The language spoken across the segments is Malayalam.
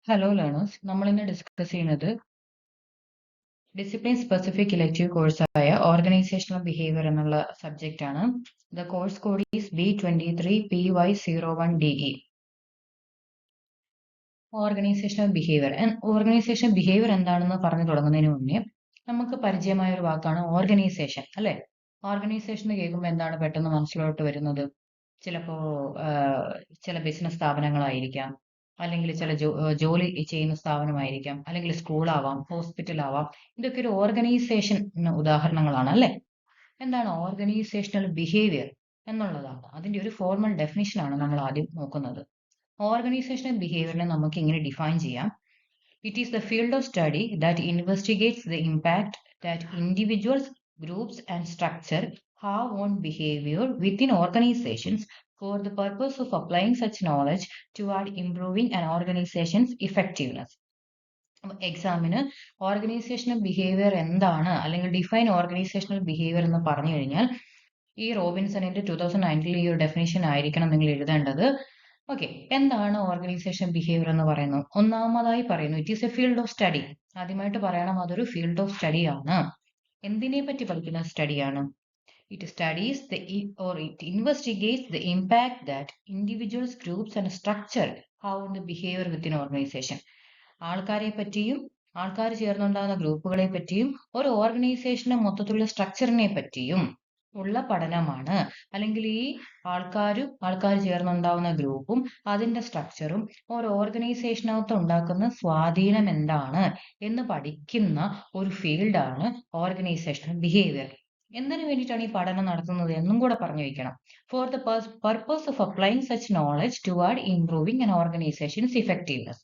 ഹലോ ലേണേഴ്സ്, നമ്മളിന്ന് ഡിസ്കസ് ചെയ്യുന്നത് ഡിസിപ്ലിൻ സ്പെസിഫിക് ഇലക്റ്റീവ് കോഴ്സായ ഓർഗനൈസേഷണൽ ബിഹേവിയർ എന്നുള്ള സബ്ജക്റ്റ് ആണ്. The course code is B23PY01DE. Organisational behaviour എന്താണെന്ന് പറഞ്ഞു തുടങ്ങുന്നതിന് മുന്നേ നമുക്ക് പരിചയമായ ഒരു വാക്കാണ് ഓർഗനൈസേഷൻ, അല്ലെ? ഓർഗനൈസേഷൻ കേൾക്കുമ്പോൾ എന്താണ് പെട്ടെന്ന് മനസ്സിലോട്ട് വരുന്നത്? ചിലപ്പോ ചില ബിസിനസ് സ്ഥാപനങ്ങളായിരിക്കാം, അല്ലെങ്കിൽ ചില ജോലി ചെയ്യുന്ന സ്ഥാപനമായിരിക്കാം, അല്ലെങ്കിൽ സ്കൂളാവാം, ഹോസ്പിറ്റലാവാം. ഇതൊക്കെ ഒരു ഓർഗനൈസേഷൻ ഉദാഹരണങ്ങളാണ്, അല്ലെ? എന്താണ് ഓർഗനൈസേഷണൽ ബിഹേവിയർ എന്നുള്ളതാണ്. അതിന്റെ ഒരു ഫോർമൽ ഡെഫിനിഷൻ ആണ് നമ്മൾ ആദ്യം നോക്കുന്നത്. ഓർഗനൈസേഷണൽ ബിഹേവിയറിനെ നമുക്ക് ഇങ്ങനെ ഡിഫൈൻ ചെയ്യാം. It is the field of study that investigates the impact that individuals, groups, and structure have on behavior within organizations for the purpose of applying such knowledge toward improving an organization's effectiveness. എക്സാമിന് ഓർഗനൈസേഷണൽ ബിഹേവിയർ എന്താണ്, അല്ലെങ്കിൽ ഡിഫൈൻ ഓർഗനൈസേഷണൽ ബിഹേവിയർ എന്ന് പറഞ്ഞു കഴിഞ്ഞാൽ ഈ റോബിൻസണിന്റെ 2019 ഈ ഒരു ഡെഫിനേഷൻ ആയിരിക്കണം നിങ്ങൾ എഴുതേണ്ടത്. ഓക്കെ, എന്താണ് ഓർഗനൈസേഷൻ ബിഹേവിയർ എന്ന് പറയുന്നത്? ഒന്നാമതായി പറയുന്നു, it is a field of study. ആദ്യമായിട്ട് പറയണം, അതൊരു ഫീൽഡ് ഓഫ് സ്റ്റഡി ആണ്. എന്തിനെ പറ്റി പഠിക്കുന്ന സ്റ്റഡിയാണ്? It studies it investigates the impact that individuals, groups and structure have on the behaviour within organisation. ആൾക്കാരെ പറ്റിയും ആൾക്കാർ ചേർന്നുണ്ടാകുന്ന ഗ്രൂപ്പുകളെ പറ്റിയും ഒരു ഓർഗനൈസേഷന്റെ മൊത്തത്തിലുള്ള സ്ട്രക്ചറിനെ പറ്റിയും ഉള്ള പഠനമാണ്. അല്ലെങ്കിൽ ഈ ആൾക്കാർ ചേർന്നുണ്ടാവുന്ന ഗ്രൂപ്പും അതിന്റെ സ്ട്രക്ചറും ഒരു ഓർഗനൈസേഷനകത്ത് ഉണ്ടാക്കുന്ന സ്വാധീനം എന്താണ് എന്ന് പഠിക്കുന്ന ഒരു ഫീൽഡാണ് ഓർഗനൈസേഷണൽ ബിഹേവിയർ. എന്തിനു വേണ്ടിയിട്ടാണ് ഈ പഠനം നടത്തുന്നത് എന്നും കൂടെ പറഞ്ഞു വയ്ക്കണം. For the purpose of applying such knowledge toward improving an organisation's effectiveness.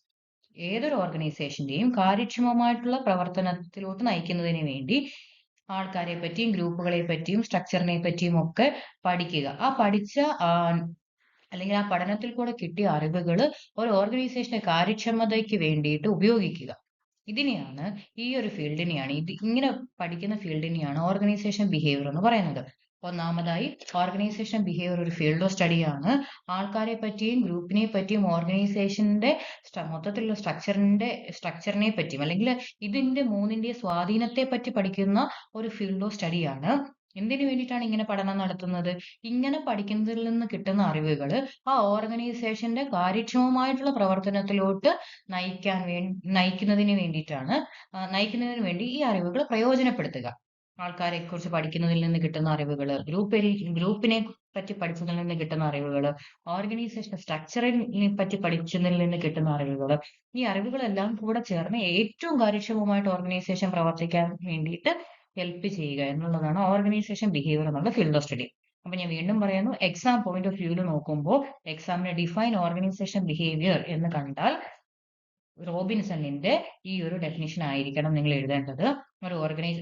ഏതൊരു ഓർഗനൈസേഷന്റെയും കാര്യക്ഷമമായിട്ടുള്ള പ്രവർത്തനത്തിലോട്ട് നയിക്കുന്നതിന് വേണ്ടി ആൾക്കാരെ പറ്റിയും ഗ്രൂപ്പുകളെ പറ്റിയും സ്ട്രക്ചറിനെ പറ്റിയും ഒക്കെ പഠിക്കുക. ആ പഠിച്ച അല്ലെങ്കിൽ ആ പഠനത്തിൽ കൂടെ കിട്ടിയ അറിവുകൾ ഒരു ഓർഗനൈസേഷന്റെ കാര്യക്ഷമതയ്ക്ക് വേണ്ടിയിട്ട് ഉപയോഗിക്കുക. ഇതിനെയാണ് ഈ ഒരു ഫീൽഡിനെയാണ് ഇങ്ങനെ പഠിക്കുന്ന ഫീൽഡിനെയാണ് ഓർഗനൈസേഷൻ ബിഹേവിയർ എന്ന് പറയുന്നത്. ഒന്നാമതായി, ഓർഗനൈസേഷൻ ബിഹേവിയർ ഒരു ഫീൽഡ് ഓഫ് സ്റ്റഡിയാണ്. ആൾക്കാരെ പറ്റിയും ഗ്രൂപ്പിനെ പറ്റിയും ഓർഗനൈസേഷന്റെ മൊത്തത്തിലുള്ള സ്ട്രക്ചറിനെ പറ്റിയും അല്ലെങ്കിൽ ഇതിന്റെ മൂന്നിന്റെ സ്വാധീനത്തെ പറ്റി പഠിക്കുന്ന ഒരു ഫീൽഡ് ഓഫ് സ്റ്റഡിയാണ്. എന്തിനു വേണ്ടിയിട്ടാണ് ഇങ്ങനെ പഠനം നടത്തുന്നത്? ഇങ്ങനെ പഠിക്കുന്നതിൽ നിന്ന് കിട്ടുന്ന അറിവുകൾ ആ ഓർഗനൈസേഷന്റെ കാര്യക്ഷമമായിട്ടുള്ള പ്രവർത്തനത്തിലോട്ട് നയിക്കുന്നതിന് വേണ്ടി ഈ അറിവുകൾ പ്രയോജനപ്പെടുത്തുക. ആൾക്കാരെ കുറിച്ച് പഠിക്കുന്നതിൽ നിന്ന് കിട്ടുന്ന അറിവുകൾ, ഗ്രൂപ്പിനെ പറ്റി പഠിച്ചതിൽ നിന്ന് കിട്ടുന്ന അറിവുകൾ, ഓർഗനൈസേഷൻ സ്ട്രക്ചറിനെ പറ്റി പഠിച്ചതിൽ നിന്ന് കിട്ടുന്ന അറിവുകൾ, ഈ അറിവുകളെല്ലാം കൂടെ ചേർന്ന് ഏറ്റവും കാര്യക്ഷമമായിട്ട് ഓർഗനൈസേഷൻ പ്രവർത്തിക്കാൻ വേണ്ടിയിട്ട് ഹെൽപ്പ് ചെയ്യുക എന്നുള്ളതാണ് ഓർഗനൈസേഷൻ ബിഹേവിയർ എന്നുള്ള ഫീൽഡ് ഓഫ് സ്റ്റഡി. അപ്പൊ ഞാൻ വീണ്ടും പറയുന്നു, എക്സാം പോയിന്റ് ഓഫ് വ്യൂവിൽ നോക്കുമ്പോൾ എക്സാമിന് ഡിഫൈൻ ഓർഗനൈസേഷൻ ബിഹേവിയർ എന്ന് കണ്ടാൽ റോബിൻസണിന്റെ ഈ ഒരു ഡെഫിനിഷൻ ആയിരിക്കണം നിങ്ങൾ എഴുതേണ്ടത്.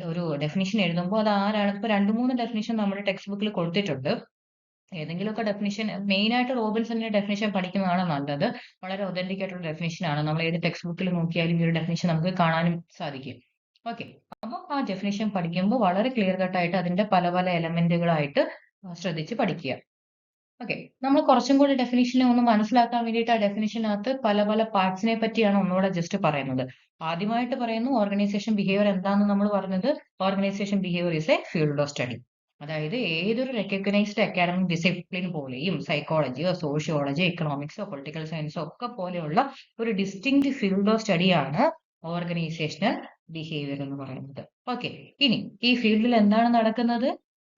ഒരു ഡെഫിനിഷൻ എഴുതുമ്പോൾ അത് ആരാണ്? ഇപ്പൊ 2-3 ഡെഫിനിഷൻ നമ്മുടെ ടെക്സ്റ്റ് ബുക്കിൽ കൊടുത്തിട്ടുണ്ട്. ഏതെങ്കിലുമൊക്കെ ഡെഫിനിഷൻ, മെയിൻ ആയിട്ട് റോബിൻസണിന്റെ ഡെഫിനിഷൻ പഠിക്കുന്നതാണ് നല്ലത്. വളരെ ഒതന്റിക് ആയിട്ടുള്ള ഡെഫിനിഷൻ ആണ്. നമ്മൾ ഏത് ടെക്സ്റ്റ് ബുക്കിൽ നോക്കിയാലും ഈ ഒരു ഡെഫിനിഷൻ നമുക്ക് കാണാനും സാധിക്കും. ഓക്കെ, അപ്പോൾ ആ ഡെഫിനിഷൻ പഠിക്കുമ്പോൾ വളരെ ക്ലിയർ കട്ട് ആയിട്ട് അതിന്റെ പല പല എലമെന്റുകളായിട്ട് ശ്രദ്ധിച്ച് പഠിക്കുക. ഓക്കെ, നമ്മൾ കുറച്ചും കൂടി ഡെഫിനിഷനെ ഒന്ന് മനസ്സിലാക്കാൻ വേണ്ടിയിട്ട് ആ ഡെഫിനിഷനകത്ത് പല പല പാർട്സിനെ പറ്റിയാണ് ഒന്നുകൂടെ ജസ്റ്റ് പറയുന്നത്. ആദ്യമായിട്ട് പറയുന്നു, ഓർഗനൈസേഷൻ ബിഹേവിയർ എന്താണെന്ന് നമ്മൾ പറഞ്ഞത്, organisation behaviour is A field of study. അതായത് ഏതൊരു റെക്കഗ്നൈസ്ഡ് അക്കാഡമിക് ഡിസിപ്ലിൻ പോലെയും സൈക്കോളജിയോ സോഷ്യോളജിയോ എക്കണോമിക്സോ പൊളിറ്റിക്കൽ സയൻസോ ഒക്കെ പോലെയുള്ള ഒരു ഡിസ്റ്റിങ്ക്ട് ഫീൽഡ് ഓഫ് സ്റ്റഡിയാണ് ഓർഗനൈസേഷണൽ ബിഹേവിയർ എന്ന് പറയുന്നത്. ഓക്കെ, ഇനി ഈ ഫീൽഡിൽ എന്താണ് നടക്കുന്നത്?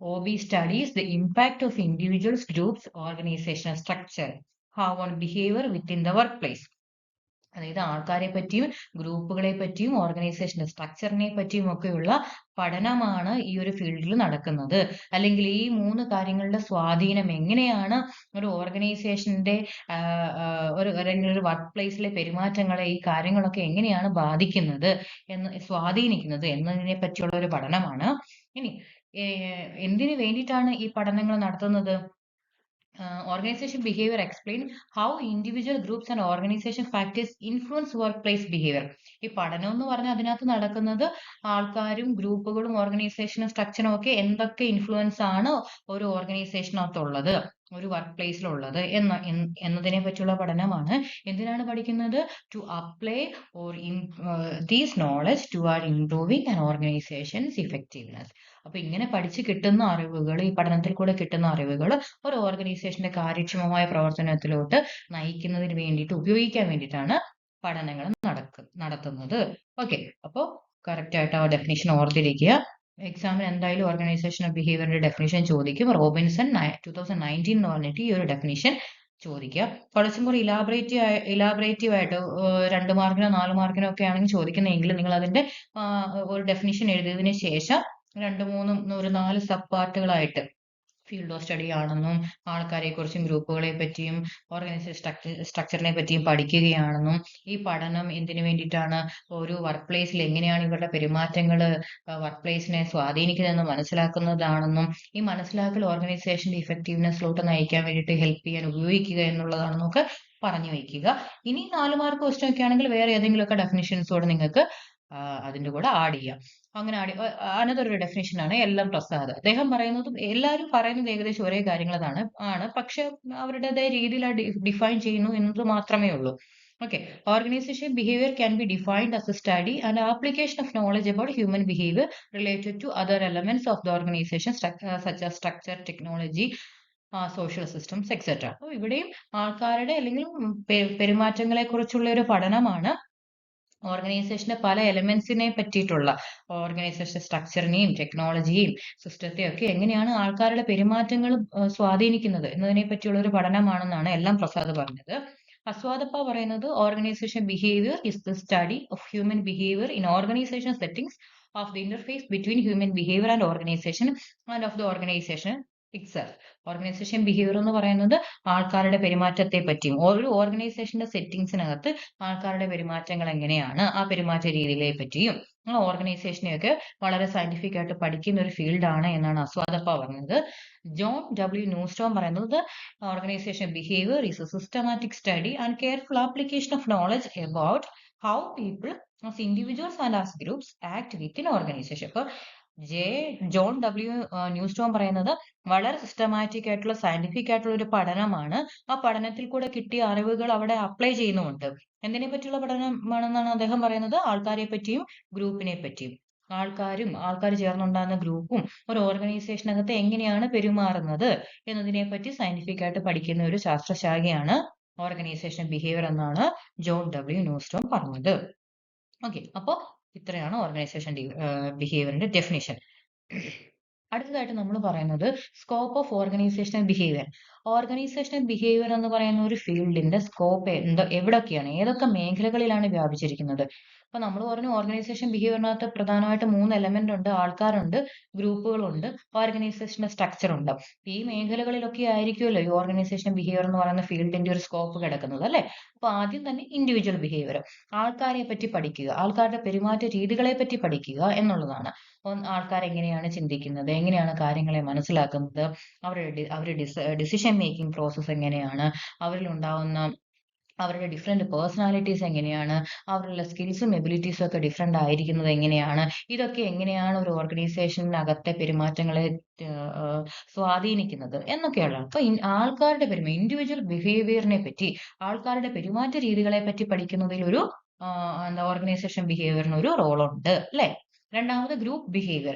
OB studies the impact of individuals, groups, organizational structure have on behavior within the workplace. അതായത് ആൾക്കാരെ പറ്റിയും ഗ്രൂപ്പുകളെ പറ്റിയും ഓർഗനൈസേഷൻ സ്ട്രക്ചറിനെ പറ്റിയും ഒക്കെയുള്ള പഠനമാണ് ഈ ഒരു ഫീൽഡിൽ നടക്കുന്നത്. അല്ലെങ്കിൽ ഈ 3 കാര്യങ്ങളുടെ സ്വാധീനം എങ്ങനെയാണ് ഒരു ഓർഗനൈസേഷന്റെ ഒരു വർക്ക് പ്ലേസിലെ പെരുമാറ്റങ്ങളെ ഈ കാര്യങ്ങളൊക്കെ എങ്ങനെയാണ് സ്വാധീനിക്കുന്നത് എന്നതിനെ പറ്റിയുള്ള ഒരു പഠനമാണ്. ഇനി എന്തിനു വേണ്ടിയിട്ടാണ് ഈ പഠനങ്ങൾ നടത്തുന്നത്? Organization behavior explain how individual groups and organization factors influence workplace behavior. ഈ പഠനം എന്ന് പറഞ്ഞാൽ അതിനകത്ത് നടക്കുന്നത് ആൾക്കാരും ഗ്രൂപ്പുകളും ഓർഗനൈസേഷനും സ്ട്രക്ചറും ഒക്കെ എന്തൊക്കെ ഇൻഫ്ലുവൻസ് ആണ് ഒരു ഓർഗനൈസേഷനകത്തുള്ളത്, ഒരു വർക്ക് പ്ലേസിലുള്ളത് എന്നതിനെ പറ്റിയുള്ള പഠനമാണ്. എന്തിനാണ് പഠിക്കുന്നത്? To apply or these knowledge toward improving an organisation's effectiveness. അപ്പൊ ഇങ്ങനെ പഠിച്ചു കിട്ടുന്ന അറിവുകൾ, ഈ പഠനത്തിൽ കൂടെ കിട്ടുന്ന അറിവുകൾ ഒരു ഓർഗനൈസേഷന്റെ കാര്യക്ഷമമായ പ്രവർത്തനത്തിലോട്ട് നയിക്കുന്നതിന് വേണ്ടിയിട്ട് ഉപയോഗിക്കാൻ വേണ്ടിയിട്ടാണ് പഠനങ്ങൾ നടത്തുന്നത്. ഓക്കെ, അപ്പോൾ കറക്റ്റ് ആയിട്ട് ആ ഡെഫിനിഷൻ ഓർത്തിരിക്കുക. എക്സാമിന് എന്തായാലും ഓർഗനൈസേഷൻ ഓഫ് ബിഹേവിയറിന്റെ ഡെഫിനിഷൻ ചോദിക്കും. റോബിൻസൺ 2019 എന്ന് പറഞ്ഞിട്ട് ഈ ഒരു ഡെഫിനിഷൻ ചോദിക്കുക. കുറച്ചും കൂടി ഇലാബറേറ്റീവ് ആയിട്ട് 2 മാർക്കിനോ 4 മാർക്കിനോ ഒക്കെ ആണെങ്കിൽ ചോദിക്കുന്നതെങ്കിൽ നിങ്ങൾ അതിന്റെ ഒരു ഡെഫിനിഷൻ എഴുതിയതിനു ശേഷം 2, 3, ഒരു 4 സബ് പാർട്ടുകളായിട്ട് ഫീൽഡ് ഓഫ് സ്റ്റഡി ആണെന്നും ആൾക്കാരെ കുറിച്ചും ഗ്രൂപ്പുകളെ പറ്റിയും ഓർഗനൈസേഷൻ സ്ട്രക്ചറിനെ പറ്റിയും പഠിക്കുകയാണെന്നും ഈ പഠനം എന്തിനു വേണ്ടിയിട്ടാണ്, ഒരു വർക്ക് പ്ലേസിൽ എങ്ങനെയാണ് ഇവരുടെ പെരുമാറ്റങ്ങൾ വർക്ക് പ്ലേസിനെ സ്വാധീനിക്കുന്നതെന്ന് മനസ്സിലാക്കുന്നതാണെന്നും ഈ മനസ്സിലാക്കൽ ഓർഗനൈസേഷന്റെ ഇഫക്റ്റീവ്നെസ്സിലോട്ട് നയിക്കാൻ വേണ്ടിയിട്ട് ഹെൽപ്പ് ചെയ്യാൻ ഉപയോഗിക്കുക എന്നുള്ളതാണെന്നൊക്കെ പറഞ്ഞു വയ്ക്കുക. ഇനി 4 മാർക്ക് ക്വസ്റ്റ്യൻ ഒക്കെ ആണെങ്കിൽ വേറെ ഏതെങ്കിലുമൊക്കെ ഡെഫിനിഷൻസോടെ നിങ്ങൾക്ക് അതിന്റെ കൂടെ ആഡ് ചെയ്യാം. അങ്ങനെ അനതൊരു ഡെഫിനേഷൻ ആണ് എൽ.എം. പ്രസാദ്. അദ്ദേഹം പറയുന്നതും എല്ലാവരും പറയുന്നത് ഏകദേശം ഒരേ കാര്യങ്ങളാണ്, പക്ഷെ അവരുടേതായ രീതിയിൽ ഡിഫൈൻ ചെയ്യുന്നു എന്നത് മാത്രമേ ഉള്ളൂ. Okay, organization behavior can be defined as a study and application of knowledge about human behavior related to other elements of the organization, such as structure, technology, social systems, etc. അപ്പോൾ ഇവിടെയും ആൾക്കാരുടെ അല്ലെങ്കിൽ പെരുമാറ്റങ്ങളെ കുറിച്ചുള്ള ഒരു പഠനമാണ്. ഓർഗനൈസേഷന്റെ പല എലമെന്റ്സിനെ പറ്റിയിട്ടുള്ള, ഓർഗനൈസേഷൻ സ്ട്രക്ചറിനെയും ടെക്നോളജിയെയും സിസ്റ്റത്തെയും ഒക്കെ എങ്ങനെയാണ് ആൾക്കാരുടെ പെരുമാറ്റങ്ങൾ സ്വാധീനിക്കുന്നത് എന്നതിനെ പറ്റിയുള്ള ഒരു പഠനമാണെന്നാണ് എൽ.എം. പ്രസാദ് പറഞ്ഞത്. അസ്വാദപ്പ പറയുന്നത് organisation behaviour is the study of human behaviour in organisation settings of the interface between human behaviour and organisation and of the organisation itself. Organisation behaviour എന്ന് പറയുന്നത് ആൾക്കാരുടെ പെരുമാറ്റത്തെ പറ്റിയും ഒരു ഓർഗനൈസേഷന്റെ സെറ്റിംഗ്സിനകത്ത് ആൾക്കാരുടെ പെരുമാറ്റങ്ങൾ എങ്ങനെയാണ്, ആ പെരുമാറ്റ രീതികളെ പറ്റിയും ആ ഓർഗനൈസേഷനെയൊക്കെ വളരെ സയന്റിഫിക് ആയിട്ട് പഠിക്കുന്ന ഒരു ഫീൽഡാണ് എന്നാണ് അസ്വാദപ്പ പറഞ്ഞത്. ജോൺ ഡബ്ല്യു ന്യൂസ്റ്റോം പറയുന്നത് organisation behaviour is A systematic study and careful application of knowledge about how people as individuals and as groups act within organisation. അപ്പൊ ജോൺ ഡബ്ല്യു ന്യൂസ്റ്റോം പറയുന്നത് വളരെ സിസ്റ്റമാറ്റിക് ആയിട്ടുള്ള സയന്റിഫിക് ആയിട്ടുള്ള ഒരു പഠനമാണ്. ആ പഠനത്തിൽ കൂടെ കിട്ടിയ അറിവുകൾ അവിടെ അപ്ലൈ ചെയ്യുന്നുമുണ്ട്. എന്തിനെ പറ്റിയുള്ള പഠനമാണെന്നാണ് അദ്ദേഹം പറയുന്നത്? ആൾക്കാരെ പറ്റിയും ഗ്രൂപ്പിനെ പറ്റിയും. ആൾക്കാർ ചേർന്നുണ്ടാകുന്ന ഗ്രൂപ്പും ഒരു ഓർഗനൈസേഷനകത്ത് എങ്ങനെയാണ് പെരുമാറുന്നത് എന്നതിനെ പറ്റി സയന്റിഫിക് ആയിട്ട് പഠിക്കുന്ന ഒരു ശാസ്ത്രശാഖയാണ് ഓർഗനൈസേഷൻ ബിഹേവിയർ എന്നാണ് ജോൺ ഡബ്ല്യു ന്യൂസ്റ്റോം പറഞ്ഞത്. ഓക്കെ, അപ്പോ ഇത്രയാണ് ഓർഗനൈസേഷൻ ബിഹേവിയറിന്റെ ഡെഫിനിഷൻ. അടുത്തതായിട്ട് നമ്മൾ പറയുന്നത് scope of organisational behaviour. Organisational behaviour എന്ന് പറയുന്ന ഒരു ഫീൽഡിന്റെ സ്കോപ്പ് എവിടൊക്കെയാണ്, ഏതൊക്കെ മേഖലകളിലാണ് വ്യാപിച്ചിരിക്കുന്നത്? അപ്പൊ നമ്മൾ പറഞ്ഞു ഓർഗനൈസേഷൻ ബിഹേവിയറിനകത്ത് പ്രധാനമായിട്ട് 3 എലമെന്റ് ഉണ്ട്. ആൾക്കാരുണ്ട്, ഗ്രൂപ്പുകളുണ്ട്, ഓർഗനൈസേഷന്റെ സ്ട്രക്ചർ ഉണ്ട്. ഈ മേഖലകളിലൊക്കെ ആയിരിക്കുമല്ലോ ഈ ഓർഗനൈസേഷൻ ബിഹേവിയർ എന്ന് പറയുന്ന ഫീൽഡിന്റെ ഒരു സ്കോപ്പ് കിടക്കുന്നത്, അല്ലെ? അപ്പൊ ആദ്യം തന്നെ ഇൻഡിവിജ്വൽ ബിഹേവിയർ, ആൾക്കാരെ പറ്റി പഠിക്കുക, ആൾക്കാരുടെ പെരുമാറ്റ രീതികളെ പറ്റി പഠിക്കുക എന്നുള്ളതാണ്. ആൾക്കാർ എങ്ങനെയാണ് ചിന്തിക്കുന്നത്, എങ്ങനെയാണ് കാര്യങ്ങളെ മനസ്സിലാക്കുന്നത്, അവരുടെ ഡിസിഷൻ മേക്കിംഗ് പ്രോസസ്സ് എങ്ങനെയാണ്, അവരിൽ ഉണ്ടാവുന്ന അവരുടെ ഡിഫറെന്റ് പേഴ്സണാലിറ്റീസ് എങ്ങനെയാണ്, അവരുടെ സ്കിൽസും എബിലിറ്റീസും ഒക്കെ ഡിഫറെന്റ് ആയിരിക്കുന്നത് എങ്ങനെയാണ്, ഇതൊക്കെ എങ്ങനെയാണ് ഒരു ഓർഗനൈസേഷനകത്തെ പെരുമാറ്റങ്ങളെ സ്വാധീനിക്കുന്നത് എന്നൊക്കെയുള്ള. അപ്പൊ ആൾക്കാരുടെ ഇൻഡിവിജ്വൽ ബിഹേവിയറിനെ പറ്റി, ആൾക്കാരുടെ പെരുമാറ്റ രീതികളെ പറ്റി പഠിക്കുന്നതിൽ ഒരു ഓർഗനൈസേഷൻ ബിഹേവിയറിന് ഒരു റോളുണ്ട്, അല്ലെ? രണ്ടാമത് ഗ്രൂപ്പ് ബിഹേവിയർ.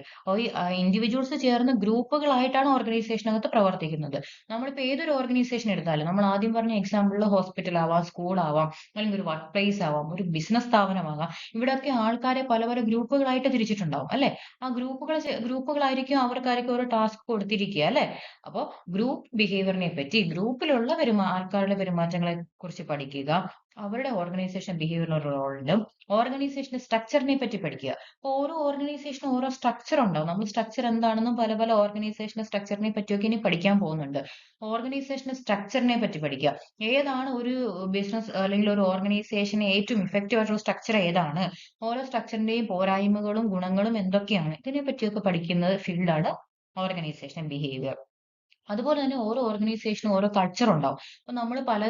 ഇൻഡിവിജ്വൽസ് ചേർന്ന് ഗ്രൂപ്പുകളായിട്ടാണ് ഓർഗനൈസേഷനകത്ത് പ്രവർത്തിക്കുന്നത്. നമ്മളിപ്പോൾ ഏതൊരു ഓർഗനൈസേഷൻ എടുത്താലും, നമ്മൾ ആദ്യം പറഞ്ഞ എക്സാമ്പിളിൽ ഹോസ്പിറ്റൽ ആവാം, സ്കൂൾ ആവാം, അല്ലെങ്കിൽ ഒരു വർക്ക് പ്ലേസ് ആവാം, ഒരു ബിസിനസ് സ്ഥാപനമാകാം, ഇവിടെയൊക്കെ ആൾക്കാരെ പല പല ഗ്രൂപ്പുകളായിട്ട് തിരിച്ചിട്ടുണ്ടാവും, അല്ലെ? ആ ഗ്രൂപ്പുകളായിരിക്കും അവർക്കായിരിക്കും ഓരോ ടാസ്ക് കൊടുത്തിരിക്കുക, അല്ലെ? അപ്പോൾ ഗ്രൂപ്പ് ബിഹേവിയറിനെ പറ്റി, ഗ്രൂപ്പിലുള്ള ആൾക്കാരുടെ പെരുമാറ്റങ്ങളെ കുറിച്ച് പഠിക്കുക, അവരുടെ ഓർഗനൈസേഷൻ ബിഹേവിയർ റോളിലും ഓർഗനൈസേഷന്റെ സ്ട്രക്ചറിനെ പറ്റി പഠിക്കുക. ഓരോ ഓർഗനൈസേഷനും ഓരോ സ്ട്രക്ചർ ഉണ്ടാവും. നമ്മൾ സ്ട്രക്ചർ എന്താണെന്നും പല പല ഓർഗനൈസേഷന്റെ സ്ട്രക്ചറിനെ പറ്റിയൊക്കെ ഇനി പഠിക്കാൻ പോകുന്നുണ്ട്. ഓർഗനൈസേഷന്റെ സ്ട്രക്ചറിനെ പറ്റി പഠിക്കുക. ഏതാണ് ഒരു ബിസിനസ് അല്ലെങ്കിൽ ഒരു ഓർഗനൈസേഷന് ഏറ്റവും ഇഫക്റ്റീവ് ആയിട്ടുള്ള സ്ട്രക്ചർ ഏതാണ്, ഓരോ സ്ട്രക്ചറിന്റെയും പോരായ്മകളും ഗുണങ്ങളും എന്തൊക്കെയാണ്, ഇതിനെ പറ്റിയൊക്കെ പഠിക്കുന്ന ഫീൽഡാണ് ഓർഗനൈസേഷൻ ബിഹേവിയർ. അതുപോലെ തന്നെ ഓരോ ഓർഗനൈസേഷനും ഓരോ കൾച്ചർ ഉണ്ടാവും. അപ്പൊ നമ്മൾ പല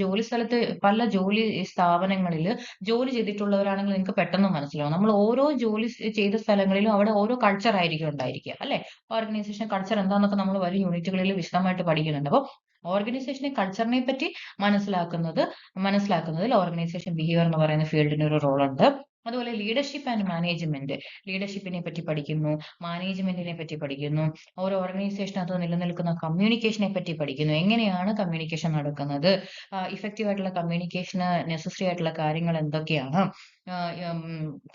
ജോലി സ്ഥലത്ത് പല ജോലി സ്ഥാപനങ്ങളിൽ ജോലി ചെയ്തിട്ടുള്ളവരാണെങ്കിൽ നിങ്ങൾക്ക് പെട്ടെന്ന് മനസ്സിലാവും. നമ്മൾ ഓരോ ജോലി ചെയ്ത സ്ഥലങ്ങളിലും അവിടെ ഓരോ കൾച്ചർ ആയിരിക്കും ഉണ്ടായിരിക്കുക അല്ലെ? ഓർഗനൈസേഷൻ കൾച്ചർ എന്താന്നൊക്കെ നമ്മൾ വരും യൂണിറ്റുകളിൽ വിശദമായിട്ട് പഠിക്കുന്നുണ്ട്. അപ്പോൾ ഓർഗനൈസേഷനെ കൾച്ചറിനെ പറ്റി മനസ്സിലാക്കുന്നതിൽ ഓർഗനൈസേഷൻ ബിഹേവിയർ എന്ന് പറയുന്ന ഫീൽഡിന് ഒരു റോൾ ഉണ്ട്. അതുപോലെ ലീഡർഷിപ്പ് ആൻഡ് മാനേജ്മെന്റ്, ലീഡർഷിപ്പിനെ പറ്റി പഠിക്കുന്നു, മാനേജ്മെന്റിനെ പറ്റി പഠിക്കുന്നു, ഓരോ ഓർഗനൈസേഷനകത്ത് നിലനിൽക്കുന്ന കമ്മ്യൂണിക്കേഷനെ പറ്റി പഠിക്കുന്നു. എങ്ങനെയാണ് കമ്മ്യൂണിക്കേഷൻ നടക്കുന്നത്? ഇഫക്റ്റീവ് ആയിട്ടുള്ള കമ്മ്യൂണിക്കേഷന് നെസസറി ആയിട്ടുള്ള കാര്യങ്ങൾ എന്തൊക്കെയാണ്?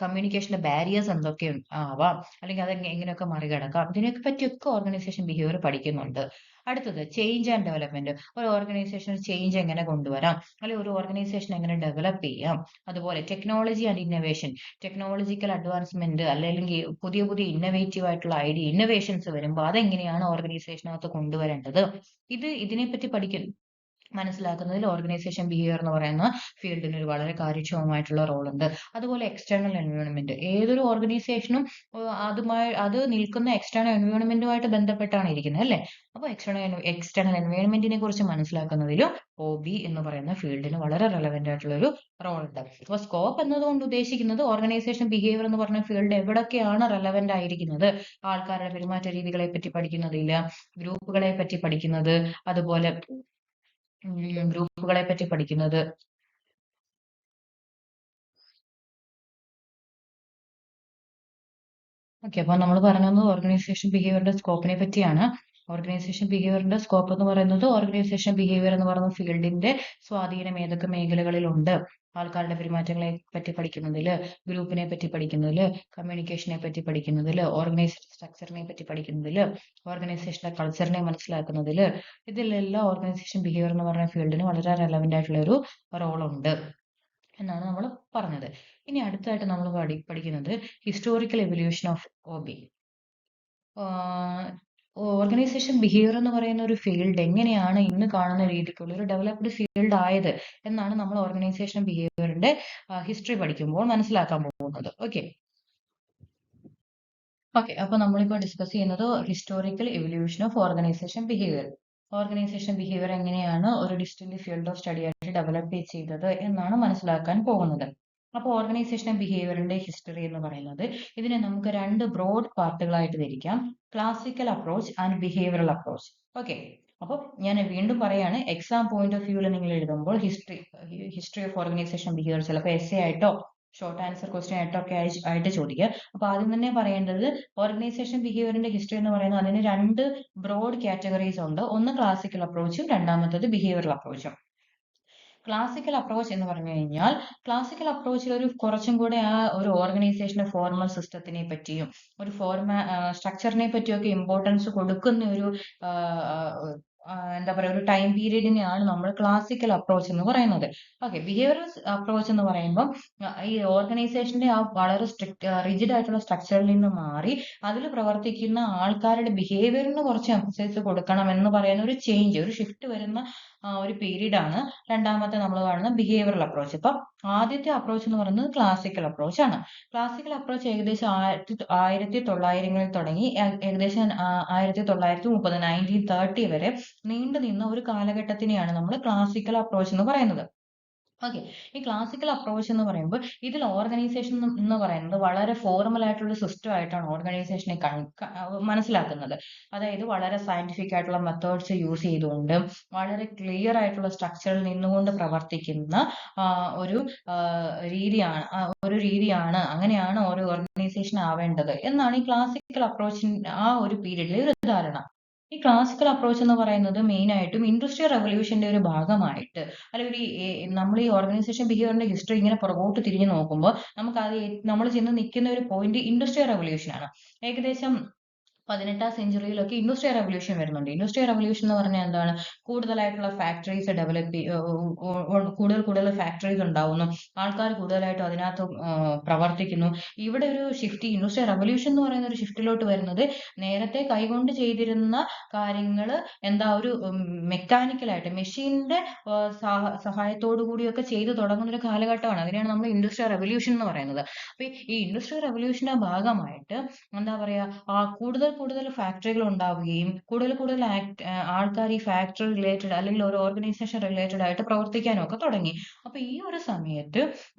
കമ്മ്യൂണിക്കേഷന്റെ ബാരിയേഴ്സ് എന്തൊക്കെ ആവാം? അല്ലെങ്കിൽ അത് എങ്ങനെയൊക്കെ മറികടക്കാം? ഇതിനെയൊക്കെ പറ്റിയൊക്കെ ഓർഗനൈസേഷൻ ബിഹേവിയർ പഠിക്കുന്നുണ്ട്. അടുത്തത് ചേഞ്ച് ആൻഡ് ഡെവലപ്മെന്റ്. ഒരു ഓർഗനൈസേഷനിൽ ചേഞ്ച് എങ്ങനെ കൊണ്ടുവരാം? അല്ലെങ്കിൽ ഒരു ഓർഗനൈസേഷൻ എങ്ങനെ ഡെവലപ്പ് ചെയ്യാം? അതുപോലെ technology and innovation. Technological advancement അല്ലെങ്കിൽ പുതിയ പുതിയ ഇന്നോവേറ്റീവ് ആയിട്ടുള്ള ഇന്നോവേഷൻസ് വരുമ്പോൾ അതെങ്ങനെയാണ് ഓർഗനൈസേഷനകത്ത് കൊണ്ടുവരേണ്ടത്? ഇതിനെപ്പറ്റി മനസ്സിലാക്കുന്നതിൽ ഓർഗനൈസേഷൻ ബിഹേവിയർ എന്ന് പറയുന്ന ഫീൽഡിന് ഒരു വളരെ കാര്യക്ഷമമായിട്ടുള്ള റോൾ ഉണ്ട്. അതുപോലെ എക്സ്റ്റേണൽ എൻവയോൺമെന്റ്. ഏതൊരു ഓർഗനൈസേഷനും അത് നിൽക്കുന്ന എക്സ്റ്റേണൽ എൻവയോൺമെന്റുമായിട്ട് ബന്ധപ്പെട്ടാണ് ഇരിക്കുന്നത് അല്ലേ? അപ്പോൾ എക്സ്റ്റേണൽ എൻവയോൺമെന്റിനെ കുറിച്ച് മനസ്സിലാക്കുന്നതിലും OB എന്ന് പറയുന്ന ഫീൽഡിന് വളരെ റെലവെന്റ് ആയിട്ടുള്ള ഒരു റോൾ ഉണ്ട്. അപ്പോൾ സ്കോപ്പ് എന്നതുകൊണ്ട് ഉദ്ദേശിക്കുന്നത് ഓർഗനൈസേഷൻ ബിഹേവിയർ എന്ന് പറഞ്ഞ ഫീൽഡ് എവിടൊക്കെയാണ് റെലവെന്റ് ആയിരിക്കുന്നത്? ആൾക്കാരുടെ പെരുമാറ്റ രീതികളെ പറ്റി പഠിക്കുന്നതില്ല, ഗ്രൂപ്പുകളെ പറ്റി പഠിക്കുന്നത്, അതുപോലെ ഗ്രൂപ്പുകളെ പറ്റി പഠിക്കുന്നത്. ഓക്കെ, അപ്പൊ നമ്മൾ പറയുന്നത് ഓർഗനൈസേഷൻ ബിഹേവിയറിന്റെ സ്കോപ്പിനെ പറ്റിയാണ്. ഓർഗനൈസേഷൻ ബിഹേവിയറിന്റെ സ്കോപ്പ് എന്ന് പറയുന്നത് ഓർഗനൈസേഷൻ ബിഹേവിയർ എന്ന് പറയുന്ന ഫീൽഡിന്റെ സ്വാധീനം ഏതൊക്കെ മേഖലകളിലുണ്ട്? ആൾക്കാരുടെ പെരുമാറ്റങ്ങളെ പറ്റി പഠിക്കുന്നതില്, ഗ്രൂപ്പിനെ പറ്റി പഠിക്കുന്നതില്, കമ്മ്യൂണിക്കേഷനെ പറ്റി പഠിക്കുന്നതില്, ഓർഗനൈസേഷൻ സ്ട്രക്ചറിനെ പറ്റി പഠിക്കുന്നതില്, ഓർഗനൈസേഷന്റെ കൾച്ചറിനെ മനസ്സിലാക്കുന്നതില്, ഇതിലെല്ലാം ഓർഗനൈസേഷൻ ബിഹേവിയർ എന്ന് പറയുന്ന ഫീൽഡിന് വളരെ റെലവെന്റ് ആയിട്ടുള്ള ഒരു റോൾ ഉണ്ട് എന്നാണ് നമ്മൾ പറഞ്ഞത്. ഇനി അടുത്തായിട്ട് നമ്മൾ പഠിക്കുന്നത് historical evolution of OB. Organisation behaviour എന്ന് പറയുന്ന ഒരു ഫീൽഡ് എങ്ങനെയാണ് ഇന്ന് കാണുന്ന രീതിക്കുള്ള ഒരു ഡെവലപ്ഡ് ഫീൽഡ് ആയത് എന്നാണ് നമ്മൾ ഓർഗനൈസേഷൻ ബിഹേവിയറിന്റെ ഹിസ്റ്ററി പഠിക്കുമ്പോൾ മനസ്സിലാക്കാൻ പോകുന്നത്. ഓക്കെ, അപ്പൊ നമ്മളിപ്പോൾ ഡിസ്കസ് ചെയ്യുന്നത് historical evolution of organisation behaviour. Organisation behaviour എങ്ങനെയാണ് ഒരു ഡിസ്റ്റിൻക്ട് ഫീൽഡ് ഓഫ് സ്റ്റഡി ആയിട്ട് ഡെവലപ്പ് ചെയ്തത് എന്നാണ് മനസ്സിലാക്കാൻ പോകുന്നത്. അപ്പോൾ ഓർഗനൈസേഷൻ ബിഹേവിയറിന്റെ ഹിസ്റ്ററി എന്ന് പറയുന്നത് ഇതിനെ നമുക്ക് രണ്ട് ബ്രോഡ് പാർട്ടുകളായിട്ട് തിരിക്കാം. Classical approach and behavioural approach. Okay, അപ്പോൾ ഞാൻ വീണ്ടും പറയാണ്, എക്സാം പോയിന്റ് ഓഫ് വ്യൂവിൽ നിങ്ങൾ എഴുതുമ്പോൾ ഹിസ്റ്ററി ഓഫ് ഓർഗനൈസേഷൻ ബിഹേവിയർ ചിലപ്പോൾ എസ്സേ ആയിട്ടോ ഷോർട്ട് ആൻസർ ക്വസ്റ്റ്യൻ ആയിട്ടോ ഒക്കെ ആയിട്ട് ചോദിക്കുക. അപ്പൊ ആദ്യം തന്നെ പറയേണ്ടത് ഓർഗനൈസേഷൻ ബിഹേവിയറിന്റെ ഹിസ്റ്ററി എന്ന് പറയുന്നത് അതിന് രണ്ട് ബ്രോഡ് കാറ്റഗറീസ് ഉണ്ട്. ഒന്ന് ക്ലാസിക്കൽ അപ്രോച്ചും രണ്ടാമത്തത് ബിഹേവിയറൽ അപ്രോച്ചും. ക്ലാസിക്കൽ അപ്രോച്ച് എന്ന് പറഞ്ഞു കഴിഞ്ഞാൽ ക്ലാസിക്കൽ അപ്രോച്ചിൽ ഒരു കുറച്ചും കൂടെ ആ ഒരു ഓർഗനൈസേഷന്റെ ഫോർമൽ സിസ്റ്റത്തിനെ പറ്റിയും ഒരു സ്ട്രക്ചറിനെ പറ്റിയൊക്കെ ഇമ്പോർട്ടൻസ് കൊടുക്കുന്ന ഒരു എന്താ പറയുക ഒരു ടൈം പീരീഡിനെയാണ് നമ്മൾ ക്ലാസിക്കൽ അപ്രോച്ച് എന്ന് പറയുന്നത്. ഓക്കെ, ബിഹേവിയറൽ അപ്രോച്ച് എന്ന് പറയുമ്പോൾ ഈ ഓർഗനൈസേഷന്റെ ആ വളരെ റിജിഡ് ആയിട്ടുള്ള സ്ട്രക്ചറിൽ നിന്ന് മാറി അതിൽ പ്രവർത്തിക്കുന്ന ആൾക്കാരുടെ ബിഹേവിയറിന് കുറച്ച് എംഫസൈസ് കൊടുക്കണം എന്ന് പറയുന്ന ഒരു ചേഞ്ച്, ഒരു ഷിഫ്റ്റ് വരുന്ന ഒരു പീരീഡ് ആണ് രണ്ടാമത്തെ നമ്മൾ കാണുന്ന ബിഹേവിയറൽ അപ്രോച്ച്. ഇപ്പം ആദ്യത്തെ അപ്രോച്ച് എന്ന് പറയുന്നത് ക്ലാസിക്കൽ അപ്രോച്ച് ആണ്. ക്ലാസിക്കൽ അപ്രോച്ച് ഏകദേശം 1900കളിൽ തുടങ്ങി ഏകദേശം 1930 1930 വരെ നീണ്ടു നിന്ന ഒരു കാലഘട്ടത്തിനെയാണ് നമ്മൾ ക്ലാസിക്കൽ അപ്രോച്ച് എന്ന് പറയുന്നത്. ഓക്കെ, ഈ ക്ലാസിക്കൽ അപ്രോച്ച് എന്ന് പറയുമ്പോൾ ഇതിൽ ഓർഗനൈസേഷൻ എന്ന് പറയുന്നത് വളരെ ഫോർമൽ ആയിട്ടുള്ള സിസ്റ്റം ആയിട്ടാണ് ഓർഗനൈസേഷനെ മനസ്സിലാക്കുന്നത്. അതായത് വളരെ സയന്റിഫിക് ആയിട്ടുള്ള മെത്തേഡ്സ് യൂസ് ചെയ്തുകൊണ്ട് വളരെ ക്ലിയർ ആയിട്ടുള്ള സ്ട്രക്ചറിൽ നിന്നുകൊണ്ട് പ്രവർത്തിക്കുന്ന ഒരു രീതിയാണ് അങ്ങനെയാണ് ഒരു ഓർഗനൈസേഷൻ ആവേണ്ടത് എന്നാണ് ഈ ക്ലാസിക്കൽ അപ്രോച്ചിന്റെ ആ ഒരു പീരീഡിലെ ഒരു ധാരണ. ഈ ക്ലാസിക്കൽ അപ്രോച്ച് എന്ന് പറയുന്നത് മെയിൻ ആയിട്ടും ഇൻഡസ്ട്രിയൽ റവല്യൂഷന്റെ ഒരു ഭാഗമായിട്ട് അല്ലെങ്കിൽ നമ്മൾ ഈ ഓർഗനൈസേഷൻ ബിഹേവിയറിന്റെ ഹിസ്റ്ററി ഇങ്ങനെ പുറകോട്ട് തിരിഞ്ഞു നോക്കുമ്പോൾ നമുക്ക് നമ്മൾ ചെന്ന് നിൽക്കുന്ന ഒരു പോയിന്റ് ഇൻഡസ്ട്രിയൽ റവല്യൂഷൻ ആണ്. ഏകദേശം 18ാം സെഞ്ചുറിയിലൊക്കെ ഇൻഡസ്ട്രിയൽ റവല്യൂഷൻ വരുന്നുണ്ട്. ഇൻഡസ്ട്രിയൽ റവല്യൂഷൻ എന്ന് പറഞ്ഞാൽ എന്താണ്? കൂടുതലായിട്ടുള്ള ഫാക്ടറീസ് കൂടുതൽ ഫാക്ടറീസ് ഉണ്ടാവുന്നു, ആൾക്കാർ കൂടുതലായിട്ട് അതിനകത്ത് പ്രവർത്തിക്കുന്നു. ഇവിടെ ഒരു ഷിഫ്റ്റ്, ഇൻഡസ്ട്രിയൽ റവല്യൂഷൻ എന്ന് പറയുന്ന ഒരു ഷിഫ്റ്റിലോട്ട് വരുന്നത് നേരത്തെ കൈകൊണ്ട് ചെയ്തിരുന്ന കാര്യങ്ങൾ ഒരു മെക്കാനിക്കലായിട്ട് മെഷീന്റെ സഹായത്തോടു കൂടിയൊക്കെ ചെയ്തു തുടങ്ങുന്ന ഒരു കാലഘട്ടമാണ്. അതിനെയാണ് നമ്മൾ ഇൻഡസ്ട്രിയൽ റവല്യൂഷൻ എന്ന് പറയുന്നത്. അപ്പൊ ഈ ഇൻഡസ്ട്രിയൽ റവല്യൂഷന്റെ ഭാഗമായിട്ട് കൂടുതൽ കൂടുതൽ ഫാക്ടറികൾ ഉണ്ടാവുകയും കൂടുതൽ ആൾക്കാർ ഈ ഫാക്ടറി റിലേറ്റഡ് അല്ലെങ്കിൽ ഒരു ഓർഗനൈസേഷൻ റിലേറ്റഡ് ആയിട്ട് പ്രവർത്തിക്കാനും ഒക്കെ തുടങ്ങി. അപ്പൊ ഈ ഒരു സമയത്ത്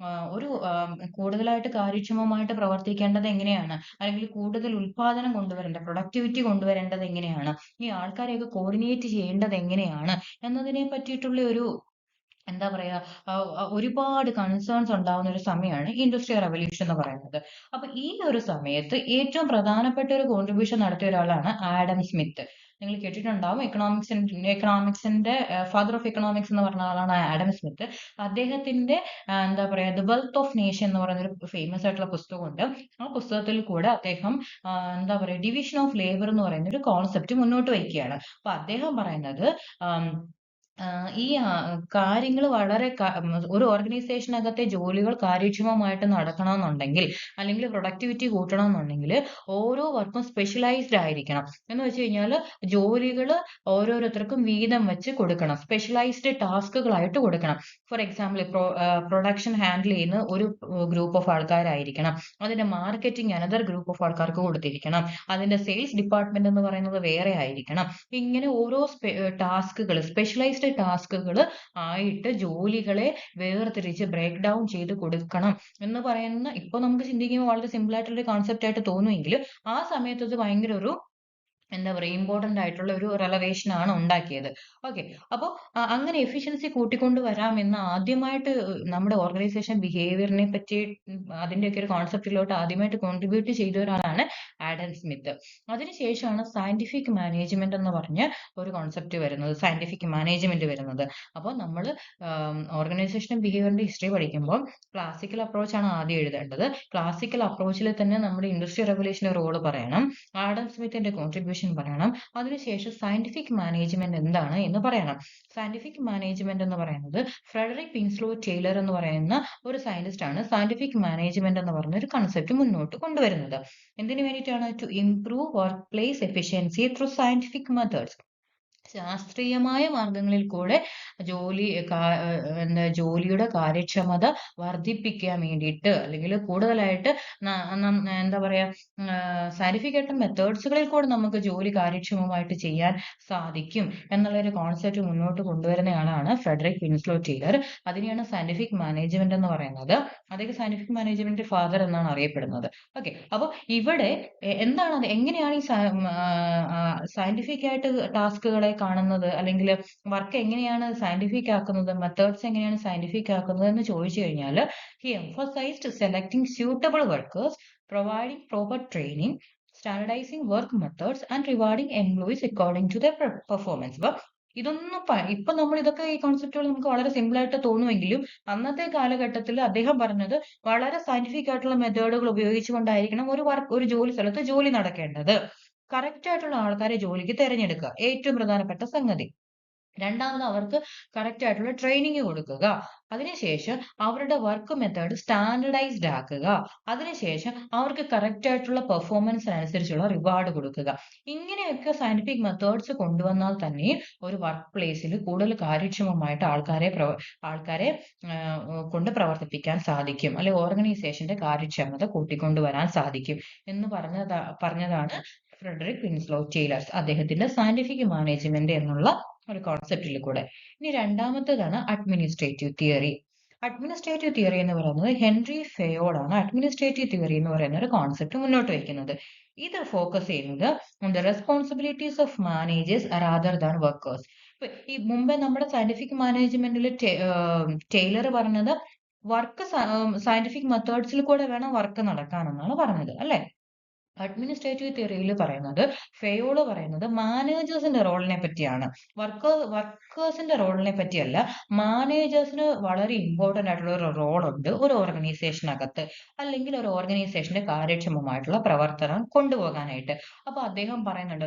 ഒരു കൂടുതലായിട്ട് കാര്യക്ഷമമായിട്ട് പ്രവർത്തിക്കേണ്ടത് എങ്ങനെയാണ്, അല്ലെങ്കിൽ കൂടുതൽ ഉൽപാദനം കൊണ്ടുവരേണ്ടത്, പ്രൊഡക്ടിവിറ്റി കൊണ്ടുവരേണ്ടത് എങ്ങനെയാണ്, ഈ ആൾക്കാരെയൊക്കെ കോർഡിനേറ്റ് ചെയ്യേണ്ടത് എങ്ങനെയാണ് എന്നതിനെ പറ്റിയിട്ടുള്ള ഒരു എന്താ പറയാ ഒരുപാട് കൺസേൺസ് ഉണ്ടാവുന്ന ഒരു സമയമാണ് ഇൻഡസ്ട്രിയൽ റവല്യൂഷൻ എന്ന് പറയുന്നത്. അപ്പൊ ഈ ഒരു സമയത്ത് ഏറ്റവും പ്രധാനപ്പെട്ട ഒരു കോൺട്രിബ്യൂഷൻ നടത്തിയ ഒരാളാണ് ആഡം സ്മിത്ത്. നിങ്ങൾ കേട്ടിട്ടുണ്ടാവും, എക്കണോമിക്സിന്റെ ഫാദർ ഓഫ് എക്കണോമിക്സ് എന്ന് പറഞ്ഞ ആളാണ് ആഡം സ്മിത്ത്. അദ്ദേഹത്തിന്റെ എന്താ പറയാ ദ വെൽത്ത് ഓഫ് നേഷൻ എന്ന് പറയുന്ന ഒരു ഫേമസ് ആയിട്ടുള്ള പുസ്തകമുണ്ട്. ആ പുസ്തകത്തിൽ കൂടെ അദ്ദേഹം എന്താ പറയാ ഡിവിഷൻ ഓഫ് ലേബർ എന്ന് പറയുന്ന ഒരു കോൺസെപ്റ്റ് മുന്നോട്ട് വയ്ക്കുകയാണ്. അപ്പൊ അദ്ദേഹം പറയുന്നത് ആം, ഈ കാര്യങ്ങൾ വളരെ ഒരു ഓർഗനൈസേഷനകത്തെ ജോലികൾ കാര്യക്ഷമമായിട്ട് നടക്കണമെന്നുണ്ടെങ്കിൽ, അല്ലെങ്കിൽ പ്രൊഡക്ടിവിറ്റി കൂട്ടണമെന്നുണ്ടെങ്കിൽ ഓരോ വർക്കും സ്പെഷ്യലൈസ്ഡ് ആയിരിക്കണം. എന്ന് വെച്ച് കഴിഞ്ഞാൽ ജോലികൾ ഓരോരുത്തർക്കും വീതം വെച്ച് കൊടുക്കണം, സ്പെഷ്യലൈസ്ഡ് ടാസ്കുകളായിട്ട് കൊടുക്കണം. ഫോർ എക്സാമ്പിൾ പ്രൊഡക്ഷൻ ഹാൻഡിൽ ചെയ്യുന്ന ഒരു ഗ്രൂപ്പ് ഓഫ് ആൾക്കാരായിരിക്കണം, അതിന്റെ മാർക്കറ്റിംഗ് അനദർ ഗ്രൂപ്പ് ഓഫ് ആൾക്കാർക്ക് കൊടുത്തിരിക്കണം, അതിന്റെ സെയിൽസ് ഡിപ്പാർട്ട്മെന്റ് എന്ന് പറയുന്നത് വേറെ ആയിരിക്കണം. ഇങ്ങനെ ഓരോ സ്പെഷ്യലൈസ്ഡ് ടാസ്കുകൾ ആയിട്ട് ജോലികളെ വേർതിരിച്ച് ബ്രേക്ക് ഡൗൺ ചെയ്ത് കൊടുക്കണം എന്ന് പറയുന്ന, ഇപ്പൊ നമുക്ക് ചിന്തിക്കുമ്പോൾ വളരെ സിമ്പിൾ ആയിട്ടുള്ള ഒരു കോൺസെപ്റ്റ് ആയിട്ട് തോന്നുമെങ്കിലും ആ സമയത്ത് അത് ഭയങ്കര ഒരു എന്താ പറയുക ഇമ്പോർട്ടന്റ് ആയിട്ടുള്ള ഒരു റെലവേഷൻ ആണ് ഉണ്ടാക്കിയത്. ഓക്കെ. അപ്പോൾ അങ്ങനെ എഫിഷ്യൻസി കൂട്ടിക്കൊണ്ട് വരാമെന്ന് ആദ്യമായിട്ട് നമ്മുടെ ഓർഗനൈസേഷൻ ബിഹേവിയറിനെ പറ്റി അതിന്റെയൊക്കെ ഒരു കോൺസെപ്റ്റിലോട്ട് ആദ്യമായിട്ട് കോൺട്രിബ്യൂട്ട് ചെയ്ത ഒരാളാണ് ആഡം സ്മിത്ത്. അതിനുശേഷമാണ് സയന്റിഫിക് മാനേജ്മെന്റ് എന്ന് പറഞ്ഞ ഒരു കോൺസെപ്റ്റ് വരുന്നത്, സയന്റിഫിക് മാനേജ്മെന്റ് വരുന്നത്. അപ്പോൾ നമ്മൾ ഓർഗനൈസേഷൻ ബിഹേവിയറിന്റെ ഹിസ്റ്ററി പഠിക്കുമ്പോൾ ക്ലാസിക്കൽ അപ്രോച്ച് ആണ് ആദ്യം എഴുതേണ്ടത്. ക്ലാസിക്കൽ അപ്രോച്ചിൽ തന്നെ നമ്മുടെ ഇൻഡസ്ട്രിയൽ റെവല്യൂഷന്റെ റോള് പറയണം, ആഡം സ്മിത്തിന്റെ കോൺട്രിബ്യൂഷൻ പറയണം, അതിനുശേഷം സയന്റിഫിക് മാനേജ്മെന്റ് എന്താണ് എന്ന് പറയണം. സയന്റിഫിക് മാനേജ്മെന്റ് എന്ന് പറയുന്നത് ഫ്രെഡറിക് വിൻസ്ലോ ടൈലർ എന്ന് പറയുന്ന ഒരു സയന്റിസ്റ്റ് ആണ് സയന്റിഫിക് മാനേജ്മെന്റ് എന്ന് പറഞ്ഞ ഒരു കൺസെപ്റ്റ് മുന്നോട്ട് കൊണ്ടുവരുന്നത്. എന്തിനു വേണ്ടിയിട്ടാണ്? To improve workplace efficiency through scientific methods. ശാസ്ത്രീയമായ മാർഗങ്ങളിൽ കൂടെ ജോലിയുടെ കാര്യക്ഷമത വർദ്ധിപ്പിക്കാൻ വേണ്ടിയിട്ട്, അല്ലെങ്കിൽ കൂടുതലായിട്ട് എന്താ പറയാ സയന്റിഫിക് ആയിട്ട് മെത്തേഡ്സുകളിൽ കൂടെ നമുക്ക് ജോലി കാര്യക്ഷമമായിട്ട് ചെയ്യാൻ സാധിക്കും എന്നുള്ള ഒരു കോൺസെപ്റ്റ് മുന്നോട്ട് കൊണ്ടുവരുന്ന ആളാണ് ഫ്രെഡറിക് വിൻസ്ലോ ടൈലർ. അതിനെയാണ് സയന്റിഫിക് മാനേജ്മെന്റ് എന്ന് പറയുന്നത്. അദ്ദേഹം സയന്റിഫിക് മാനേജ്മെന്റ് ഫാദർ എന്നാണ് അറിയപ്പെടുന്നത്. ഓക്കെ. അപ്പൊ ഇവിടെ എന്താണ് അത്, എങ്ങനെയാണ് ഈ സയന്റിഫിക് ആയിട്ട് ടാസ്കുകളെ കാണുന്നത്, അല്ലെങ്കിൽ വർക്ക് എങ്ങനെയാണ് സയന്റിഫിക് ആക്കുന്നത്, മെത്തേഡ്സ് എങ്ങനെയാണ് സയന്റിഫിക് ആക്കുന്നത് എന്ന് ചോദിച്ചു കഴിഞ്ഞാൽ, he emphasised selecting suitable workers, providing proper training, standardising work methods and rewarding employees according to their performance. അപ്പൊ ഇതൊന്നും ഇപ്പൊ നമ്മൾ ഇതൊക്കെ ഈ കോൺസെപ്റ്റുകൾ നമുക്ക് വളരെ സിമ്പിൾ ആയിട്ട് തോന്നുമെങ്കിലും അന്നത്തെ കാലഘട്ടത്തിൽ അദ്ദേഹം പറഞ്ഞത് വളരെ സയന്റിഫിക് ആയിട്ടുള്ള മെത്തേഡുകൾ ഉപയോഗിച്ചുകൊണ്ടായിരിക്കണം ഒരു ജോലി സ്ഥലത്ത് ജോലി നടക്കേണ്ടത്. കറക്റ്റ് ആയിട്ടുള്ള ആൾക്കാരെ ജോലിക്ക് തിരഞ്ഞെടുക്കുക, ഏറ്റവും പ്രധാനപ്പെട്ട സംഗതി. രണ്ടാമത് അവർക്ക് കറക്റ്റ് ആയിട്ടുള്ള ട്രെയിനിങ് കൊടുക്കുക. അതിനുശേഷം അവരുടെ വർക്ക് മെത്തേഡ് സ്റ്റാൻഡർഡൈസ്ഡ് ആക്കുക. അതിനുശേഷം അവർക്ക് കറക്റ്റ് ആയിട്ടുള്ള പെർഫോമൻസിനനുസരിച്ചുള്ള റിവാർഡ് കൊടുക്കുക. ഇങ്ങനെയൊക്കെ സയന്റിഫിക് മെത്തേഡ്സ് കൊണ്ടുവന്നാൽ തന്നെ ഒരു വർക്ക് പ്ലേസിൽ കൂടുതൽ കാര്യക്ഷമമായിട്ട് ആൾക്കാരെ കൊണ്ട് പ്രവർത്തിപ്പിക്കാൻ സാധിക്കും, അല്ലെ ഓർഗനൈസേഷന്റെ കാര്യക്ഷമത കൂട്ടിക്കൊണ്ടുവരാൻ സാധിക്കും എന്ന് പറഞ്ഞതാണ് ഫ്രെഡറിക് വിൻസ്ലോ ടൈലർ അദ്ദേഹത്തിന്റെ സയന്റിഫിക് മാനേജ്മെന്റ് എന്നുള്ള ഒരു കോൺസെപ്റ്റിൽ കൂടെ. ഇനി രണ്ടാമത്തേതാണ് അഡ്മിനിസ്ട്രേറ്റീവ് തിയറി. അഡ്മിനിസ്ട്രേറ്റീവ് തിയറി എന്ന് പറയുന്നത് ഹെൻറി ഫെയോഡ് ആണ് അഡ്മിനിസ്ട്രേറ്റീവ് തിയറി എന്ന് പറയുന്ന ഒരു കോൺസെപ്റ്റ് മുന്നോട്ട് വയ്ക്കുന്നത്. ഇത് ഫോക്കസ് ചെയ്യുന്നത് on the responsibilities of managers rather than workers. ഈ മുമ്പേ നമ്മുടെ സയന്റിഫിക് മാനേജ്മെന്റിൽ ടൈലർ പറഞ്ഞത് വർക്ക് സയന്റിഫിക് മെത്തേഡ്സിൽ കൂടെ വേണം വർക്ക് നടക്കാനെന്നാണ് പറഞ്ഞത്, അല്ലെ? അഡ്മിനിസ്ട്രേറ്റീവ് തിയറിയിൽ പറയുന്നത്, ഫെയോള് പറയുന്നത് മാനേജേഴ്സിന്റെ റോളിനെ പറ്റിയാണ്, വർക്കേഴ്സിന്റെ റോളിനെ പറ്റിയല്ല. മാനേജേഴ്സിന് വളരെ ഇമ്പോർട്ടന്റ് ആയിട്ടുള്ള ഒരു റോൾ ഉണ്ട് ഒരു ഓർഗനൈസേഷനകത്ത്, അല്ലെങ്കിൽ ഒരു ഓർഗനൈസേഷന്റെ കാര്യക്ഷമമായിട്ടുള്ള പ്രവർത്തനം കൊണ്ടുപോകാനായിട്ട്. അപ്പൊ അദ്ദേഹം പറയുന്നുണ്ട്,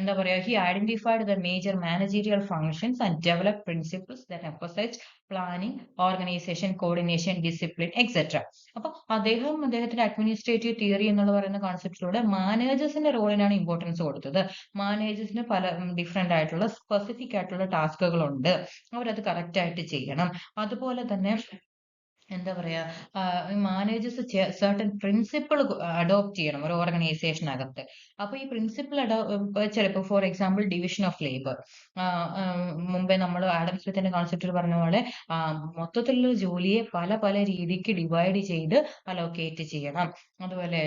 എന്താ പറയാ, he identified the major managerial functions and develop principles that emphasise planning, organisation, coordination, discipline etcetera. അപ്പൊ അദ്ദേഹത്തിന്റെ അഡ്മിനിസ്ട്രേറ്റീവ് തിയറി എന്നുള്ള പറയുന്ന കോൺസെപ്റ്റിലൂടെ മാനേജേഴ്സിന്റെ റോളിനാണ് ഇമ്പോർട്ടൻസ് കൊടുത്തത്. മാനേജേഴ്സിന് പല ഡിഫറെന്റ് ആയിട്ടുള്ള സ്പെസിഫിക് ആയിട്ടുള്ള ടാസ്കുകൾ ഉണ്ട്, അവരത് കറക്റ്റ് ആയിട്ട് ചെയ്യണം. അതുപോലെ തന്നെ എന്താ പറയാ, മാനേജേഴ്സ് സർട്ടൻ പ്രിൻസിപ്പിൾ അഡോപ്റ്റ് ചെയ്യണം ഒരു ഓർഗനൈസേഷനകത്ത്. അപ്പൊ ഈ പ്രിൻസിപ്പിൾ ചിലപ്പോൾ for example division of labour. മുമ്പേ നമ്മൾ ആഡം സ്മിത്തിന്റെ കോൺസെപ്റ്റിൽ പറഞ്ഞ പോലെ മൊത്തത്തിലുള്ള ജോലിയെ പല പല രീതിക്ക് ഡിവൈഡ് ചെയ്ത് അലോക്കേറ്റ് ചെയ്യണം. അതുപോലെ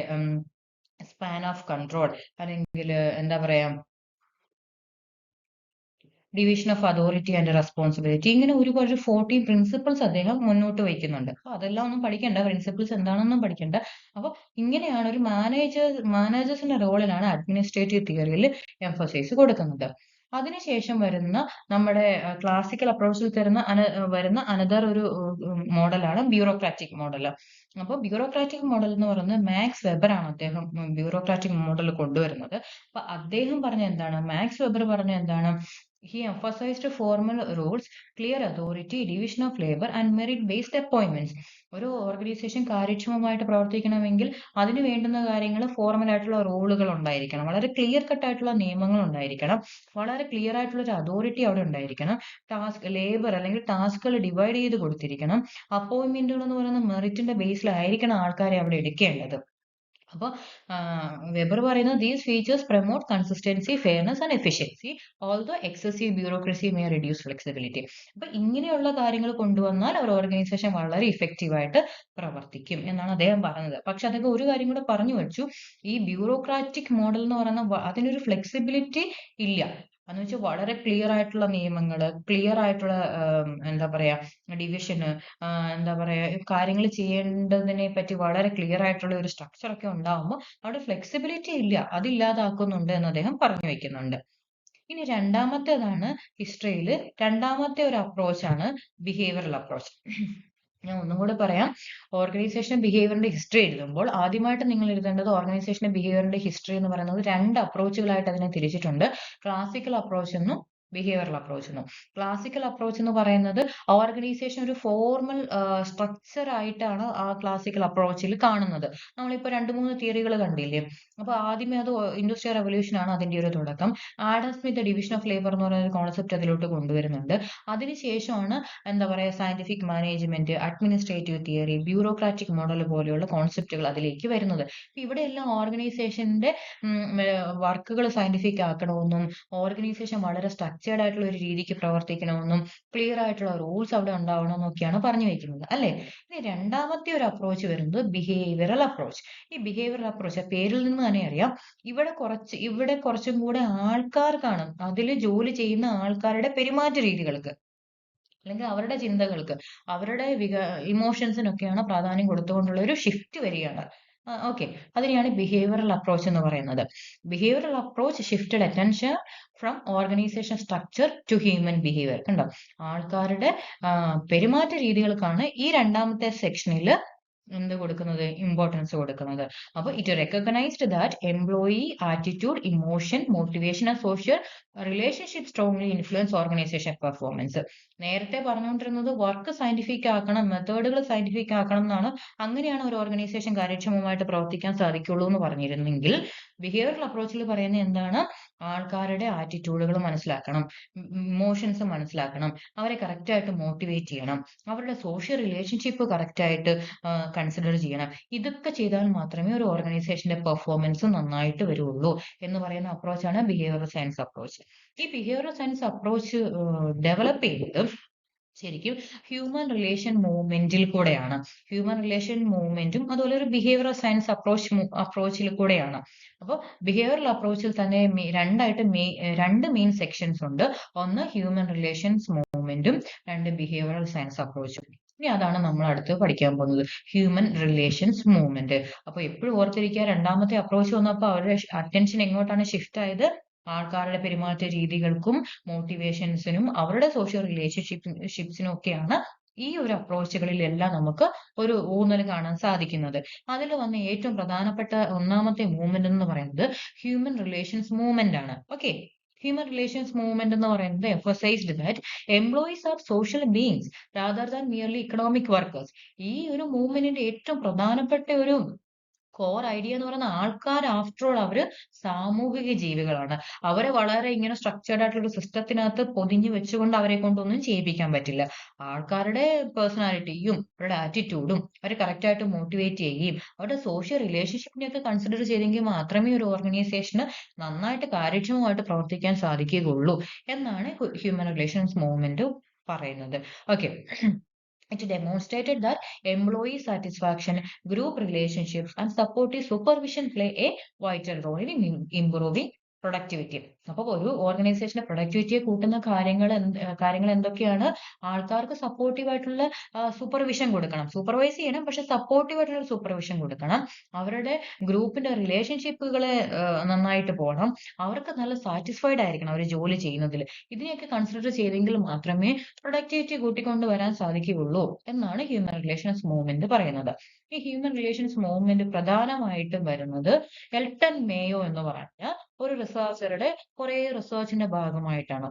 സ്പാൻ ഓഫ് കൺട്രോൾ, അല്ലെങ്കിൽ എന്താ പറയാ, division of authority and responsibility, ഇങ്ങനെ ഒരുപാട് 14 പ്രിൻസിപ്പിൾസ് അദ്ദേഹം മുന്നോട്ട് വയ്ക്കുന്നുണ്ട്. അപ്പൊ അതെല്ലാം ഒന്നും പഠിക്കണ്ട, പ്രിൻസിപ്പിൾസ് എന്താണെന്നും പഠിക്കണ്ട. അപ്പൊ ഇങ്ങനെയാണ് ഒരു മാനേജേഴ്സിന്റെ റോളിലാണ് അഡ്മിനിസ്ട്രേറ്റീവ് തിയറിയിൽ എംഫസൈസ് കൊടുക്കുന്നത്. അതിനുശേഷം വരുന്ന നമ്മുടെ ക്ലാസിക്കൽ അപ്രോച്ചിൽ വരുന്ന അനദർ ഒരു മോഡലാണ് ബ്യൂറോക്രാറ്റിക് മോഡൽ. അപ്പോൾ ബ്യൂറോക്രാറ്റിക് മോഡൽ എന്ന് പറയുന്നത് മാക്സ് വെബർ ആണ് അദ്ദേഹം ബ്യൂറോക്രാറ്റിക് മോഡൽ കൊണ്ടുവരുന്നത്. അപ്പൊ അദ്ദേഹം പറഞ്ഞ എന്താണ്, മാക്സ് വെബർ പറഞ്ഞ എന്താണ്, he emphasized formal rules, clear authority, division of labor and merit-based appointments. ഒരു ഓർഗനൈസേഷൻ കാര്യക്ഷമമായിട്ട് പ്രവർത്തിക്കണമെങ്കിൽ അതിന് വേണ്ടുന്ന കാര്യങ്ങൾ ഫോർമൽ ആയിട്ടുള്ള റൂളുകൾ ഉണ്ടായിരിക്കണം, വളരെ ക്ലിയർ കട്ട് ആയിട്ടുള്ള നിയമങ്ങൾ ഉണ്ടായിരിക്കണം, വളരെ ക്ലിയർ ആയിട്ടുള്ള ഒരു അതോറിറ്റി അവിടെ ഉണ്ടായിരിക്കണം, ലേബർ അല്ലെങ്കിൽ ടാസ്കുകൾ ഡിവൈഡ് ചെയ്ത് കൊടുത്തിരിക്കണം, അപ്പോയിന്റ്മെന്റുകൾ എന്ന് പറയുന്ന മെറിറ്റിന്റെ ബേസിലായിരിക്കണം ആൾക്കാരെ അവിടെ എടുക്കേണ്ടത്. അപ്പൊ വെബർ പറയുന്നത് these features promote consistency, fairness and efficiency, although excessive bureaucracy may reduce flexibility. അപ്പൊ ഇങ്ങനെയുള്ള കാര്യങ്ങൾ കൊണ്ടുവന്നാൽ ഒരു ഓർഗനൈസേഷൻ വളരെ ഇഫക്റ്റീവ് ആയിട്ട് പ്രവർത്തിക്കും എന്നാണ് അദ്ദേഹം പറഞ്ഞത്. പക്ഷെ അദ്ദേഹം ഒരു കാര്യം കൂടെ പറഞ്ഞു വെച്ചു, ഈ ബ്യൂറോക്രാറ്റിക് മോഡൽ എന്ന് പറയുന്ന അതിനൊരു ഫ്ലെക്സിബിലിറ്റി ഇല്ല. എന്ന് വെച്ചാൽ വളരെ ക്ലിയർ ആയിട്ടുള്ള നിയമങ്ങള്, ക്ലിയർ ആയിട്ടുള്ള എന്താ പറയാ ഡിവിഷന്, എന്താ പറയാ കാര്യങ്ങൾ ചെയ്യേണ്ടതിനെ പറ്റി വളരെ ക്ലിയർ ആയിട്ടുള്ള ഒരു സ്ട്രക്ചർ ഒക്കെ ഉണ്ടാവുമ്പോൾ അവിടെ ഫ്ലെക്സിബിലിറ്റി ഇല്ല, അതില്ലാതാക്കുന്നുണ്ട് എന്ന് അദ്ദേഹം പറഞ്ഞു വെക്കുന്നുണ്ട്. ഇനി രണ്ടാമത്തേതാണ് ഹിസ്റ്ററിയിൽ രണ്ടാമത്തെ ഒരു അപ്രോച്ചാണ് ബിഹേവിയറൽ അപ്രോച്ച്. ഞാൻ ഒന്നും കൂടെ പറയാം, ഓർഗനൈസേഷൻ ബിഹേവിയറിന്റെ ഹിസ്റ്ററി എഴുതുമ്പോൾ ആദ്യമായിട്ട് നിങ്ങൾ എഴുതേണ്ടത് ഓർഗനൈസേഷൻ ബിഹേവിയറിന്റെ ഹിസ്റ്ററി എന്ന് പറയുന്നത് രണ്ട് അപ്രോച്ചുകളായിട്ട് അതിനെ തിരിച്ചിട്ടുണ്ട്, ക്ലാസിക്കൽ അപ്രോച്ച് എന്നും ബിഹേവിയറൽ അപ്രോച്ച് എന്നും. ക്ലാസിക്കൽ അപ്രോച്ച് എന്ന് പറയുന്നത് ഓർഗനൈസേഷൻ ഒരു ഫോർമൽ സ്ട്രക്ചർ ആയിട്ടാണ് ആ ക്ലാസിക്കൽ അപ്രോച്ചിൽ കാണുന്നത്. നമ്മളിപ്പോ 2-3 തിയറികൾ കണ്ടില്ലേ. അപ്പൊ ആദ്യമേ അത് ഇൻഡസ്ട്രിയൽ റെവല്യൂഷൻ ആണ് അതിന്റെ ഒരു തുടക്കം. Adam Smith division of labour എന്ന് പറയുന്ന ഒരു കോൺസെപ്റ്റ് അതിലോട്ട് കൊണ്ടുവരുന്നുണ്ട്. അതിനുശേഷമാണ് എന്താ പറയുക scientific management, administrative theory, bureaucratic model പോലെയുള്ള കോൺസെപ്റ്റുകൾ അതിലേക്ക് വരുന്നത്. ഇവിടെയെല്ലാം ഓർഗനൈസേഷന്റെ വർക്കുകൾ സയന്റിഫിക് ആക്കണമെന്നും ഓർഗനൈസേഷൻ വളരെ സ്ട്രക്ചേർഡ് ആയിട്ടുള്ള ഒരു രീതിക്ക് പ്രവർത്തിക്കണമെന്നും ക്ലിയർ ആയിട്ടുള്ള റൂൾസ് അവിടെ ഉണ്ടാവണമെന്നൊക്കെയാണ് പറഞ്ഞു വെക്കുന്നത് അല്ലെ. ഇനി രണ്ടാമത്തെ ഒരു അപ്രോച്ച് വരുന്നത് ബിഹേവിയറൽ അപ്രോച്ച്. ഈ ബിഹേവിയറൽ അപ്രോച്ച് പേരിൽ നിന്ന് തന്നെ അറിയാം, ഇവിടെ കുറച്ചും കൂടെ ആൾക്കാർക്കാണ്, അതിൽ ജോലി ചെയ്യുന്ന ആൾക്കാരുടെ പെരുമാറ്റ രീതികൾക്ക് അല്ലെങ്കിൽ അവരുടെ ചിന്തകൾക്ക്, അവരുടെ ഇമോഷൻസിനൊക്കെയാണ് പ്രാധാന്യം കൊടുത്തുകൊണ്ടുള്ള ഒരു ഷിഫ്റ്റ് വരികയാണ്. ഓക്കെ, അതിനെയാണ് ബിഹേവിയറൽ അപ്രോച്ച് എന്ന് പറയുന്നത്. Behavioural approach shifted attention from organisation structure to human behaviour. കണ്ടോ, ആൾക്കാരുടെ പെരുമാറ്റ രീതികൾക്കാണ് ഈ രണ്ടാമത്തെ സെക്ഷനിൽ എന്ത് കൊടുക്കുന്നത്, ഇമ്പോർട്ടൻസ് കൊടുക്കുന്നത്. അപ്പൊ it recognised that employee attitude, emotion, motivation and social relationship strongly influence organisation performance. നേരത്തെ പറഞ്ഞുകൊണ്ടിരുന്നത് വർക്ക് സയന്റിഫിക് ആക്കണം, മെത്തേഡുകൾ സയന്റിഫിക് ആക്കണം എന്നാണ്, അങ്ങനെയാണ് ഒരു ഓർഗനൈസേഷൻ കാര്യക്ഷമമായിട്ട് പ്രവർത്തിക്കാൻ സാധിക്കുള്ളൂ എന്ന് പറഞ്ഞിരുന്നെങ്കിൽ ബിഹേവിയറൽ അപ്രോച്ചിൽ പറയുന്നത് എന്താണ്, ആൾക്കാരുടെ ആറ്റിറ്റ്യൂഡുകൾ മനസ്സിലാക്കണം, ഇമോഷൻസ് മനസ്സിലാക്കണം, അവരെ കറക്റ്റ് ആയിട്ട് മോട്ടിവേറ്റ് ചെയ്യണം, അവരുടെ സോഷ്യൽ റിലേഷൻഷിപ്പ് കറക്റ്റ് ആയിട്ട് കൺസിഡർ ചെയ്യണം. ഇതൊക്കെ ചെയ്താൽ മാത്രമേ ഒരു ഓർഗനൈസേഷന്റെ പെർഫോമൻസ് നന്നായിട്ട് വരുള്ളൂ എന്ന് പറയുന്ന അപ്രോച്ചാണ് ബിഹേവിയറൽ സയൻസ് അപ്രോച്ച്. ഈ ബിഹേവിയറൽ സയൻസ് അപ്രോച്ച് ഡെവലപ്പ് ചെയ്തത് ശരിക്കും ഹ്യൂമൻ റിലേഷൻ മൂവ്മെന്റിൽ കൂടെയാണ്. ഹ്യൂമൻ റിലേഷൻ മൂവ്മെന്റും അതുപോലെ ഒരു ബിഹേവിയറൽ സയൻസ് അപ്രോച്ചിൽ കൂടെയാണ്. അപ്പോൾ ബിഹേവിയറൽ അപ്രോച്ചിൽ തന്നെ രണ്ട് മെയിൻ സെക്ഷൻസ് ഉണ്ട്. ഒന്ന് ഹ്യൂമൻ റിലേഷൻസ് മൂവ്മെന്റും രണ്ട് ബിഹേവിയറൽ സയൻസ് അപ്രോച്ചും. ഇനി അതാണ് നമ്മൾ അടുത്ത് പഠിക്കാൻ പോകുന്നത്, ഹ്യൂമൻ റിലേഷൻസ് മൂവ്മെന്റ്. അപ്പൊ എപ്പോഴും ഓർത്തിരിക്കുക, രണ്ടാമത്തെ അപ്രോച്ച് വന്നപ്പോൾ അവരുടെ അറ്റൻഷൻ എങ്ങോട്ടാണ് ഷിഫ്റ്റ് ആയത്, ആൾക്കാരുടെ പെരുമാറ്റ രീതികൾക്കും മോട്ടിവേഷൻസിനും അവരുടെ സോഷ്യൽ റിലേഷൻഷിപ്സിനും ഒക്കെയാണ് ഈ ഒരു അപ്രോച്ചുകളിലെല്ലാം നമുക്ക് ഒരു ഊന്നൽ കാണാൻ സാധിക്കുന്നത്. അതിൽ വന്ന ഏറ്റവും പ്രധാനപ്പെട്ട ഒന്നാമത്തെ മൂവ്മെന്റ് എന്ന് പറയുന്നത് ഹ്യൂമൻ റിലേഷൻസ് മൂവ്മെന്റ് ആണ്. ഓക്കെ, ഹ്യൂമൻ റിലേഷൻസ് മൂവ്മെന്റ് എന്ന് പറയുന്നത് emphasised that employees R social beings rather than merely economic workers. ഈ ഒരു മൂവ്മെന്റിന്റെ ഏറ്റവും പ്രധാനപ്പെട്ട ഒരു കോർ ഐഡിയ എന്ന് പറയുന്ന ആൾക്കാർ ആഫ്റ്റർ ഓൾ അവര് സാമൂഹിക ജീവികളാണ്. അവരെ വളരെ ഇങ്ങനെ സ്ട്രക്ചേർഡ് ആയിട്ടുള്ള ഒരു സിസ്റ്റത്തിനകത്ത് പൊതിഞ്ഞു വെച്ചുകൊണ്ട് അവരെ കൊണ്ടൊന്നും ചെയ്യിപ്പിക്കാൻ പറ്റില്ല. ആൾക്കാരുടെ പേഴ്സണാലിറ്റിയും അവരുടെ ആറ്റിറ്റ്യൂഡും അവരെ കറക്റ്റ് ആയിട്ട് മോട്ടിവേറ്റ് ചെയ്യുകയും അവരുടെ സോഷ്യൽ റിലേഷൻഷിപ്പിനെയൊക്കെ കൺസിഡർ ചെയ്തെങ്കിൽ മാത്രമേ ഒരു ഓർഗനൈസേഷന് നന്നായിട്ട് കാര്യക്ഷമമായിട്ട് പ്രവർത്തിക്കാൻ സാധിക്കുകയുള്ളൂ എന്നാണ് ഹ്യൂമൻ റിലേഷൻസ് മൂവ്മെന്റ് പറയുന്നത്. Okay. It demonstrated that employee satisfaction, group relationships, and supportive supervision play a vital role in improving productivity. അപ്പൊ ഒരു ഓർഗനൈസേഷന്റെ പ്രൊഡക്ടിവിറ്റിയെ കൂട്ടുന്ന കാര്യങ്ങൾ എന്തൊക്കെയാണ്? ആൾക്കാർക്ക് സപ്പോർട്ടീവ് ആയിട്ടുള്ള സൂപ്പർവിഷൻ കൊടുക്കണം. സൂപ്പർവൈസ് ചെയ്യണം, പക്ഷെ സപ്പോർട്ടീവ് ആയിട്ടുള്ള സൂപ്പർവിഷൻ കൊടുക്കണം. അവരുടെ ഗ്രൂപ്പിന്റെ റിലേഷൻഷിപ്പുകളെ നന്നായിട്ട് പോകണം. അവർക്ക് നല്ല സാറ്റിസ്ഫൈഡ് ആയിരിക്കണം അവർ ജോലി ചെയ്യുന്നതിൽ. ഇതിനെയൊക്കെ കൺസിഡർ ചെയ്തെങ്കിൽ മാത്രമേ പ്രൊഡക്ടിവിറ്റി കൂട്ടിക്കൊണ്ട് വരാൻ സാധിക്കുകയുള്ളൂ എന്നാണ് ഹ്യൂമൻ റിലേഷൻസ് മൂവ്മെന്റ് പറയുന്നത്. ഈ ഹ്യൂമൻ റിലേഷൻസ് മൂവ്മെന്റ് പ്രധാനമായിട്ടും വരുന്നത് എൽട്ടൺ മേയോ എന്ന് പറഞ്ഞ ഒരു റിസർച്ചറുടെ കുറെ റിസർച്ചിന്റെ ഭാഗമായിട്ടാണ്.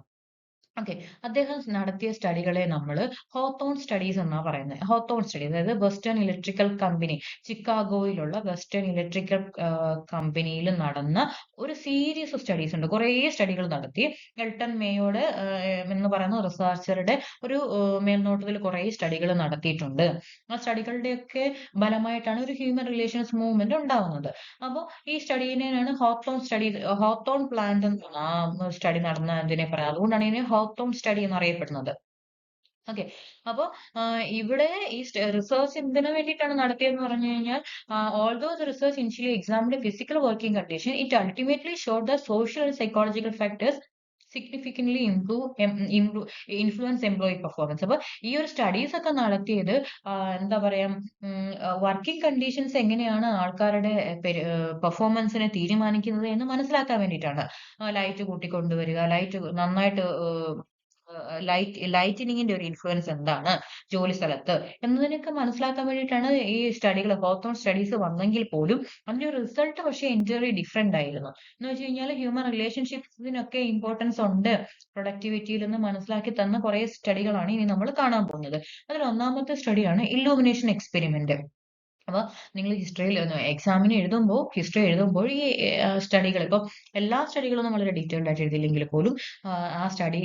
ഓക്കെ. അദ്ദേഹം നടത്തിയ സ്റ്റഡികളെ നമ്മൾ ഹോത്തോൺ സ്റ്റഡീസ് എന്നാ പറയുന്നത്. ഹോത്തോൺ സ്റ്റഡി, അതായത് വെസ്റ്റേൺ ഇലക്ട്രിക്കൽ കമ്പനി, ചിക്കാഗോയിലുള്ള വെസ്റ്റേൺ ഇലക്ട്രിക്കൽ കമ്പനിയിൽ നടന്ന ഒരു സീരീസ് ഓഫ് സ്റ്റഡീസ് ഉണ്ട്. കുറേ സ്റ്റഡികൾ നടത്തി. എൽട്ടൺ മേയോയുടെ എന്ന് പറയുന്ന റിസർച്ചറുടെ ഒരു മേൽനോട്ടത്തിൽ കുറേ സ്റ്റഡികൾ നടത്തിയിട്ടുണ്ട്. ആ സ്റ്റഡികളുടെയൊക്കെ ഫലമായിട്ടാണ് ഒരു ഹ്യൂമൻ റിലേഷൻസ് മൂവ്മെന്റ് ഉണ്ടാവുന്നത്. അപ്പോൾ ഈ സ്റ്റഡീനെയാണ് ഹോത്തോൺ പ്ലാന്റ് എന്ന് ആ സ്റ്റഡി നടന്നതിനെ പറയാം. അതുകൊണ്ടാണ് ഇതിനെ ഹോത്തോൺ സ്റ്റഡി എന്നറിയപ്പെടുന്നത്. ഓക്കെ. അപ്പൊ ഇവിടെ ഈ റിസർച്ച് എന്തിനു വേണ്ടിയിട്ടാണ് നടത്തിയതെന്ന് പറഞ്ഞു കഴിഞ്ഞാൽ, although the research initially examined physical working condition, it ultimately showed the social and psychological factors significantly influence employee performance. അപ്പൊ ഈ ഒരു സ്റ്റഡീസ് ഒക്കെ നടത്തിയത് എന്താ പറയാ, വർക്കിംഗ് കണ്ടീഷൻസ് എങ്ങനെയാണ് ആൾക്കാരുടെ പെർഫോമൻസിനെ തീരുമാനിക്കുന്നത് എന്ന് മനസ്സിലാക്കാൻ വേണ്ടിയിട്ടാണ്. ലൈറ്റ് കൂട്ടിക്കൊണ്ടുവരിക, ലൈറ്റ് നന്നായിട്ട് ലൈറ്റനിങ്ങിന്റെ ഒരു ഇൻഫ്ലുവൻസ് എന്താണ് ജോലി സ്ഥലത്ത് എന്നതിനൊക്കെ മനസ്സിലാക്കാൻ വേണ്ടിയിട്ടാണ് ഈ സ്റ്റഡികൾ, ഹോത്തോൺ സ്റ്റഡീസ് വന്നെങ്കിൽ പോലും അതിന്റെ റിസൾട്ട് പക്ഷേ എൻറ്റയർലി ഡിഫറെന്റ് ആയിരുന്നു. എന്ന് വെച്ച് കഴിഞ്ഞാൽ ഹ്യൂമൻ റിലേഷൻഷിപ്സിനൊക്കെ ഇമ്പോർട്ടൻസ് ഉണ്ട് പ്രൊഡക്ടിവിറ്റിയിൽ എന്ന് മനസ്സിലാക്കി തന്ന കുറെ സ്റ്റഡികളാണ് ഇനി നമ്മൾ കാണാൻ പോകുന്നത്. അതിൽ ഒന്നാമത്തെ സ്റ്റഡിയാണ് ഇല്ലൂമിനേഷൻ എക്സ്പെരിമെന്റ്. അപ്പൊ നിങ്ങൾ എക്സാമിന് എഴുതുമ്പോൾ ഹിസ്റ്ററി എഴുതുമ്പോൾ ഈ സ്റ്റഡികൾ, ഇപ്പൊ എല്ലാ സ്റ്റഡികളൊന്നും വളരെ ഡീറ്റെയിൽഡ് ആയിട്ട് എഴുതില്ലെങ്കിൽ പോലും ആ സ്റ്റഡി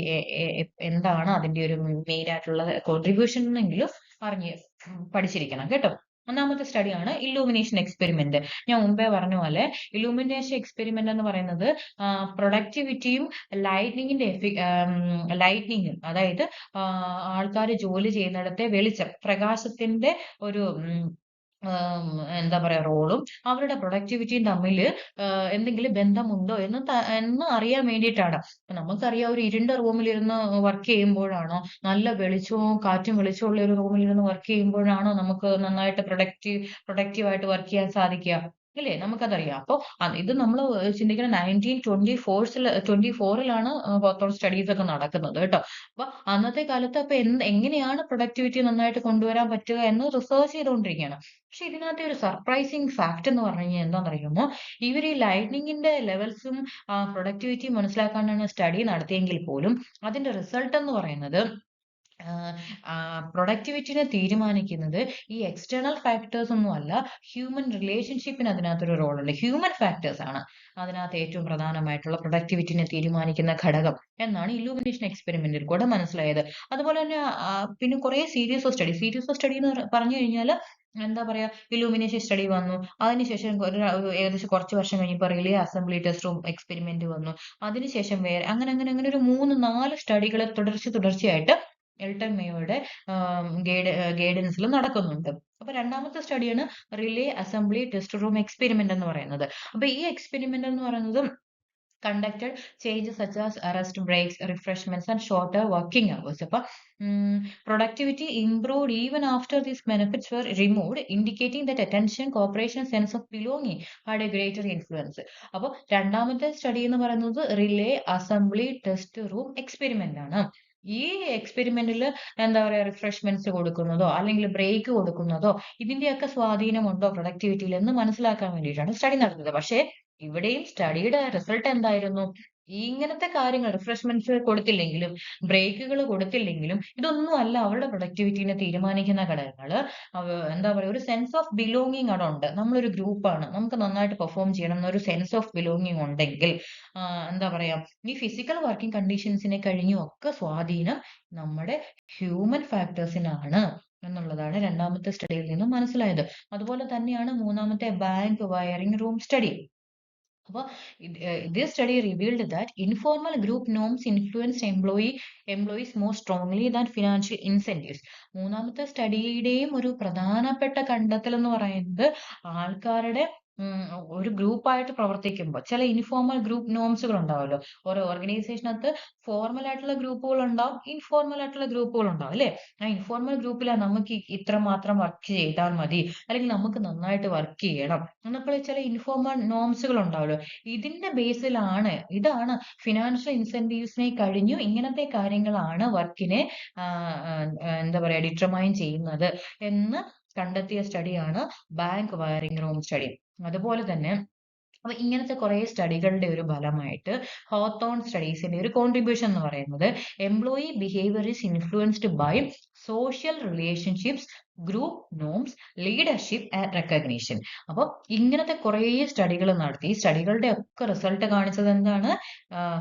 എന്താണ് അതിന്റെ ഒരു മെയിൻ ആയിട്ടുള്ള കോൺട്രിബ്യൂഷൻ എന്നെങ്കിലും പഠിച്ചിരിക്കണം കേട്ടോ. ഒന്നാമത്തെ സ്റ്റഡിയാണ് ഇല്ലൂമിനേഷൻ എക്സ്പെരിമെന്റ്. ഞാൻ മുമ്പേ പറഞ്ഞ പോലെ ഇല്ലൂമിനേഷൻ എക്സ്പെരിമെന്റ് എന്ന് പറയുന്നത് പ്രൊഡക്ടിവിറ്റിയും ലൈറ്റ്നിങ്ങും, അതായത് ആൾക്കാർ ജോലി ചെയ്യുന്നിടത്തെ വെളിച്ചം, പ്രകാശത്തിന്റെ ഒരു എന്താ പറയാ റോളും അവരുടെ പ്രൊഡക്ടിവിറ്റിയും തമ്മിൽ എന്തെങ്കിലും ബന്ധമുണ്ടോ എന്ന് അറിയാൻ വേണ്ടിയിട്ടാണ്. നമുക്കറിയാം, ഒരു ഇരുണ്ട റൂമിലിരുന്ന് വർക്ക് ചെയ്യുമ്പോഴാണോ, നല്ല വെളിച്ചവും കാറ്റും വെളിച്ചമുള്ള ഒരു റൂമിലിരുന്ന് വർക്ക് ചെയ്യുമ്പോഴാണോ നമുക്ക് നന്നായിട്ട് പ്രൊഡക്റ്റീവായിട്ട് വർക്ക് ചെയ്യാൻ സാധിക്കുക? ഇല്ലേ? നമുക്കതറിയാം. അപ്പൊ ഇത് നമ്മൾ ചിന്തിക്കണം 1924-ലാണ് ഹോത്തോൺ സ്റ്റഡീസ് ഒക്കെ നടക്കുന്നത് കേട്ടോ. അപ്പൊ അന്നത്തെ കാലത്ത് അപ്പൊ എങ്ങനെയാണ് പ്രൊഡക്ടിവിറ്റി നന്നായിട്ട് കൊണ്ടുവരാൻ പറ്റുക എന്ന് റിസർച്ച് ചെയ്തുകൊണ്ടിരിക്കുകയാണ്. പക്ഷെ ഇതിനകത്തെ ഒരു സർപ്രൈസിങ് ഫാക്ട് എന്ന് പറഞ്ഞു കഴിഞ്ഞാൽ എന്താണെന്നറിയുമോ? ഇവർ ഈ ലൈറ്റ്നിങ്ങിന്റെ ലെവൽസും പ്രൊഡക്ടിവിറ്റിയും മനസ്സിലാക്കാനാണ് സ്റ്റഡി നടത്തിയെങ്കിൽ പോലും അതിന്റെ റിസൾട്ട് എന്ന് പറയുന്നത്, പ്രൊഡക്ടിവിറ്റിനെ തീരുമാനിക്കുന്നത് ഈ എക്സ്റ്റേണൽ ഫാക്ടേഴ്സ് ഒന്നും അല്ല, ഹ്യൂമൻ റിലേഷൻഷിപ്പിന് അതിനകത്തൊരു റോൾ ഉണ്ട്. ഹ്യൂമൻ ഫാക്ടേഴ്സ് ആണ് അതിനകത്ത് ഏറ്റവും പ്രധാനമായിട്ടുള്ള പ്രൊഡക്ടിവിറ്റിനെ തീരുമാനിക്കുന്ന ഘടകം എന്നാണ് ഇല്ലൂമിനേഷൻ എക്സ്പെരിമെന്റിൽ കൂടെ മനസ്സിലായത്. അതുപോലെ തന്നെ പിന്നെ കുറെ സീരീസ് ഓഫ് സ്റ്റഡി എന്ന് പറഞ്ഞു കഴിഞ്ഞാൽ എന്താ പറയാ, ഇല്ലൂമിനേഷൻ സ്റ്റഡി വന്നു. അതിനുശേഷം ഏകദേശം കുറച്ച് വർഷം കഴിഞ്ഞപ്പോൾ relay assembly test room experiment വന്നു. അതിനുശേഷം വേറെ അങ്ങനെ ഒരു 3-4 സ്റ്റഡികൾ തുടർച്ചയായിട്ട് എൽട്ടൺ മേയോയുടെ ഗൈഡൻസിൽ നടക്കുന്നുണ്ട്. അപ്പൊ രണ്ടാമത്തെ സ്റ്റഡിയാണ് relay assembly test room experiment എന്ന് പറയുന്നത്. അപ്പൊ ഈ എക്സ്പെരിമെന്റ് എന്ന് പറയുന്നത് conducted changes such as rest breaks, refreshments, and shorter working hours. അപ്പൊ productivity improved even after these benefits were removed, indicating that attention, cooperation, sense of belonging had a greater influence. അപ്പൊ രണ്ടാമത്തെ സ്റ്റഡി എന്ന് പറയുന്നത് relay assembly test room experiment ആണ്. ഈ എക്സ്പെരിമെന്റിൽ എന്താ പറയാ, റിഫ്രഷ്മെന്റ്സ് കൊടുക്കുന്നതോ അല്ലെങ്കിൽ ബ്രേക്ക് കൊടുക്കുന്നതോ ഇതിന്റെയൊക്കെ സ്വാധീനമുണ്ടോ പ്രൊഡക്ടിവിറ്റിയിൽ എന്ന് മനസ്സിലാക്കാൻ വേണ്ടിയിട്ടാണ് സ്റ്റഡി നടത്തുന്നത്. പക്ഷേ ഇവിടെയും സ്റ്റഡിയുടെ റിസൾട്ട് എന്തായിരുന്നു? ഇങ്ങനത്തെ കാര്യങ്ങൾ റിഫ്രഷ്മെന്റ്സ് കൊടുത്തില്ലെങ്കിലും ബ്രേക്കുകൾ കൊടുത്തില്ലെങ്കിലും ഇതൊന്നും അല്ല അവരുടെ പ്രൊഡക്ടിവിറ്റിനെ തീരുമാനിക്കുന്ന ഘടകങ്ങള്. എന്താ പറയാ, ഒരു സെൻസ് ഓഫ് ബിലോങ്ങിങ് അവിടെ ഉണ്ട്. നമ്മളൊരു ഗ്രൂപ്പാണ്, നമുക്ക് നന്നായിട്ട് പെർഫോം ചെയ്യണം എന്നൊരു സെൻസ് ഓഫ് ബിലോങ്ങിങ് ഉണ്ടെങ്കിൽ എന്താ പറയാ, ഈ ഫിസിക്കൽ വർക്കിംഗ് കണ്ടീഷൻസിനെ കഴിഞ്ഞും ഒക്കെ സ്വാധീനം നമ്മുടെ ഹ്യൂമൻ ഫാക്ടേഴ്സിനാണ് എന്നുള്ളതാണ് രണ്ടാമത്തെ സ്റ്റഡിയിൽ നിന്നും മനസ്സിലായത്. അതുപോലെ തന്നെയാണ് മൂന്നാമത്തെ ബാങ്ക് വയറിംഗ് റൂം സ്റ്റഡി. അപ്പോൾ this study revealed that informal group norms influenced employees more strongly than financial incentives. മൂന്നാമത്തെ സ്റ്റഡിയുടെയും ഒരു പ്രധാനപ്പെട്ട കണ്ടെത്തൽ എന്ന് പറയുന്നത് ആൾക്കാരുടെ ഒരു ഗ്രൂപ്പായിട്ട് പ്രവർത്തിക്കുമ്പോൾ ചില ഇൻഫോർമൽ ഗ്രൂപ്പ് നോംസുകൾ ഉണ്ടാവുമല്ലോ. ഓരോ ഓർഗനൈസേഷനകത്ത് ഫോർമൽ ആയിട്ടുള്ള ഗ്രൂപ്പുകൾ ഉണ്ടാവും, ഇൻഫോർമൽ ആയിട്ടുള്ള ഗ്രൂപ്പുകൾ ഉണ്ടാവും അല്ലെ. ആ ഇൻഫോർമൽ ഗ്രൂപ്പിലാണ് നമുക്ക് ഇത്ര മാത്രം വർക്ക് ചെയ്താൽ മതി, അല്ലെങ്കിൽ നമുക്ക് നന്നായിട്ട് വർക്ക് ചെയ്യണം എന്നപ്പോൾ ചില ഇൻഫോർമൽ നോംസുകൾ ഉണ്ടാവുമല്ലോ. ഇതിന്റെ ബേസിലാണ്, ഇതാണ് ഫിനാൻഷ്യൽ ഇൻസെന്റീവ്സിനെ കഴിഞ്ഞു ഇങ്ങനത്തെ കാര്യങ്ങളാണ് വർക്കിനെ എന്താ പറയാ ഡിറ്റർമൈൻ ചെയ്യുന്നത് എന്ന് കണ്ടെത്തിയ സ്റ്റഡിയാണ് ബാങ്ക് വയറിംഗ് റൂം സ്റ്റഡി. അതുപോലെ തന്നെ അപ്പൊ ഇങ്ങനത്തെ കുറെ സ്റ്റഡികളുടെ ഒരു ഫലമായിട്ട് ഹോത്തോൺ സ്റ്റഡീസിന്റെ ഒരു കോൺട്രിബ്യൂഷൻ എന്ന് പറയുന്നത് employee behaviour is influenced by social relationships, group norms, leadership and recognition. അപ്പൊ ഇങ്ങനത്തെ കുറെ സ്റ്റഡികൾ നടത്തി. ഈ സ്റ്റഡികളുടെ ഒക്കെ റിസൾട്ട് കാണിച്ചത് എന്താണ്?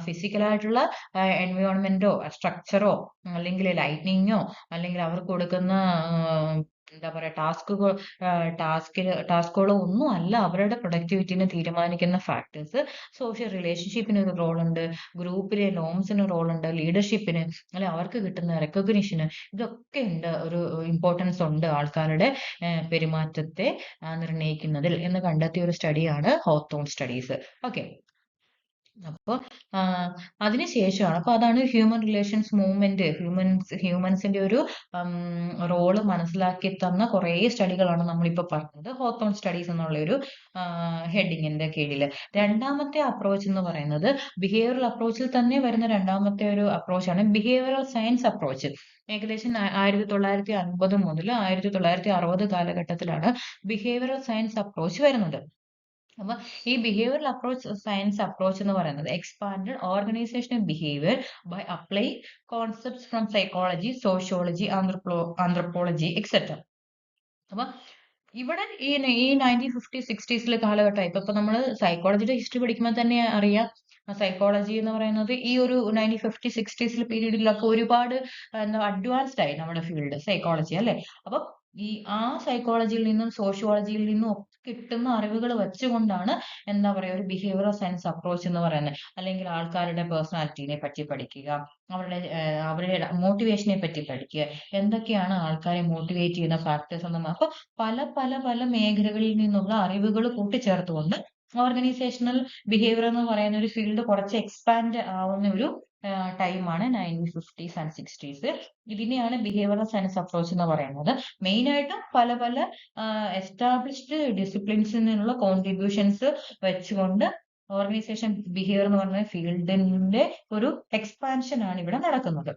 ഫിസിക്കലായിട്ടുള്ള എൻവയോൺമെന്റോ സ്ട്രക്ചറോ അല്ലെങ്കിൽ ലൈറ്റ്നിങ്ങോ അല്ലെങ്കിൽ അവർക്ക് കൊടുക്കുന്ന എന്താ പറയാ ടാസ്കുകളോ ഒന്നും അല്ല അവരുടെ പ്രൊഡക്ടിവിറ്റിനെ തീരുമാനിക്കുന്ന ഫാക്ടേഴ്സ്. സോഷ്യൽ റിലേഷൻഷിപ്പിന് ഒരു റോൾ ഉണ്ട്, ഗ്രൂപ്പിലെ നോംസിന് റോൾ ഉണ്ട്, ലീഡർഷിപ്പിന് അല്ലെ അവർക്ക് കിട്ടുന്ന റെക്കഗ്നിഷന് ഇതൊക്കെ ഉണ്ട്, ഒരു ഇമ്പോർട്ടൻസ് ഉണ്ട് ആൾക്കാരുടെ പെരുമാറ്റത്തെ നിർണ്ണയിക്കുന്നതിൽ എന്ന് കണ്ടെത്തിയ ഒരു സ്റ്റഡിയാണ് ഹോത്തോൺ സ്റ്റഡീസ്. ഓക്കെ, അപ്പൊ അതിനുശേഷമാണ്, അപ്പൊ അതാണ് ഹ്യൂമൻ റിലേഷൻസ് മൂവ്മെന്റ്, ഹ്യൂമൻസിന്റെ ഒരു റോള് മനസ്സിലാക്കി തന്ന കുറെ സ്റ്റഡികളാണ് നമ്മളിപ്പോ പറഞ്ഞത് ഹോത്തോൺ സ്റ്റഡീസ് എന്നുള്ള ഒരു ഹെഡിങ്ങിന്റെ കീഴില്. രണ്ടാമത്തെ അപ്രോച്ച് എന്ന് പറയുന്നത് ബിഹേവിയറൽ അപ്രോച്ചിൽ തന്നെ വരുന്ന രണ്ടാമത്തെ ഒരു അപ്രോച്ചാണ് ബിഹേവിയറൽ സയൻസ് അപ്രോച്ച്. ഏകദേശം 1950 മുതൽ 1960 കാലഘട്ടത്തിലാണ് ബിഹേവിയറൽ സയൻസ് അപ്രോച്ച് വരുന്നത്. അപ്പൊ ഈ ബിഹേവിയറൽ അപ്രോച്ച് സയൻസ് അപ്രോച്ച് എന്ന് പറയുന്നത് expanded organisational behaviour by apply concepts from psychology, sociology, anthropology etcetera. അപ്പൊ ഇവിടെ ഈ 1950s-60s കാലഘട്ടം ഇപ്പൊ നമ്മൾ സൈക്കോളജിയുടെ ഹിസ്റ്ററി പഠിക്കുമ്പോൾ തന്നെ അറിയാം, സൈക്കോളജി എന്ന് പറയുന്നത് ഈ ഒരു 1950s-60s പീരീഡിലൊക്കെ ഒരുപാട് എന്താ അഡ്വാൻസ്ഡ് ആയി നമ്മുടെ ഫീൽഡ് സൈക്കോളജി അല്ലെ. അപ്പൊ ഈ സൈക്കോളജിയിൽ നിന്നും സോഷ്യോളജിയിൽ നിന്നും ഒക്കെ കിട്ടുന്ന അറിവുകൾ വെച്ചുകൊണ്ടാണ് എന്താ പറയാ ഒരു ബിഹേവിയറൽ സയൻസ് അപ്രോച്ച് എന്ന് പറയുന്നത്. അല്ലെങ്കിൽ ആൾക്കാരുടെ പേഴ്സണാലിറ്റിനെ പറ്റി പഠിക്കുക, അവരുടെ മോട്ടിവേഷനെ പറ്റി പഠിക്കുക, എന്തൊക്കെയാണ് ആൾക്കാരെ മോട്ടിവേറ്റ് ചെയ്യുന്ന ഫാക്ടേഴ്സ് എന്ന്. അപ്പൊ പല പല പല മേഖലകളിൽ നിന്നുള്ള അറിവുകൾ കൂട്ടിച്ചേർത്തുകൊണ്ട് ഓർഗനൈസേഷണൽ ബിഹേവിയർ എന്ന് പറയുന്ന ഒരു ഫീൽഡ് കുറച്ച് എക്സ്പാൻഡ് ആവുന്ന ഒരു ടൈമാണ് 1950s and 60s. ഇതിനെയാണ് ബിഹേവിയറൽ സയൻസ് അപ്രോച്ച് എന്ന് പറയുന്നത്. മെയിൻ ആയിട്ടും പല പല എസ്റ്റാബ്ലിഷ്ഡ് ഡിസിപ്ലിൻസിൽ നിന്നുള്ള കോൺട്രിബ്യൂഷൻസ് വെച്ചുകൊണ്ട് ഓർഗനൈസേഷൻ ബിഹേവിയർ എന്ന് പറയുന്ന ഫീൽഡിന്റെ ഒരു എക്സ്പാൻഷൻ ആണ് ഇവിടെ നടക്കുന്നത്.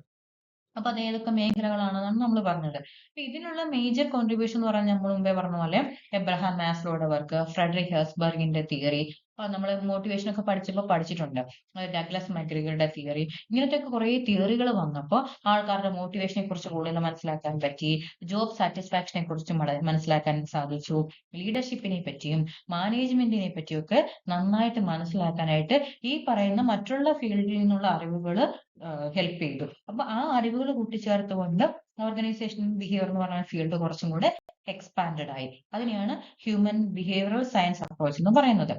അപ്പൊ അത് ഏതൊക്കെ മേഖലകളാണെന്നാണ് നമ്മൾ പറഞ്ഞത്. അപ്പൊ ഇതിനുള്ള മേജർ കോൺട്രിബ്യൂഷൻ എന്ന് പറഞ്ഞാൽ നമ്മൾ മുമ്പേ പറഞ്ഞ പോലെ എബ്രഹാം മാസ്ലോയുടെ വർക്ക്, ഫ്രെഡറിക് ഹെർസ്ബർഗിന്റെ തിയറി, നമ്മൾ മോട്ടിവേഷൻ ഒക്കെ പഠിച്ചപ്പോൾ പഠിച്ചിട്ടുണ്ട്, ഡഗ്ലസ് മക്ഗ്രിഗറുടെ തിയറി. ഇങ്ങനത്തെ ഒക്കെ കുറെ തിയറികൾ വന്നപ്പോൾ ആൾക്കാരുടെ മോട്ടിവേഷനെ കുറിച്ച് കൂടുതൽ മനസ്സിലാക്കാൻ പറ്റി, ജോബ് സാറ്റിസ്ഫാക്ഷനെ കുറിച്ച് മനസ്സിലാക്കാൻ സാധിച്ചു, ലീഡർഷിപ്പിനെ പറ്റിയും മാനേജ്മെന്റിനെ പറ്റിയും ഒക്കെ നന്നായിട്ട് മനസ്സിലാക്കാനായിട്ട് ഈ പറയുന്ന മറ്റുള്ള ഫീൽഡിൽ നിന്നുള്ള അറിവുകൾ ഹെൽപ്പ് ചെയ്തു. അപ്പൊ ആ അറിവുകൾ കൂട്ടിച്ചേർത്തുകൊണ്ട് ഓർഗനൈസേഷൻ ബിഹേവിയർ എന്ന് പറയുന്ന ഫീൽഡ് കുറച്ചും കൂടെ എക്സ്പാൻഡഡ് ആയി. അതിനെയാണ് ഹ്യൂമൻ ബിഹേവിയറൽ സയൻസ് അപ്രോച്ച് എന്ന് പറയുന്നത്.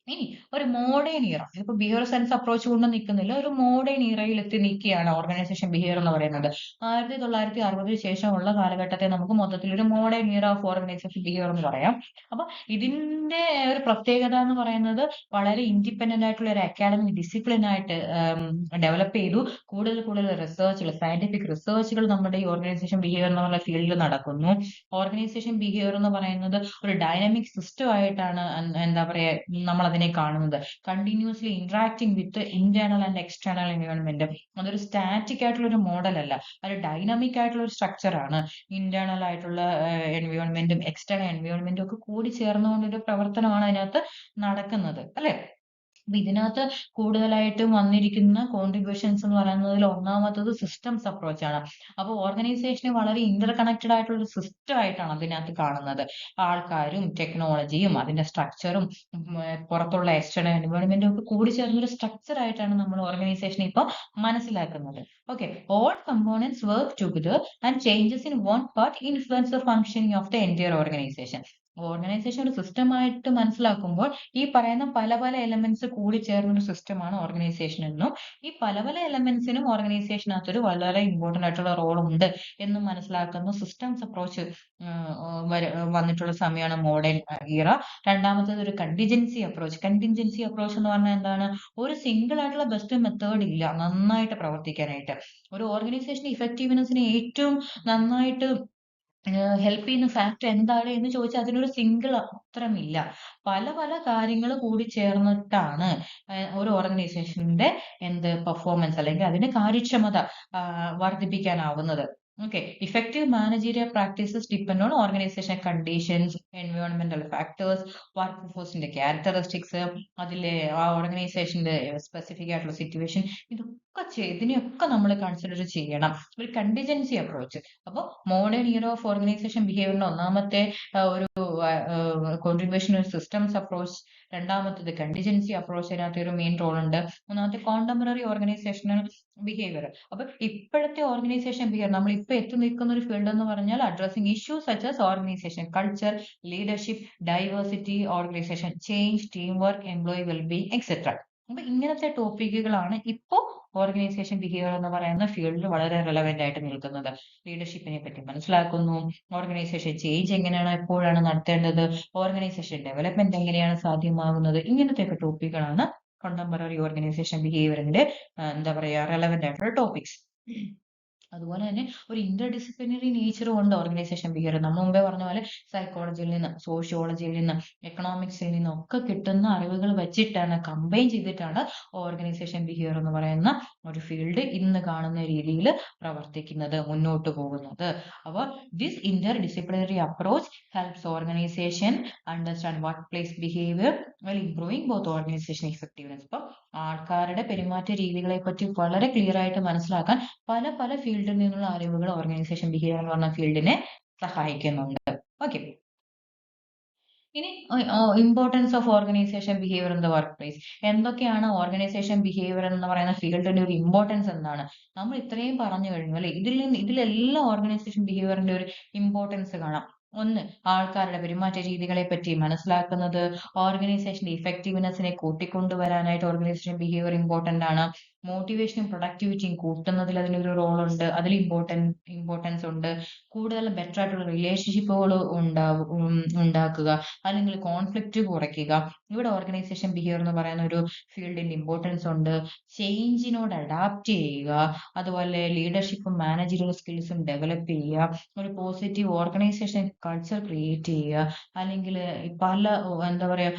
ഇനി ഒരു മോഡേൺ ഇയറ, ഇപ്പൊ ബിഹേവിയർ സയൻസ് അപ്രോച്ച് കൊണ്ട് നിൽക്കുന്നില്ല, ഒരു മോഡേൺ ഇയറയിൽ എത്തി നിൽക്കുകയാണ് ഓർഗനൈസേഷൻ ബിഹേവിയർ എന്ന് പറയുന്നത്. 1960 ശേഷമുള്ള കാലഘട്ടത്തെ നമുക്ക് മൊത്തത്തിൽ ഒരു modern year of organisation behaviour എന്ന് പറയാം. അപ്പൊ ഇതിന്റെ ഒരു പ്രത്യേകത എന്ന് പറയുന്നത് വളരെ ഇൻഡിപെൻഡന്റ് ആയിട്ടുള്ള ഒരു അക്കാഡമിക് ഡിസിപ്ലിൻ ആയിട്ട് ഡെവലപ്പ് ചെയ്തു. കൂടുതൽ കൂടുതൽ റിസർച്ചുകൾ, സയന്റിഫിക് റിസർച്ചുകൾ നമ്മുടെ ഈ ഓർഗനൈസേഷൻ ബിഹേവിയർ എന്ന് പറയുന്ന ഫീൽഡിൽ നടക്കുന്നു. ഓർഗനൈസേഷൻ ബിഹേവിയർ എന്ന് പറയുന്നത് ഒരു ഡൈനാമിക് സിസ്റ്റം ആയിട്ടാണ് എന്താ പറയാ നമ്മൾ അതിനെ കാണുന്നത്. Continuously interacting with internal and external environment. അതൊരു സ്റ്റാറ്റിക് ആയിട്ടുള്ള ഒരു മോഡൽ അല്ല, അത് ഡൈനാമിക് ആയിട്ടുള്ള ഒരു സ്ട്രക്ചർ ആണ്. ഇന്റേണൽ ആയിട്ടുള്ള എൻവയോൺമെന്റും എക്സ്റ്റേണൽ എൻവയോൺമെന്റും ഒക്കെ കൂടി ചേർന്നുകൊണ്ടൊരു പ്രവർത്തനമാണ് അതിനകത്ത് നടക്കുന്നത് അല്ലെ. അപ്പൊ ഇതിനകത്ത് കൂടുതലായിട്ടും വന്നിരിക്കുന്ന കോൺട്രിബ്യൂഷൻസ് എന്ന് പറയുന്നതിൽ ഒന്നാമത്തത് സിസ്റ്റംസ് അപ്രോച്ച് ആണ്. അപ്പോൾ ഓർഗനൈസേഷനെ വളരെ ഇന്റർ കണക്റ്റഡ് ആയിട്ടുള്ള ഒരു സിസ്റ്റം ആയിട്ടാണ് അതിനകത്ത് കാണുന്നത്. ആൾക്കാരും ടെക്നോളജിയും അതിന്റെ സ്ട്രക്ചറും പുറത്തുള്ള എക്സ്റ്റേണൽ എൻവയോൺമെന്റും ഒക്കെ കൂടി ചേർന്നൊരു സ്ട്രക്ചർ ആയിട്ടാണ് നമ്മൾ ഓർഗനൈസേഷനെ ഇപ്പൊ മനസ്സിലാക്കുന്നത്. Okay, all components work together and changes in one part influence the functioning of the entire organisation. Organisation ഒരു സിസ്റ്റം ആയിട്ട് മനസ്സിലാക്കുമ്പോൾ ഈ പറയുന്ന പല പല എലമെന്റ്സ് കൂടി ചേർന്ന ഒരു സിസ്റ്റമാണ് ഓർഗനൈസേഷൻ എന്നും ഈ പല പല എലമെന്റ്സിനും ഓർഗനൈസേഷനകത്തൊരു വളരെ ഇമ്പോർട്ടന്റ് ആയിട്ടുള്ള റോൾ ഉണ്ട് എന്നും മനസ്സിലാക്കുന്ന സിസ്റ്റംസ് അപ്രോച്ച് വന്നിട്ടുള്ള സമയമാണ് മോഡേൺ ഇയറ. രണ്ടാമത്തേത് ഒരു കണ്ടിജൻസി അപ്രോച്ച്. കണ്ടിജൻസി അപ്രോച്ച് എന്ന് പറഞ്ഞാൽ എന്താണ്? ഒരു സിംഗിൾ ആയിട്ടുള്ള ബെസ്റ്റ് മെത്തേഡ് ഇല്ല നന്നായിട്ട് പ്രവർത്തിക്കാനായിട്ട്. ഒരു ഓർഗനൈസേഷൻ ഇഫക്റ്റീവ്നെസ്സിനെ ഏറ്റവും നന്നായിട്ട് ഹെൽപ്പ് ചെയ്യുന്ന ഫാക്ടർ എന്താണ് എന്ന് ചോദിച്ചാൽ അതിനൊരു സിംഗിൾ ഉത്തരമില്ല. പല പല കാര്യങ്ങൾ കൂടി ചേർന്നിട്ടാണ് ഒരു ഓർഗനൈസേഷന്റെ പെർഫോമൻസ് അല്ലെങ്കിൽ അതിന്റെ കാര്യക്ഷമത വർദ്ധിപ്പിക്കാനാവുന്നത്. Okay, effective managerial practices depend on organization conditions, environmental factors, workforce-ന്റെ characteristics, അതിലെ ആ ഓർഗനൈസേഷന്റെ സ്പെസിഫിക് ആയിട്ടുള്ള സിറ്റുവേഷൻ, ഇതിനെയൊക്കെ നമ്മൾ കൺസിഡർ ചെയ്യണം. ഒരു കണ്ടിജൻസി അപ്രോച്ച്. അപ്പോൾ മോഡേൺ ഇയർ ഓഫ് ഓർഗനൈസേഷൻ ബിഹേവിയറിന്റെ ഒന്നാമത്തെ ഒരു കോൺട്രിബ്യൂഷൻ ഒരു സിസ്റ്റംസ് അപ്രോച്ച്, രണ്ടാമത്തേത് കണ്ടിജൻസി അപ്രോച്ച്, അതിനകത്ത് ഒരു മെയിൻ റോൾ ഉണ്ട്. മൂന്നാമത്തെ കോണ്ടംപററി ഓർഗനൈസേഷണൽ ബിഹേവിയർ. അപ്പൊ ഇപ്പോഴത്തെ ഓർഗനൈസേഷൻ ബിഹേവിയർ നമ്മൾ ഇപ്പൊ എത്തി നിൽക്കുന്ന ഒരു ഫീൽഡ് എന്ന് പറഞ്ഞാൽ addressing issues such as organisation culture, leadership, diversity, organisation change, team work, employee wellbeing etcetera. അപ്പൊ ഇങ്ങനത്തെ ടോപ്പിക്കുകളാണ് ഇപ്പോ ഓർഗനൈസേഷൻ ബിഹേവിയർ എന്ന് പറയുന്ന ഫീൽഡിൽ വളരെ റെലവെന്റ് ആയിട്ട് നിൽക്കുന്നത്. ലീഡർഷിപ്പിനെ പറ്റി മനസ്സിലാക്കുന്നു, ഓർഗനൈസേഷൻ ചേഞ്ച് എങ്ങനെയാണ് എപ്പോഴാണ് നടത്തേണ്ടത്, ഓർഗനൈസേഷൻ ഡെവലപ്മെന്റ് എങ്ങനെയാണ് സാധ്യമാകുന്നത്, ഇങ്ങനത്തെയൊക്കെ ടോപ്പിക്കുകളാണ് കണ്ടംപററി ഓർഗനൈസേഷൻ ബിഹേവിയറിന്റെ എന്താ പറയാ റെലവെന്റ് ആയിട്ടുള്ള ടോപ്പിക്സ്. അതുപോലെ തന്നെ ഒരു ഇന്റർ ഡിസിപ്ലിനറി നേച്ചറും ഉണ്ട് ഓർഗനൈസേഷൻ ബിഹേവിയർ. നമ്മൾ മുമ്പേ പറഞ്ഞ പോലെ സൈക്കോളജിയിൽ നിന്ന്, സോഷ്യോളജിയിൽ നിന്ന്, എക്കണോമിക്സിൽ നിന്നും ഒക്കെ കിട്ടുന്ന അറിവുകൾ വെച്ചിട്ടാണ് കമ്പൈൻ ചെയ്തിട്ടാണ് ഓർഗനൈസേഷൻ ബിഹേവിയർ എന്ന് പറയുന്ന ഒരു ഫീൽഡ് ഇന്ന് കാണുന്ന രീതിയിൽ പ്രവർത്തിക്കുന്നത്, മുന്നോട്ട് പോകുന്നത്. അപ്പോൾ this Inter disciplinary approach helps organisation understand work place behaviour well improving both organisation effectiveness. ഇപ്പം ആൾക്കാരുടെ പെരുമാറ്റ രീതികളെ പറ്റി വളരെ ക്ലിയർ ആയിട്ട് മനസ്സിലാക്കാൻ പല പല ഫീൽഡിൽ നിന്നുള്ള അറിവുകൾ ഓർഗനൈസേഷൻ ബിഹേവിയർ എന്ന് പറഞ്ഞ ഫീൽഡിനെ സഹായിക്കുന്നുണ്ട്. ഓക്കെ, ഇനി importance of organisation behaviour in the work place. എന്തൊക്കെയാണ് ഓർഗനൈസേഷൻ ബിഹേവിയർ എന്ന് പറയുന്ന ഫീൽഡിന്റെ ഒരു ഇമ്പോർട്ടൻസ് എന്താണ്? നമ്മൾ ഇത്രയും പറഞ്ഞു കഴിഞ്ഞു അല്ലെ. ഇതിലെല്ലാം ഓർഗനൈസേഷൻ ബിഹേവിയറിന്റെ ഒരു ഇമ്പോർട്ടൻസ് കാണാം. ഒന്ന്, ആൾക്കാരുടെ പെരുമാറ്റ രീതികളെ പറ്റി മനസ്സിലാക്കുന്നത്, ഓർഗനൈസേഷന്റെ ഇഫക്റ്റീവ്നെസ്സിനെ കൂട്ടിക്കൊണ്ടുവരാനായിട്ട് ഓർഗനൈസേഷൻ ബിഹേവിയർ ഇമ്പോർട്ടന്റ് ആണ്. മോട്ടിവേഷനും പ്രൊഡക്ടിവിറ്റിയും കൂട്ടുന്നതിൽ അതിനൊരു റോൾ ഉണ്ട്, അതിൽ ഇമ്പോർട്ടൻസ് ഉണ്ട്. കൂടുതൽ ബെറ്റർ ആയിട്ടുള്ള റിലേഷൻഷിപ്പുകൾ ഉണ്ടാക്കുക, അല്ലെങ്കിൽ കോൺഫ്ലിക്റ്റ് കുറയ്ക്കുക. ഇവിടെ ഓർഗനൈസേഷൻ ബിഹേവിയർ എന്ന് പറയുന്ന ഒരു ഫീൽഡിന്റെ ഇമ്പോർട്ടൻസ് ഉണ്ട്. ചേഞ്ചിനോട് അഡാപ്റ്റ് ചെയ്യുക, അതുപോലെ ലീഡർഷിപ്പും മാനേജറിയൽ സ്കിൽസും ഡെവലപ്പ് ചെയ്യുക, ഒരു പോസിറ്റീവ് ഓർഗനൈസേഷൻ കൾച്ചർ ക്രിയേറ്റ് ചെയ്യുക, അല്ലെങ്കിൽ എന്താ പറയാ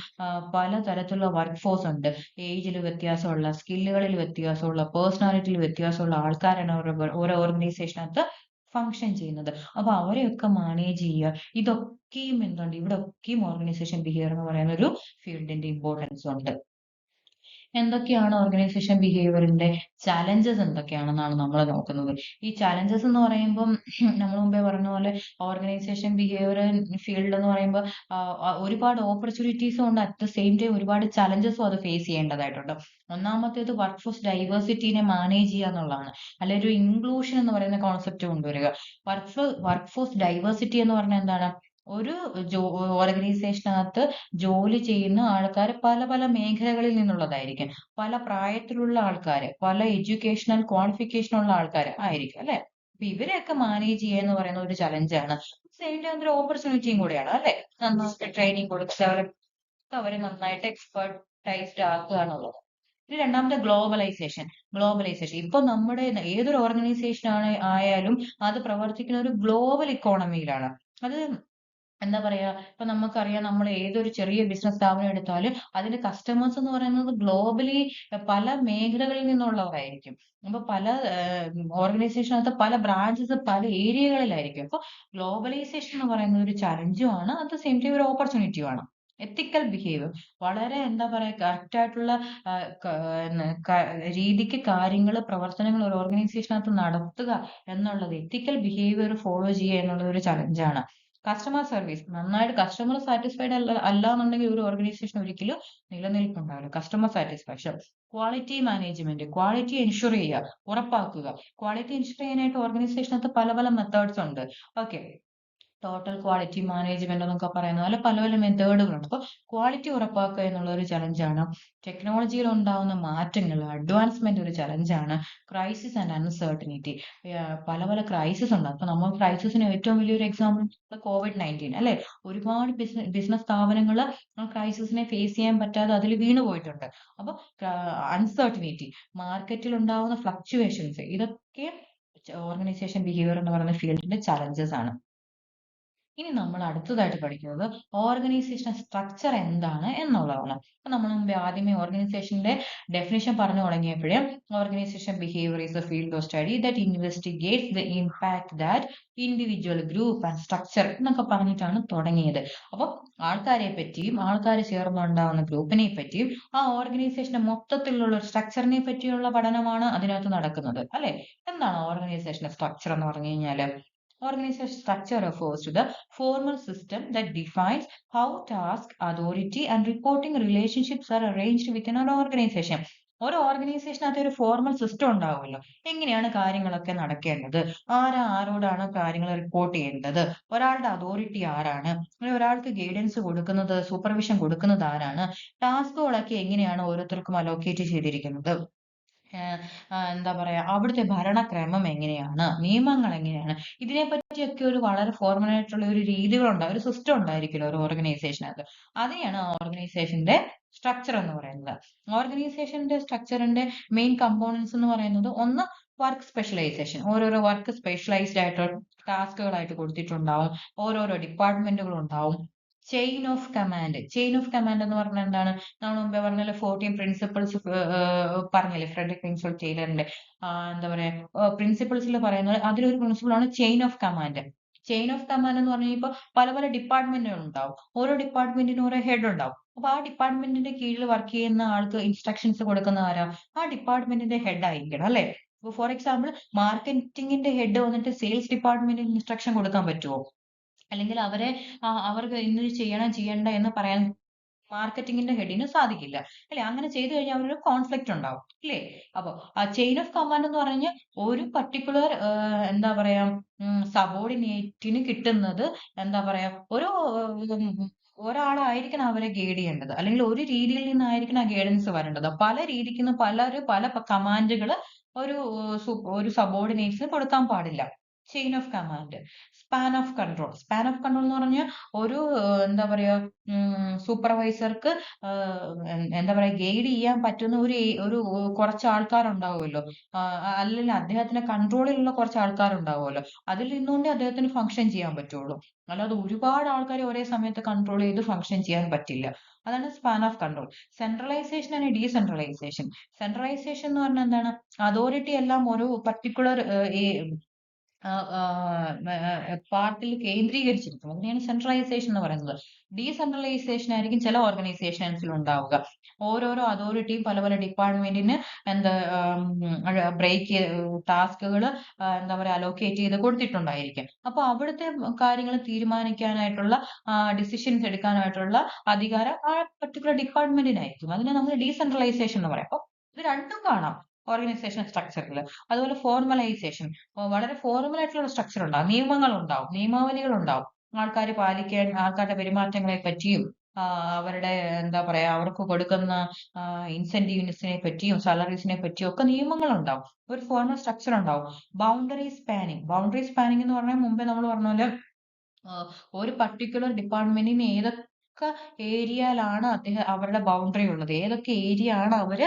പല തരത്തിലുള്ള വർക്ക് ഫോഴ്സ് ഉണ്ട്. ഏജിൽ വ്യത്യാസമുള്ള, സ്കില്ലുകളിൽ വ്യത്യാസമുള്ള, പേഴ്സണാലിറ്റിയിൽ വ്യത്യാസമുള്ള ആൾക്കാരാണ് ഓരോ ഓർഗനൈസേഷനകത്ത് ഫങ്ഷൻ ചെയ്യുന്നത്. അപ്പൊ അവരെയൊക്കെ മാനേജ് ചെയ്യുക. ഇതൊക്കെയും എന്തുണ്ട്, ഇവിടെ ഒക്കെയും ഓർഗനൈസേഷൻ ബിഹേവിയർ എന്ന് പറയുന്ന ഒരു ഫീൽഡിന്റെ ഇമ്പോർട്ടൻസ് ഉണ്ട്. എന്തൊക്കെയാണ് ഓർഗനൈസേഷൻ ബിഹേവിയറിന്റെ ചാലഞ്ചസ് എന്തൊക്കെയാണെന്നാണ് നമ്മൾ നോക്കുന്നത്. ഈ ചാലഞ്ചസ് എന്ന് പറയുമ്പം നമ്മൾ മുമ്പേ പറഞ്ഞ പോലെ ഓർഗനൈസേഷൻ ബിഹേവിയർ ഫീൽഡ് എന്ന് പറയുമ്പോൾ ഒരുപാട് ഓപ്പർച്യൂണിറ്റീസും ഉണ്ട്, അറ്റ് ദ സെയിം ടൈം ഒരുപാട് ചലഞ്ചസും അത് ഫേസ് ചെയ്യേണ്ടതായിട്ടുണ്ട്. ഒന്നാമത്തേത് വർക്ക് ഫോഴ്സ് ഡൈവേഴ്സിറ്റിനെ മാനേജ് ചെയ്യുക എന്നുള്ളതാണ്, അല്ലെങ്കിൽ ഒരു ഇൻക്ലൂഷൻ എന്ന് പറയുന്ന കോൺസെപ്റ്റ് കൊണ്ടുവരിക. വർക്ക് ഫോഴ്സ് ഡൈവേഴ്സിറ്റി എന്ന് പറഞ്ഞാൽ എന്താണ്? ഒരു ഓർഗനൈസേഷനകത്ത് ജോലി ചെയ്യുന്ന ആൾക്കാർ പല പല മേഖലകളിൽ നിന്നുള്ളതായിരിക്കും, പല പ്രായത്തിലുള്ള ആൾക്കാർ, പല എഡ്യൂക്കേഷണൽ ക്വാളിഫിക്കേഷൻ ഉള്ള ആൾക്കാർ ആയിരിക്കും അല്ലെ. അപ്പൊ ഇവരെയൊക്കെ മാനേജ് ചെയ്യുക എന്ന് പറയുന്ന ഒരു ചലഞ്ചാണ്. സെയിം ടൈം ഒരു ഓപ്പർച്യൂണിറ്റിയും കൂടിയാണ് അല്ലെ. നന്നായിട്ട് ട്രെയിനിങ് കൊടുത്ത് അവരെ നന്നായിട്ട് എക്സ്പെർട്ടൈസ്ഡ് ആക്കുക എന്നുള്ളത്. ഇനി രണ്ടാമത്തെ ഗ്ലോബലൈസേഷൻ. ഇപ്പൊ നമ്മുടെ ഏതൊരു ഓർഗനൈസേഷൻ ആയാലും അത് പ്രവർത്തിക്കുന്ന ഒരു ഗ്ലോബൽ ഇക്കോണമിയിലാണ്. അത് എന്താ പറയാ, ഇപ്പൊ നമുക്കറിയാം, നമ്മൾ ഏതൊരു ചെറിയ ബിസിനസ് സ്ഥാപനം എടുത്താലും അതിന്റെ കസ്റ്റമേഴ്സ് എന്ന് പറയുന്നത് ഗ്ലോബലി പല മേഖലകളിൽ നിന്നുള്ളവരായിരിക്കും. അപ്പൊ പല ഓർഗനൈസേഷനകത്ത് പല ബ്രാഞ്ചസ് പല ഏരിയകളിലായിരിക്കും. അപ്പൊ ഗ്ലോബലൈസേഷൻ എന്ന് പറയുന്നത് ഒരു ചലഞ്ചും ആണ്, അറ്റ് ദ സെയിം ടൈം ഒരു ഓപ്പർച്യൂണിറ്റിയും ആണ്. എത്തിക്കൽ ബിഹേവിയർ വളരെ എന്താ പറയാ കറക്റ്റ് ആയിട്ടുള്ള ആ, ക- രീതിക്ക് കാര്യങ്ങൾ പ്രവർത്തനങ്ങൾ ഒരു ഓർഗനൈസേഷനകത്ത് നടത്തുക എന്നുള്ളത് എത്തിക്കൽ ബിഹേവിയർ ഫോളോ ചെയ്യുക എന്നുള്ളത് ഒരു ചലഞ്ചാണ്. കസ്റ്റമർ സർവീസ് നന്നായിട്ട് കസ്റ്റമർ സാറ്റിസ്ഫൈഡ് അല്ല എന്നുണ്ടെങ്കിൽ ഒരു ഓർഗനൈസേഷൻ ഒരിക്കലും നിലനിൽപ്പുണ്ടാവില്ല. Customer satisfaction, quality management, quality ensure ചെയ്യുക, ഉറപ്പാക്കുക. ക്വാളിറ്റി എൻഷുർ ചെയ്യാനായിട്ട് ഓർഗനൈസേഷനകത്ത് പല പല മെത്തേഡ്സ് ഉണ്ട്. ഓക്കെ, ടോട്ടൽ ക്വാളിറ്റി മാനേജ്മെന്റ് എന്നൊക്കെ പറയുന്ന പോലെ പല പല മെത്തേഡുകളുണ്ട്. അപ്പോൾ ക്വാളിറ്റി ഉറപ്പാക്കുക എന്നുള്ള ഒരു ചലഞ്ചാണ്. ടെക്നോളജിയിൽ ഉണ്ടാവുന്ന മാറ്റങ്ങൾ, അഡ്വാൻസ്മെന്റ് ഒരു ചലഞ്ചാണ്. ക്രൈസിസ് ആൻഡ് അൺസർട്ടനിറ്റി, പല പല ക്രൈസിസ് ഉണ്ട്. അപ്പൊ നമ്മൾ ക്രൈസിസിന് ഏറ്റവും വലിയൊരു എക്സാമ്പിൾ COVID-19 അല്ലെ. ഒരുപാട് ബിസിനസ് സ്ഥാപനങ്ങൾ ആ ക്രൈസിസിനെ ഫേസ് ചെയ്യാൻ പറ്റാതെ അതിൽ വീണു പോയിട്ടുണ്ട്. അപ്പൊ അൺസർട്ടനിറ്റി, മാർക്കറ്റിൽ ഉണ്ടാവുന്ന ഫ്ലക്ച്വേഷൻസ്, ഇതൊക്കെ ഓർഗനൈസേഷൻ ബിഹേവിയർ എന്ന് പറയുന്ന ഫീൽഡിന്റെ ചലഞ്ചസ് ആണ്. ഇനി നമ്മൾ അടുത്തതായിട്ട് പഠിക്കുന്നത് ഓർഗനൈസേഷൻ സ്ട്രക്ചർ എന്താണ് എന്നുള്ളതാണ്. അപ്പൊ നമ്മൾ മുമ്പേ ആദ്യമേ ഓർഗനൈസേഷന്റെ ഡെഫിനിഷൻ പറഞ്ഞു തുടങ്ങിയപ്പോഴേ organisation behaviour is a field of study that investigates the impact that individual group and structure എന്നൊക്കെ പറഞ്ഞിട്ടാണ് തുടങ്ങിയത്. അപ്പൊ ആൾക്കാരെ പറ്റിയും ആൾക്കാർ ചേർന്നുണ്ടാവുന്ന ഗ്രൂപ്പിനെ പറ്റിയും ആ ഓർഗനൈസേഷന്റെ മൊത്തത്തിലുള്ള ഒരു സ്ട്രക്ചറിനെ പറ്റിയുള്ള പഠനമാണ് അതിനകത്ത് നടക്കുന്നത് അല്ലെ. എന്താണ് ഓർഗനൈസേഷന്റെ സ്ട്രക്ചർ എന്ന് പറഞ്ഞു കഴിഞ്ഞാല്? Organization structure refers to the formal system that defines how task, authority, and reporting relationships are arranged within an organization. ഒരു ഓർഗനൈസേഷനകത്ത് ഒരു ഫോർമൽ സിസ്റ്റം ഉണ്ടാവുമല്ലോ. എങ്ങനെയാണ് കാര്യങ്ങളൊക്കെ നടക്കേണ്ടത്, ആരോടാണ് കാര്യങ്ങൾ റിപ്പോർട്ട് ചെയ്യേണ്ടത്, ഒരാളുടെ അതോറിറ്റി ആരാണ്, ഒരാൾക്ക് ഗൈഡൻസ് കൊടുക്കുന്നത്, സൂപ്പർവിഷൻ കൊടുക്കുന്നത് ആരാണ്, ടാസ്കുകളൊക്കെ എങ്ങനെയാണ് ഓരോരുത്തർക്കും അലോക്കേറ്റ് ചെയ്തിരിക്കുന്നത്, എന്താ പറയാ അവിടുത്തെ ഭരണക്രമം എങ്ങനെയാണ്, നിയമങ്ങൾ എങ്ങനെയാണ്, ഇതിനെ പറ്റിയൊക്കെ ഒരു വളരെ ഫോർമൽ ആയിട്ടുള്ള ഒരു രീതികളുണ്ട്, ഒരു സിസ്റ്റം ഉണ്ടായിരിക്കുമല്ലോ ഒരു ഓർഗനൈസേഷനകത്ത്. അതിനെയാണ് ഓർഗനൈസേഷന്റെ സ്ട്രക്ചർ എന്ന് പറയുന്നത്. ഓർഗനൈസേഷന്റെ സ്ട്രക്ചറിന്റെ മെയിൻ കമ്പോണൻസ് എന്ന് പറയുന്നത് ഒന്ന് വർക്ക് സ്പെഷ്യലൈസേഷൻ, ഓരോരോ വർക്ക് സ്പെഷ്യലൈസ്ഡ് ആയിട്ടുള്ള ടാസ്കുകളായിട്ട് കൊടുത്തിട്ടുണ്ടാവും, ഓരോരോ ഡിപ്പാർട്ട്മെന്റുകൾ ഉണ്ടാവും. Chain of command, chain of command എന്ന് പറഞ്ഞാൽ എന്താണ്? നമ്മൾ മുമ്പേ പറഞ്ഞ 14 പ്രിൻസിപ്പിൾസ് പറഞ്ഞില്ലേ ഫ്രെഡറിക് കിങ്സ്ഫോർഡ് ടൈലറിന്റെ എന്താ പറയാ പ്രിൻസിപ്പിൾസിൽ പറയുന്നത്, അതിലൊരു പ്രിൻസിപ്പിൾ ആണ് chain of command. Chain of command എന്ന് പറഞ്ഞാൽ ഇപ്പൊ പല പല ഡിപ്പാർട്ട്മെന്റുകൾ ഉണ്ടാവും, ഓരോ ഡിപ്പാർട്ട്മെന്റിനും ഓരോ ഹെഡ് ഉണ്ടാവും. അപ്പൊ ആ ഡിപ്പാർട്ട്മെന്റിന്റെ കീഴിൽ വർക്ക് ചെയ്യുന്ന ആൾക്ക് ഇൻസ്ട്രക്ഷൻസ് കൊടുക്കുന്ന ആരാ? ആ ഡിപ്പാർട്ട്മെന്റിന്റെ ഹെഡ് ആയിരിക്കണം അല്ലെ. ഇപ്പൊ ഫോർ എക്സാമ്പിൾ മാർക്കറ്റിംഗിന്റെ ഹെഡ് വന്നിട്ട് സെയിൽസ് ഡിപ്പാർട്ട്മെന്റിന് ഇൻസ്ട്രക്ഷൻ കൊടുക്കാൻ പറ്റുമോ? അല്ലെങ്കിൽ അവർക്ക് ഇന്നത് ചെയ്യണം ചെയ്യണ്ട എന്ന് പറയാൻ മാർക്കറ്റിംഗിന്റെ ഹെഡിന് സാധിക്കില്ല അല്ലെ. അങ്ങനെ ചെയ്തു കഴിഞ്ഞാൽ അവരൊരു കോൺഫ്ലിക്റ്റ് ഉണ്ടാവും അല്ലേ. അപ്പൊ ആ ചെയിൻ ഓഫ് കമാൻഡ് എന്ന് പറഞ്ഞാൽ ഒരു പർട്ടിക്കുലർ എന്താ പറയാ സബോർഡിനേറ്റിന് കിട്ടുന്നത് എന്താ പറയാ ഉം, ഒരാളായിരിക്കണം അവരെ ഗൈഡ് ചെയ്യേണ്ടത്, അല്ലെങ്കിൽ ഒരു രീതിയിൽ നിന്നായിരിക്കണം ആ ഗൈഡൻസ് വരേണ്ടത്. പല രീതിക്ക് നിന്ന് പല കമാൻഡുകൾ ഒരു സബോർഡിനേറ്റ്സിന് കൊടുക്കാൻ പാടില്ല. Chain of command. Span of control എന്ന് പറഞ്ഞാൽ ഒരു എന്താ പറയാ സൂപ്പർവൈസർക്ക് എന്താ പറയാ ഗൈഡ് ചെയ്യാൻ പറ്റുന്ന ഒരു കുറച്ച് ആൾക്കാരുണ്ടാവുമല്ലോ. അല്ലെങ്കിൽ അദ്ദേഹത്തിന്റെ കൺട്രോളിലുള്ള കുറച്ച് ആൾക്കാരുണ്ടാവുമല്ലോ. അതിൽ നിന്നുകൊണ്ടേ അദ്ദേഹത്തിന് ഫംഗ്ഷൻ ചെയ്യാൻ പറ്റുള്ളൂ. അല്ലാതെ ഒരുപാട് ആൾക്കാരെ ഒരേ സമയത്ത് കൺട്രോൾ ചെയ്ത് ഫംഗ്ഷൻ ചെയ്യാൻ പറ്റില്ല. അതാണ് സ്പാൻ ഓഫ് കൺട്രോൾ. സെൻട്രലൈസേഷൻ ആണ് ഡീസെൻട്രലൈസേഷൻ. സെൻട്രലൈസേഷൻ എന്ന് പറഞ്ഞാൽ എന്താണ്? അതോറിറ്റി എല്ലാം ഒരു പർട്ടിക്കുലർ പാർട്ടിൽ കേന്ദ്രീകരിച്ചിരിക്കും. അതിനെയാണ് സെൻട്രലൈസേഷൻ എന്ന് പറയുന്നത്. ഡീസെൻട്രലൈസേഷൻ ആയിരിക്കും ചില ഓർഗനൈസേഷൻസിൽ ഉണ്ടാവുക. ഓരോരോ അതോറിറ്റിയും പല പല ഡിപ്പാർട്ട്മെന്റിന് എന്താ ബ്രേക്ക് ടാസ്കുകൾ എന്താ പറയാ അലോക്കേറ്റ് ചെയ്ത് കൊടുത്തിട്ടുണ്ടായിരിക്കും. അപ്പൊ അവിടുത്തെ കാര്യങ്ങൾ തീരുമാനിക്കാനായിട്ടുള്ള ഡിസിഷൻസ് എടുക്കാനായിട്ടുള്ള അധികാരം ആ പർട്ടിക്കുലർ ഡിപ്പാർട്ട്മെന്റിനായിരിക്കും. അതിനെ നമ്മൾ ഡീസെൻട്രലൈസേഷൻ എന്ന് പറയാം. അപ്പൊ ഇത് രണ്ടും കാണാം ഓർഗനൈസേഷൻ സ്ട്രക്ചറിൽ. അതുപോലെ ഫോർമലൈസേഷൻ, വളരെ ഫോർമൽ ആയിട്ടുള്ള സ്ട്രക്ചർ ഉണ്ടാവും, നിയമങ്ങൾ ഉണ്ടാവും, നിയമാവലികൾ ഉണ്ടാവും. ആൾക്കാർ പാലിക്കാൻ, ആൾക്കാരുടെ പെരുമാറ്റങ്ങളെ പറ്റിയും അവരുടെ എന്താ പറയാ അവർക്ക് കൊടുക്കുന്ന ഇൻസെന്റീവ്സിനെ പറ്റിയും സാലറീസിനെ പറ്റിയും ഒക്കെ നിയമങ്ങൾ ഉണ്ടാവും. ഒരു ഫോർമൽ സ്ട്രക്ചർ ഉണ്ടാവും. ബൗണ്ടറി സ്പാനിങ് എന്ന് പറഞ്ഞാൽ മുമ്പേ നമ്മൾ പറഞ്ഞ പോലെ ഒരു പർട്ടിക്കുലർ ഡിപ്പാർട്ട്മെന്റിന് ഏതൊക്കെ ഏരിയയിലാണ് അവരുടെ ബൗണ്ടറി ഉള്ളത്, ഏതൊക്കെ ഏരിയ ആണ് അവര്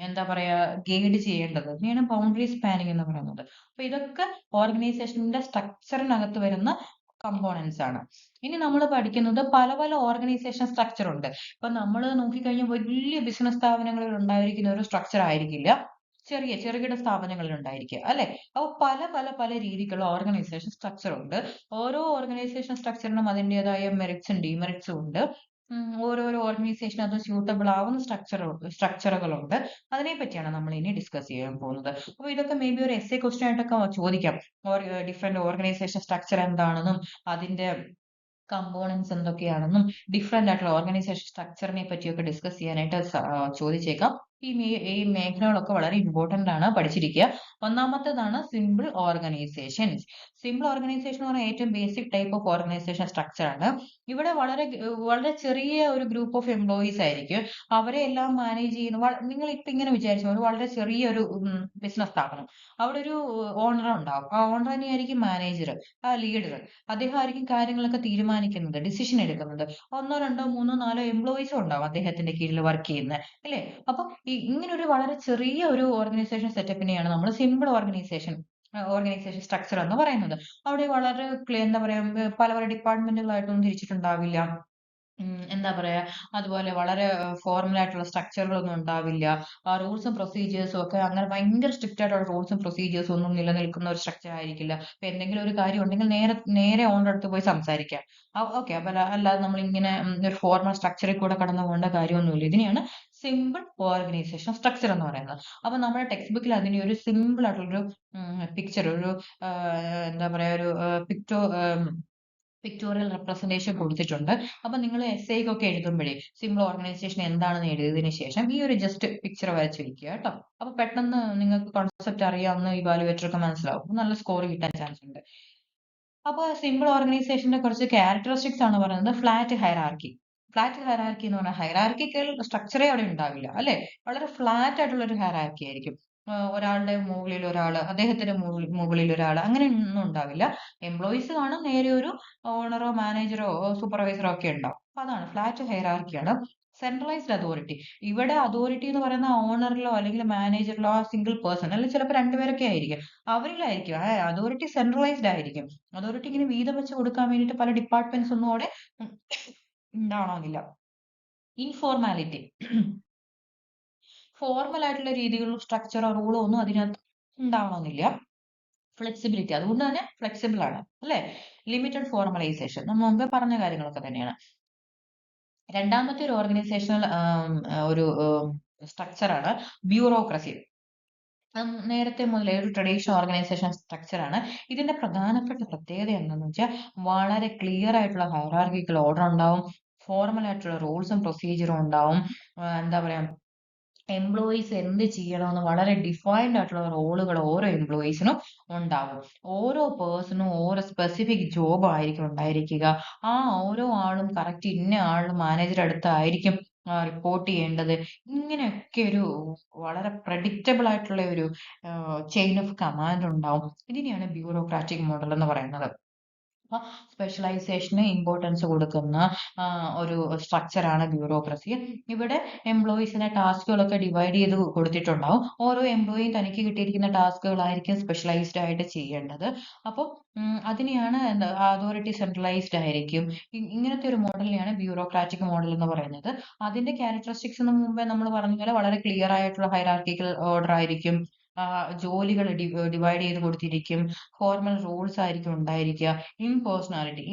എന്താ പറയാ ഗൈഡ് ചെയ്യേണ്ടത്, ഇതിനെയാണ് ബൗണ്ടറി സ്പാനിങ് എന്ന് പറയുന്നത്. അപ്പൊ ഇതൊക്കെ ഓർഗനൈസേഷന്റെ സ്ട്രക്ചറിനകത്ത് വരുന്ന കമ്പോണൻസ് ആണ്. ഇനി നമ്മൾ പഠിക്കുന്നത് പല പല ഓർഗനൈസേഷൻ സ്ട്രക്ചർ ഉണ്ട്. ഇപ്പൊ നമ്മൾ നോക്കിക്കഴിഞ്ഞാൽ വലിയ ബിസിനസ് സ്ഥാപനങ്ങളിൽ ഉണ്ടായിരിക്കുന്ന ഒരു സ്ട്രക്ചർ ആയിരിക്കില്ല ചെറുകിട സ്ഥാപനങ്ങളിൽ ഉണ്ടായിരിക്കുക അല്ലെ. അപ്പോൾ പല പല പല രീതിക്കുള്ള ഓർഗനൈസേഷൻ സ്ട്രക്ചർ ഉണ്ട്. ഓരോ ഓർഗനൈസേഷൻ സ്ട്രക്ചറിനും അതിൻ്റെതായ മെറിറ്റ്സും ഡിമെറിറ്റ്സും ഉണ്ട്. ഓരോരോ ഓർഗനൈസേഷൻ അത് സ്യൂട്ടബിൾ ആവുന്ന സ്ട്രക്ചറുകളുണ്ട്. അതിനെ പറ്റിയാണ് നമ്മൾ ഇനി ഡിസ്കസ് ചെയ്യാൻ പോകുന്നത്. അപ്പോൾ ഇതൊക്കെ മേ ബി ഒരു എസ്സേ ക്വസ്റ്റ്യൻ ആയിട്ടൊക്കെ ചോദിക്കാം. ഡിഫറെന്റ് ഓർഗനൈസേഷൻ സ്ട്രക്ചർ എന്താണെന്നും അതിന്റെ കമ്പോണൻസ് എന്തൊക്കെയാണെന്നും ഡിഫറെന്റ് ആയിട്ടുള്ള ഓർഗനൈസേഷൻ സ്ട്രക്ചറിനെ പറ്റിയൊക്കെ ഡിസ്കസ് ചെയ്യാനായിട്ട് ചോദിച്ചേക്കാം. ഈ മേഖലകളൊക്കെ വളരെ ഇമ്പോർട്ടന്റ് ആണ്, പഠിച്ചിരിക്കുക. ഒന്നാമത്തേതാണ് സിമ്പിൾ ഓർഗനൈസേഷൻസ്. സിമ്പിൾ ഓർഗനൈസേഷൻ എന്ന് പറഞ്ഞാൽ ഏറ്റവും basic type of organisation structure ആണ്. ഇവിടെ വളരെ ചെറിയ ഒരു ഗ്രൂപ്പ് ഓഫ് എംപ്ലോയീസ് ആയിരിക്കും. അവരെ എല്ലാം മാനേജ് ചെയ്യുന്ന നിങ്ങൾ ഇപ്പൊ ഇങ്ങനെ വിചാരിച്ചു, ഒരു വളരെ ചെറിയൊരു ബിസിനസ് സ്ഥാപനം. അവിടെ ഒരു ഓണർ ഉണ്ടാവും. ആ ഓണർ തന്നെയായിരിക്കും മാനേജർ, ആ ലീഡർ. അദ്ദേഹം ആയിരിക്കും കാര്യങ്ങളൊക്കെ തീരുമാനിക്കുന്നത്, ഡിസിഷൻ എടുക്കുന്നത്. ഒന്നോ രണ്ടോ മൂന്നോ നാലോ എംപ്ലോയീസും ഉണ്ടാവും അദ്ദേഹത്തിന്റെ കീഴിൽ വർക്ക് ചെയ്യുന്ന, അല്ലേ. അപ്പൊ ഇങ്ങനെ ഒരു വളരെ ചെറിയ ഒരു ഓർഗനൈസേഷൻ സെറ്റപ്പിനെയാണ് നമ്മൾ സിമ്പിൾ ഓർഗനൈസേഷൻ സ്ട്രക്ചർ എന്ന് പറയുന്നത്. അവിടെ വളരെ എന്താ പറയാ, പല പല ഡിപ്പാർട്ട്മെന്റുകളായിട്ടൊന്നും തിരിച്ചിട്ടുണ്ടാവില്ല. എന്താ പറയാ, അതുപോലെ വളരെ ഫോർമൽ ആയിട്ടുള്ള സ്ട്രക്ചറുകളൊന്നും ഉണ്ടാവില്ല. റൂൾസും പ്രൊസീജിയേഴ്സും ഒക്കെ അങ്ങനെ ഭയങ്കര സ്ട്രിക്റ്റ് ആയിട്ടുള്ള റൂൾസും പ്രൊസീജിയേഴ്സും ഒന്നും നിലനിൽക്കുന്ന ഒരു സ്ട്രക്ചർ ആയിരിക്കില്ല. ഇപ്പൊ എന്തെങ്കിലും ഒരു കാര്യം ഉണ്ടെങ്കിൽ നേരെ ഓണറുടെ അടുത്ത് പോയി സംസാരിക്കാം. ഓക്കെ. അപ്പൊ അല്ലാതെ നമ്മൾ ഇങ്ങനെ ഒരു ഫോർമൽ സ്ട്രക്ചറിൽ കൂടെ കടന്നു പോകേണ്ട കാര്യമൊന്നുമില്ല. ഇതിനെയാണ് സിമ്പിൾ ഓർഗനൈസേഷൻ സ്ട്രക്ചർ എന്ന് പറയുന്നത്. അപ്പൊ നമ്മുടെ ടെക്സ്റ്റ് ബുക്കിൽ അതിനെ ഒരു സിമ്പിൾ ആയിട്ടുള്ളൊരു പിക്ചർ, ഒരു എന്താ പറയാ, ഒരു പിക്ടോറിയൽ റെപ്രസെന്റേഷൻ കൊടുത്തിട്ടുണ്ട്. അപ്പൊ നിങ്ങൾ എസ്സേക്കൊക്കെ എഴുതുമ്പോഴേ സിമ്പിൾ ഓർഗനൈസേഷൻ എന്താണെന്ന് എഴുതിയതിനു ശേഷം ഈ ഒരു ജസ്റ്റ് പിക്ചർ വരച്ച് വെക്കുക കേട്ടോ. അപ്പൊ പെട്ടെന്ന് നിങ്ങൾക്ക് കോൺസെപ്റ്റ് അറിയാവുന്ന ഇവാലുവേറ്റർക്ക് മനസ്സിലാവും. നല്ല സ്കോർ കിട്ടാൻ ചാൻസ് ഉണ്ട്. അപ്പൊ സിമ്പിൾ ഓർഗനൈസേഷന്റെ കുറച്ച് ക്യാരക്ടറിസ്റ്റിക്സ് ആണ് പറയുന്നത്. Flat hierarchy. ഫ്ലാറ്റ് ഹൈറാർക്കി എന്ന് പറഞ്ഞാൽ ഹൈറാർക്കിക്കൽ സ്ട്രക്ചറേ അവിടെ ഉണ്ടാവില്ല, അല്ലെ. വളരെ ഫ്ലാറ്റ് ആയിട്ടുള്ള ഒരു ഹൈറാർക്കി ആയിരിക്കും. ഒരാളുടെ മുകളിൽ ഒരാള്, അദ്ദേഹത്തിന്റെ മുകളിൽ ഒരാള്, അങ്ങനെ ഒന്നും ഉണ്ടാവില്ല. എംപ്ലോയീസ് കാണും, നേരെ ഒരു ഓണറോ മാനേജറോ സൂപ്പർവൈസറോ ഒക്കെ ഉണ്ടാവും. അപ്പൊ അതാണ് ഫ്ലാറ്റ് ഹൈറാർക്കിയാണ്. Centralised authority. ഇവിടെ അതോറിറ്റി എന്ന് പറയുന്ന ഓണറിലോ അല്ലെങ്കിൽ മാനേജറിലോ ആ സിംഗിൾ പേഴ്സൺ, അല്ലെങ്കിൽ ചിലപ്പോൾ രണ്ടുപേരൊക്കെ ആയിരിക്കും, അവരിലായിരിക്കും. അതോറിറ്റി സെൻട്രലൈസ്ഡ് ആയിരിക്കും. അതോറിറ്റി ഇങ്ങനെ വീതം വെച്ച് കൊടുക്കാൻ വേണ്ടിയിട്ട് പല ഡിപ്പാർട്ട്മെന്റ്സ് ഒന്നും അവിടെ ഉണ്ടാവണമെന്നില്ല. ഇൻഫോർമാലിറ്റി. ഫോർമൽ ആയിട്ടുള്ള രീതികളിലും സ്ട്രക്ചറോ റൂളോ ഒന്നും അതിനകത്ത് ഉണ്ടാവണമെന്നില്ല. ഫ്ലെക്സിബിലിറ്റി, അതുകൊണ്ട് തന്നെ ഫ്ലെക്സിബിൾ ആണ്, അല്ലെ. ലിമിറ്റഡ് ഫോർമലൈസേഷൻ, നമ്മൾ മുമ്പേ പറഞ്ഞ കാര്യങ്ങളൊക്കെ തന്നെയാണ്. രണ്ടാമത്തെ ഒരു ഓർഗനൈസേഷണൽ ഒരു സ്ട്രക്ചറാണ് ബ്യൂറോക്രസി. നേരത്തെ മുതലേ ഒരു ട്രഡീഷണൽ ഓർഗനൈസേഷൻ സ്ട്രക്ചർ ആണ്. ഇതിന്റെ പ്രധാനപ്പെട്ട പ്രത്യേകത എന്താണെന്ന് വെച്ചാൽ വളരെ ക്ലിയർ ആയിട്ടുള്ള ഹൈറാർക്കിക്കൽ ഓർഡർ ഉണ്ടാവും. ഫോർമൽ ആയിട്ടുള്ള റൂൾസും പ്രൊസീജിയറും ഉണ്ടാവും. എന്താ പറയാ, എംപ്ലോയീസ് എന്ത് ചെയ്യണമെന്ന് വളരെ ഡിഫൈൻഡ് ആയിട്ടുള്ള റോളുകൾ ഓരോ എംപ്ലോയീസിനും ഉണ്ടാവും. ഓരോ പേഴ്സണും ഓരോ സ്പെസിഫിക് ജോബ് ആയിരിക്കും ഉണ്ടായിരിക്കുക. ആ ഓരോ ആളും കറക്റ്റ് ഇന്ന ആളും മാനേജർ അടുത്തായിരിക്കും റിപ്പോർട്ട് ചെയ്യേണ്ടത്. ഇങ്ങനെയൊക്കെ ഒരു വളരെ പ്രഡിക്റ്റബിൾ ആയിട്ടുള്ള ഒരു ചെയിൻ ഓഫ് കമാൻഡ് ഉണ്ടാവും. ഇതിനെയാണ് ബ്യൂറോക്രാറ്റിക് മോഡൽ എന്ന് പറയുന്നത്. അപ്പൊ സ്പെഷ്യലൈസേഷന് ഇമ്പോർട്ടൻസ് കൊടുക്കുന്ന ഒരു സ്ട്രക്ചറാണ് ബ്യൂറോക്രസി. ഇവിടെ എംപ്ലോയീസിനെ ടാസ്കുകളൊക്കെ ഡിവൈഡ് ചെയ്ത് കൊടുത്തിട്ടുണ്ടാവും. ഓരോ എംപ്ലോയിയും തനിക്ക് കിട്ടിയിരിക്കുന്ന ടാസ്കുകളായിരിക്കും സ്പെഷ്യലൈസ്ഡ് ആയിട്ട് ചെയ്യേണ്ടത്. അപ്പോൾ അതിനെയാണ് അതോറിറ്റി സെൻട്രലൈസ്ഡ് ആയിരിക്കും. ഇങ്ങനത്തെ ഒരു മോഡലിനെയാണ് ബ്യൂറോക്രാറ്റിക് മോഡൽ എന്ന് പറയുന്നത്. അതിന്റെ ക്യാരക്ടറിസ്റ്റിക്സ് മുമ്പേ നമ്മൾ പറഞ്ഞ പോലെ വളരെ ക്ലിയർ ആയിട്ടുള്ള ഹൈറാർക്കിക്കൽ ഓർഡർ ആയിരിക്കും. ജോലികൾ ഡിവൈഡ് ചെയ്ത് കൊടുത്തിരിക്കും. ഫോർമൽ റൂൾസ് ആയിരിക്കും ഉണ്ടായിരിക്കുക. ഇംപേഴ്സണാലിറ്റി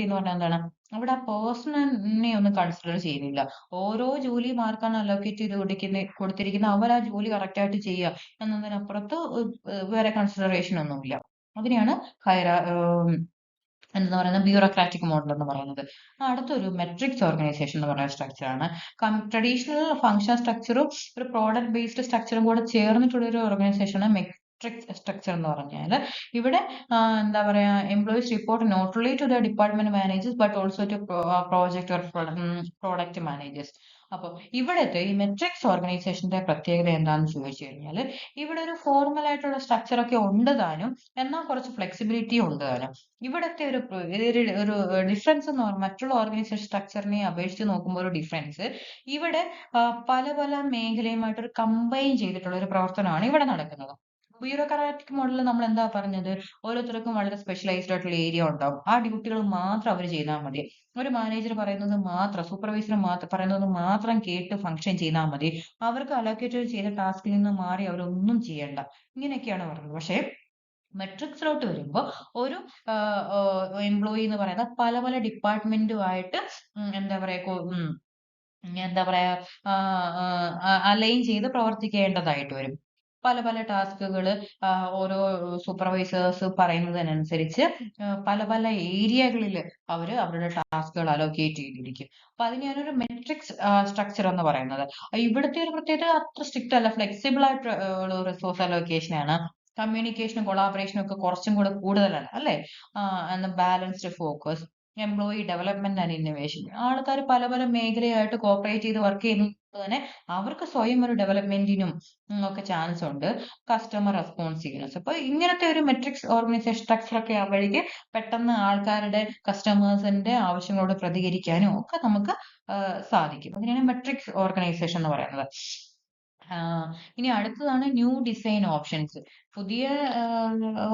എന്ന് പറഞ്ഞാൽ എന്താണ്? അവിടെ ആ പേഴ്സണിനെ ഒന്നും കൺസിഡർ ചെയ്യുന്നില്ല. ഓരോ ജോലിയും ആർക്കാണ് അലോക്കേറ്റ് ചെയ്ത് കൊടുത്തിരിക്കുന്നത് അവർ ആ ജോലി കറക്റ്റ് ആയിട്ട് ചെയ്യുക എന്നതിനപ്പുറത്ത് വേറെ കൺസിഡറേഷൻ ഒന്നുമില്ല. അതിനെയാണ് എന്താ പറയുന്നത്, ബ്യൂറോക്രാറ്റിക് മോഡൽ എന്ന് പറയുന്നത്. അടുത്തൊരു മെട്രിക്സ് ഓർഗനൈസേഷൻ എന്ന് പറയുന്ന സ്ട്രക്ചർ ആണ്. ട്രഡീഷണൽ ഫംഗ്ഷൻ സ്ട്രക്ചറും ഒരു പ്രോഡക്റ്റ് ബേസ്ഡ് സ്ട്രക്ചറും കൂടെ ചേർന്നിട്ടുള്ള ഒരു ഓർഗനൈസേഷൻ ആണ് മെട്രിക്സ് സ്ട്രക്ചർ എന്ന് പറഞ്ഞാൽ. ഇവിടെ എന്താ പറയാ, employees report not only to the department managers but also to project or product managers. അപ്പോൾ ഇവിടുത്തെ ഈ മെട്രിക്സ് ഓർഗനൈസേഷന്റെ പ്രത്യേകത എന്താണെന്ന് ചോദിച്ചു കഴിഞ്ഞാൽ, ഇവിടെ ഒരു ഫോർമൽ ആയിട്ടുള്ള സ്ട്രക്ചർ ഒക്കെ ഉണ്ട് താനും, എന്നാൽ കുറച്ച് ഫ്ലെക്സിബിലിറ്റി ഉണ്ട് താനും. ഇവിടുത്തെ ഒരു ഡിഫറൻസ് എന്ന് പറഞ്ഞാൽ മറ്റുള്ള ഓർഗനൈസേഷൻ സ്ട്രക്ചറിനെ അപേക്ഷിച്ച് നോക്കുമ്പോൾ ഒരു ഡിഫറൻസ്, ഇവിടെ പല പല മേഖലയുമായിട്ട് ഒരു കമ്പൈൻ ചെയ്തിട്ടുള്ള ഒരു പ്രവർത്തനമാണ് ഇവിടെ നടക്കുന്നത്. ബ്യൂറോക്രാറ്റിക് മോഡലിൽ നമ്മൾ എന്താ പറഞ്ഞത്? ഓരോരുത്തർക്കും വളരെ സ്പെഷ്യലൈസ്ഡ് ആയിട്ടുള്ള ഏരിയ ഉണ്ടാവും. ആ ഡ്യൂട്ടികൾ മാത്രം അവര് ചെയ്താൽ മതി. ഒരു മാനേജർ പറയുന്നത് മാത്രം, സൂപ്പർവൈസർ പറയുന്നത് മാത്രം കേട്ട് ഫംഗ്ഷൻ ചെയ്താൽ മതി. അവർക്ക് അലോക്കേറ്റഡ് ചെയ്ത ടാസ്കിൽ നിന്ന് മാറി അവരൊന്നും ചെയ്യണ്ട. ഇങ്ങനെയൊക്കെയാണ് പറഞ്ഞത്. പക്ഷേ മെട്രിക്സിലോട്ട് വരുമ്പോ ഒരു എംപ്ലോയി എന്ന് പറയുന്ന പല പല ഡിപ്പാർട്ട്മെന്റുമായിട്ട് എന്താ പറയാ എന്താ പറയാ അലൈൻ ചെയ്ത് പ്രവർത്തിക്കേണ്ടതായിട്ട് വരും. പല പല ടാസ്കുകള് ഓരോ സൂപ്പർവൈസേഴ്സ് പറയുന്നതിനനുസരിച്ച് പല പല ഏരിയകളില് അവരുടെ ടാസ്കുകൾ അലോക്കേറ്റ് ചെയ്തിരിക്കും. അപ്പൊ അതിനെയാണ് ഒരു മെട്രിക്സ് സ്ട്രക്ചർ എന്ന് പറയുന്നത്. ഇവിടുത്തെ ഒരു പ്രത്യേകത അത്ര സ്ട്രിക്റ്റ് അല്ല. ഫ്ലെക്സിബിൾ ആയിട്ട് ഉള്ള റിസോഴ്സ് അലോക്കേഷൻ ആണ്. കമ്മ്യൂണിക്കേഷനും കൊളാബറേഷനും ഒക്കെ കുറച്ചും കൂടെ കൂടുതലാണ് അല്ലേ? Balanced focus, employee development and innovation. ആൾക്കാർ പല പല മേഖലയായിട്ട് കോപ്പറേറ്റ് ചെയ്ത് വർക്ക് ചെയ്യുന്നത് തന്നെ അവർക്ക് സ്വയം ഒരു ഡെവലപ്മെന്റിനും ഒക്കെ ചാൻസ് ഉണ്ട്. Customer responsiveness. അപ്പൊ ഇങ്ങനത്തെ ഒരു മെട്രിക്സ് ഓർഗനൈസേഷൻ സ്ട്രക്ചർ ഒക്കെ ആവുമ്പോഴേക്ക് പെട്ടെന്ന് ആൾക്കാരുടെ കസ്റ്റമേഴ്സിന്റെ ആവശ്യങ്ങളോട് പ്രതികരിക്കാനും ഒക്കെ നമുക്ക് സാധിക്കും. അതിനാണ് മെട്രിക്സ് ഓർഗനൈസേഷൻ എന്ന് പറയുന്നത്. ഇനി അടുത്തതാണ് ന്യൂ ഡിസൈൻ ഓപ്ഷൻസ്. പുതിയ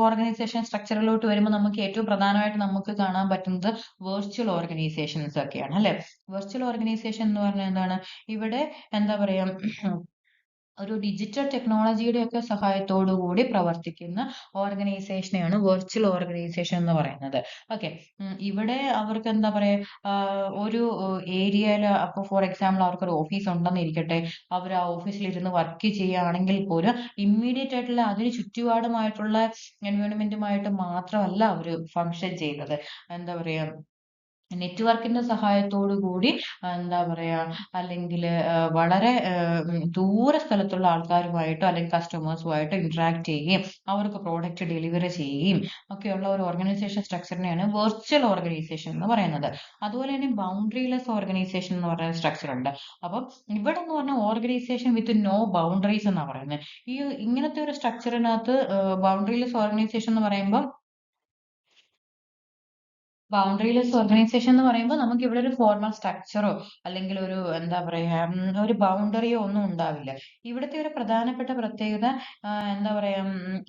ഓർഗനൈസേഷൻ സ്ട്രക്ചറിലോട്ട് വരുമ്പോൾ നമുക്ക് ഏറ്റവും പ്രധാനമായിട്ട് നമുക്ക് കാണാൻ പറ്റുന്നത് വെർച്വൽ ഓർഗനൈസേഷൻസ് ഒക്കെയാണ് അല്ലെ? വെർച്വൽ ഓർഗനൈസേഷൻ എന്ന് പറഞ്ഞാൽ എന്താണ്? ഇവിടെ എന്താ പറയാ ഒരു ഡിജിറ്റൽ ടെക്നോളജിയുടെ ഒക്കെ സഹായത്തോടു കൂടി പ്രവർത്തിക്കുന്ന ഓർഗനൈസേഷനെയാണ് വെർച്വൽ ഓർഗനൈസേഷൻ എന്ന് പറയുന്നത്. ഓക്കെ. ഇവിടെ അവർക്ക് എന്താ പറയാ ഒരു ഏരിയയിൽ അപ്പൊ ഫോർ എക്സാമ്പിൾ അവർക്കൊരു ഓഫീസ് ഉണ്ടെന്ന് ഇരിക്കട്ടെ. അവർ ആ ഓഫീസിൽ ഇരുന്ന് വർക്ക് ചെയ്യുകയാണെങ്കിൽ പോലും ഇമ്മീഡിയറ്റ് ആയിട്ടുള്ള അതിന് ചുറ്റുപാടുമായിട്ടുള്ള എൻവയോൺമെന്റുമായിട്ട് മാത്രമല്ല അവർ ഫങ്ഷൻ ചെയ്യുന്നത്. എന്താ പറയാ നെറ്റ്വർക്കിന്റെ സഹായത്തോടു കൂടി എന്താ പറയാ അല്ലെങ്കിൽ വളരെ ദൂര സ്ഥലത്തുള്ള ആൾക്കാരുമായിട്ടോ അല്ലെങ്കിൽ കസ്റ്റമേഴ്സുമായിട്ടോ ഇന്ററാക്ട് ചെയ്യുകയും അവർക്ക് പ്രോഡക്റ്റ് ഡെലിവറി ചെയ്യുകയും ഒക്കെയുള്ള ഒരു ഓർഗനൈസേഷൻ സ്ട്രക്ചറിനെയാണ് വെർച്വൽ ഓർഗനൈസേഷൻ എന്ന് പറയുന്നത്. അതുപോലെ തന്നെ ബൗണ്ടറിലെസ് ഓർഗനൈസേഷൻ എന്ന് പറയുന്ന സ്ട്രക്ചർ ഉണ്ട്. അപ്പം ഇവിടെ എന്ന് പറഞ്ഞാൽ ഓർഗനൈസേഷൻ വിത്ത് നോ ബൗണ്ടറീസ് എന്നാണ് പറയുന്നത്. ഈ ഇങ്ങനത്തെ ഒരു സ്ട്രക്ചറിനകത്ത് ബൗണ്ടറിലെസ് ഓർഗനൈസേഷൻ എന്ന് പറയുമ്പോൾ ബൗണ്ടറിലെസ് ഓർഗനൈസേഷൻ എന്ന് പറയുമ്പോൾ നമുക്ക് ഇവിടെ ഒരു ഫോർമൽ സ്ട്രക്ചറോ അല്ലെങ്കിൽ ഒരു എന്താ പറയാ ഒരു ബൗണ്ടറിയോ ഒന്നും ഉണ്ടാവില്ല. ഇവിടുത്തെ ഒരു പ്രധാനപ്പെട്ട പ്രത്യേകത എന്താ പറയാ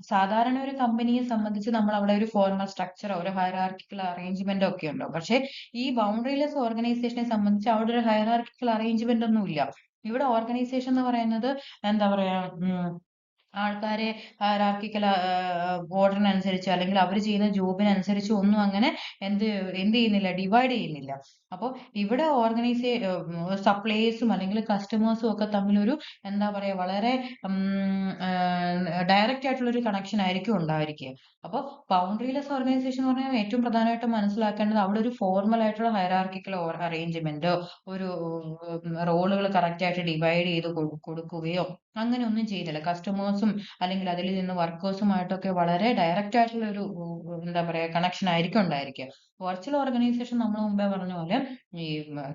സാധാരണ ഒരു കമ്പനിയെ സംബന്ധിച്ച് നമ്മൾ അവിടെ ഒരു ഫോർമൽ സ്ട്രക്ചറോ ഒരു ഹൈറാർക്കിക്കൽ അറേഞ്ച്മെന്റോ ഒക്കെ ഉണ്ടാവും. പക്ഷെ ഈ ബൗണ്ടറിലെസ് ഓർഗനൈസേഷനെ സംബന്ധിച്ച് അവിടെ ഒരു ഹൈറാർക്കിക്കൽ അറേഞ്ച്മെന്റ് ഒന്നും ഇല്ല. ഇവിടെ ഓർഗനൈസേഷൻ എന്ന് പറയുന്നത് എന്താ പറയാ ആൾക്കാരെ ഹയറാർക്കിക്കൽ ഓർഡറിനനുസരിച്ച് അല്ലെങ്കിൽ അവർ ചെയ്യുന്ന ജോബിനനുസരിച്ച് ഒന്നും അങ്ങനെ എന്ത് എന്ത് ചെയ്യുന്നില്ല ഡിവൈഡ് ചെയ്യുന്നില്ല. അപ്പോൾ ഇവിടെ സപ്ലയേഴ്സും അല്ലെങ്കിൽ കസ്റ്റമേഴ്സും ഒക്കെ തമ്മിലൊരു എന്താ പറയാ വളരെ ഡയറക്റ്റ് ആയിട്ടുള്ള ഒരു കണക്ഷൻ ആയിരിക്കും ഉണ്ടായിരിക്കുക. അപ്പോൾ ബൗണ്ടറിലെസ് ഓർഗനൈസേഷൻ എന്ന് പറഞ്ഞാൽ ഏറ്റവും പ്രധാനമായിട്ടും മനസ്സിലാക്കേണ്ടത് അവിടെ ഒരു ഫോർമൽ ആയിട്ടുള്ള ഹയറാർക്കിക്കൽ അറേഞ്ച്മെന്റോ ഒരു റോളുകൾ കറക്റ്റ് ആയിട്ട് ഡിവൈഡ് ചെയ്ത് കൊടുക്കുകയോ അങ്ങനെ ഒന്നും ചെയ്യുന്നില്ല. കസ്റ്റമേഴ്സും അല്ലെങ്കിൽ അതിൽ നിന്ന് വർക്കേഴ്സുമായിട്ടൊക്കെ വളരെ ഡയറക്റ്റ് ആയിട്ടുള്ള ഒരു എന്താ പറയാ കണക്ഷൻ ആയിരിക്കും ഉണ്ടായിരിക്കുക. വെർച്വൽ ഓർഗനൈസേഷൻ നമ്മൾ മുമ്പേ പറഞ്ഞ പോലെ ഈ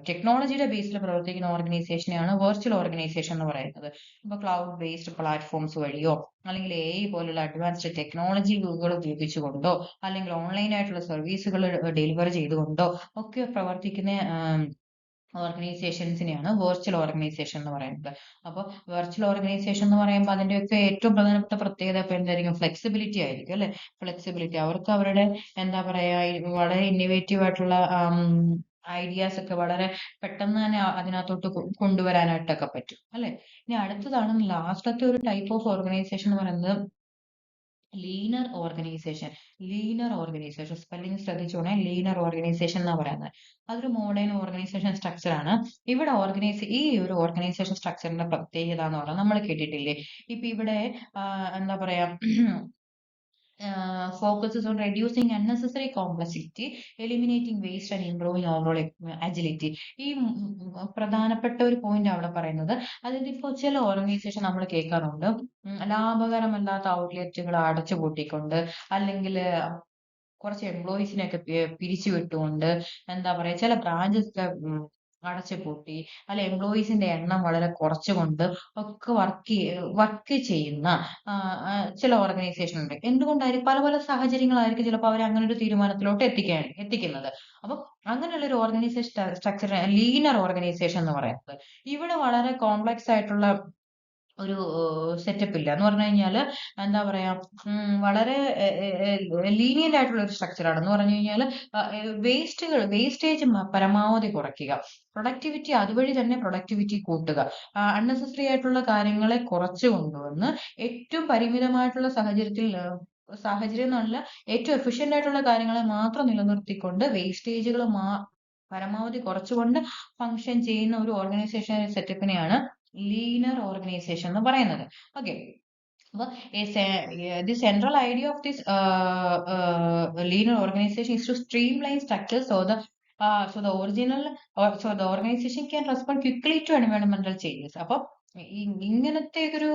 ടെക്നോളജിയുടെ ബേസിൽ പ്രവർത്തിക്കുന്ന ഓർഗനൈസേഷനെയാണ് വെർച്വൽ ഓർഗനൈസേഷൻ എന്ന് പറയുന്നത്. ഇപ്പൊ ക്ലൗഡ് ബേസ്ഡ് പ്ലാറ്റ്ഫോംസ് വഴിയോ അല്ലെങ്കിൽ AI പോലുള്ള അഡ്വാൻസ്ഡ് ടെക്നോളജികൾ ഉപയോഗിച്ചുകൊണ്ടോ അല്ലെങ്കിൽ ഓൺലൈൻ ആയിട്ടുള്ള സർവീസുകൾ ഡെലിവർ ചെയ്തുകൊണ്ടോ ഒക്കെ പ്രവർത്തിക്കുന്ന ഓർഗനൈസേഷൻസിനെയാണ് വെർച്വൽ ഓർഗനൈസേഷൻ എന്ന് പറയുന്നത്. അപ്പോൾ വെർച്വൽ ഓർഗനൈസേഷൻ എന്ന് പറയുമ്പോൾ അതിന്റെയൊക്കെ ഏറ്റവും പ്രധാനപ്പെട്ട പ്രത്യേകത ഇപ്പൊ എന്തായിരിക്കും? ഫ്ലെക്സിബിലിറ്റി ആയിരിക്കും അല്ലെ? ഫ്ലെക്സിബിലിറ്റി അവർക്ക് അവരുടെ എന്താ പറയാ വളരെ ഇന്നോവേറ്റീവ് ആയിട്ടുള്ള ഐഡിയാസ് ഒക്കെ വളരെ പെട്ടെന്ന് തന്നെ അതിനകത്തോട്ട് കൊണ്ടുവരാനായിട്ടൊക്കെ പറ്റും അല്ലെ? ഇനി അടുത്തതാണ് ലാസ്റ്റത്തെ ഒരു ടൈപ്പ് ഓഫ് ഓർഗനൈസേഷൻ എന്ന് പറയുന്നത് leaner organisation. Leaner organisation spelling ശ്രദ്ധിച്ചോണേ. ലീനർ ഓർഗനൈസേഷൻ എന്നാ പറയുന്നത്. അതൊരു മോഡേൺ ഓർഗനൈസേഷൻ സ്ട്രക്ചർ ആണ്. ഇവിടെ ഈ ഒരു ഓർഗനൈസേഷൻ സ്ട്രക്ചറിന്റെ പ്രത്യേകത എന്ന് പറഞ്ഞാൽ നമ്മൾ കേട്ടിട്ടില്ലേ? ഇപ്പൊ ഇവിടെ എന്താ പറയാ focuses on reducing unnecessary complexity, eliminating waste and improving overall agility. ഈ പ്രധാനപ്പെട്ട ഒരു പോയിന്റ് അവിടെ പറയുന്നത്. അതായത് ഇപ്പോൾ ചില ഓർഗനൈസേഷൻ നമ്മൾ കേൾക്കാറുണ്ട് ലാഭകരമല്ലാത്ത ഔട്ട്ലെറ്റുകൾ അടച്ചു പൂട്ടിക്കൊണ്ട് അല്ലെങ്കിൽ കുറച്ച് എംപ്ലോയീസിനെയൊക്കെ പിരിച്ചു വിട്ടുകൊണ്ട് എന്താ പറയാ ചില ബ്രാഞ്ചസ് അടച്ചു പൂട്ടി അല്ലെ എംപ്ലോയീസിന്റെ എണ്ണം വളരെ കുറച്ചുകൊണ്ട് ഒക്കെ വർക്ക് ചെയ്യുന്ന ചില ഓർഗനൈസേഷൻ ഉണ്ട്. എന്തുകൊണ്ടായിരിക്കും? പല പല സാഹചര്യങ്ങളായിരിക്കും ചിലപ്പോൾ അവർ അങ്ങനെ ഒരു തീരുമാനത്തിലോട്ട് എത്തിക്കുന്നത്. അപ്പം അങ്ങനെയുള്ള ഒരു ഓർഗനൈസേഷൻ സ്ട്രക്ചർ ലീനർ ഓർഗനൈസേഷൻ എന്ന് പറയുന്നത്. ഇവിടെ വളരെ കോംപ്ലക്സ് ആയിട്ടുള്ള ഒരു സെറ്റപ്പ് ഇല്ല എന്ന് പറഞ്ഞു കഴിഞ്ഞാൽ എന്താ പറയാ വളരെ ലീനിയന്റ് ആയിട്ടുള്ള ഒരു സ്ട്രക്ചറാണ് എന്ന് പറഞ്ഞു കഴിഞ്ഞാൽ വേസ്റ്റേജ് പരമാവധി കുറയ്ക്കുക, പ്രൊഡക്ടിവിറ്റി അതുവഴി തന്നെ പ്രൊഡക്ടിവിറ്റി കൂട്ടുക, അൺനെസസറി ആയിട്ടുള്ള കാര്യങ്ങളെ കുറച്ചു കൊണ്ടുവന്ന് ഏറ്റവും പരിമിതമായിട്ടുള്ള സാഹചര്യം എന്നല്ല, ഏറ്റവും എഫിഷ്യന്റ് ആയിട്ടുള്ള കാര്യങ്ങളെ മാത്രം നിലനിർത്തിക്കൊണ്ട് വേസ്റ്റേജുകൾ പരമാവധി കുറച്ചുകൊണ്ട് ഫങ്ഷൻ ചെയ്യുന്ന ഒരു ഓർഗനൈസേഷൻ സെറ്റപ്പിനെയാണ് ലീനർ ഓർഗനൈസേഷൻ എന്ന് പറയുന്നത്. ഓക്കെ, അപ്പൊ the central idea of this linear organization is to streamline structures so the organization can respond quickly to environmental changes. അപ്പൊ ഇങ്ങനത്തെ ഒരു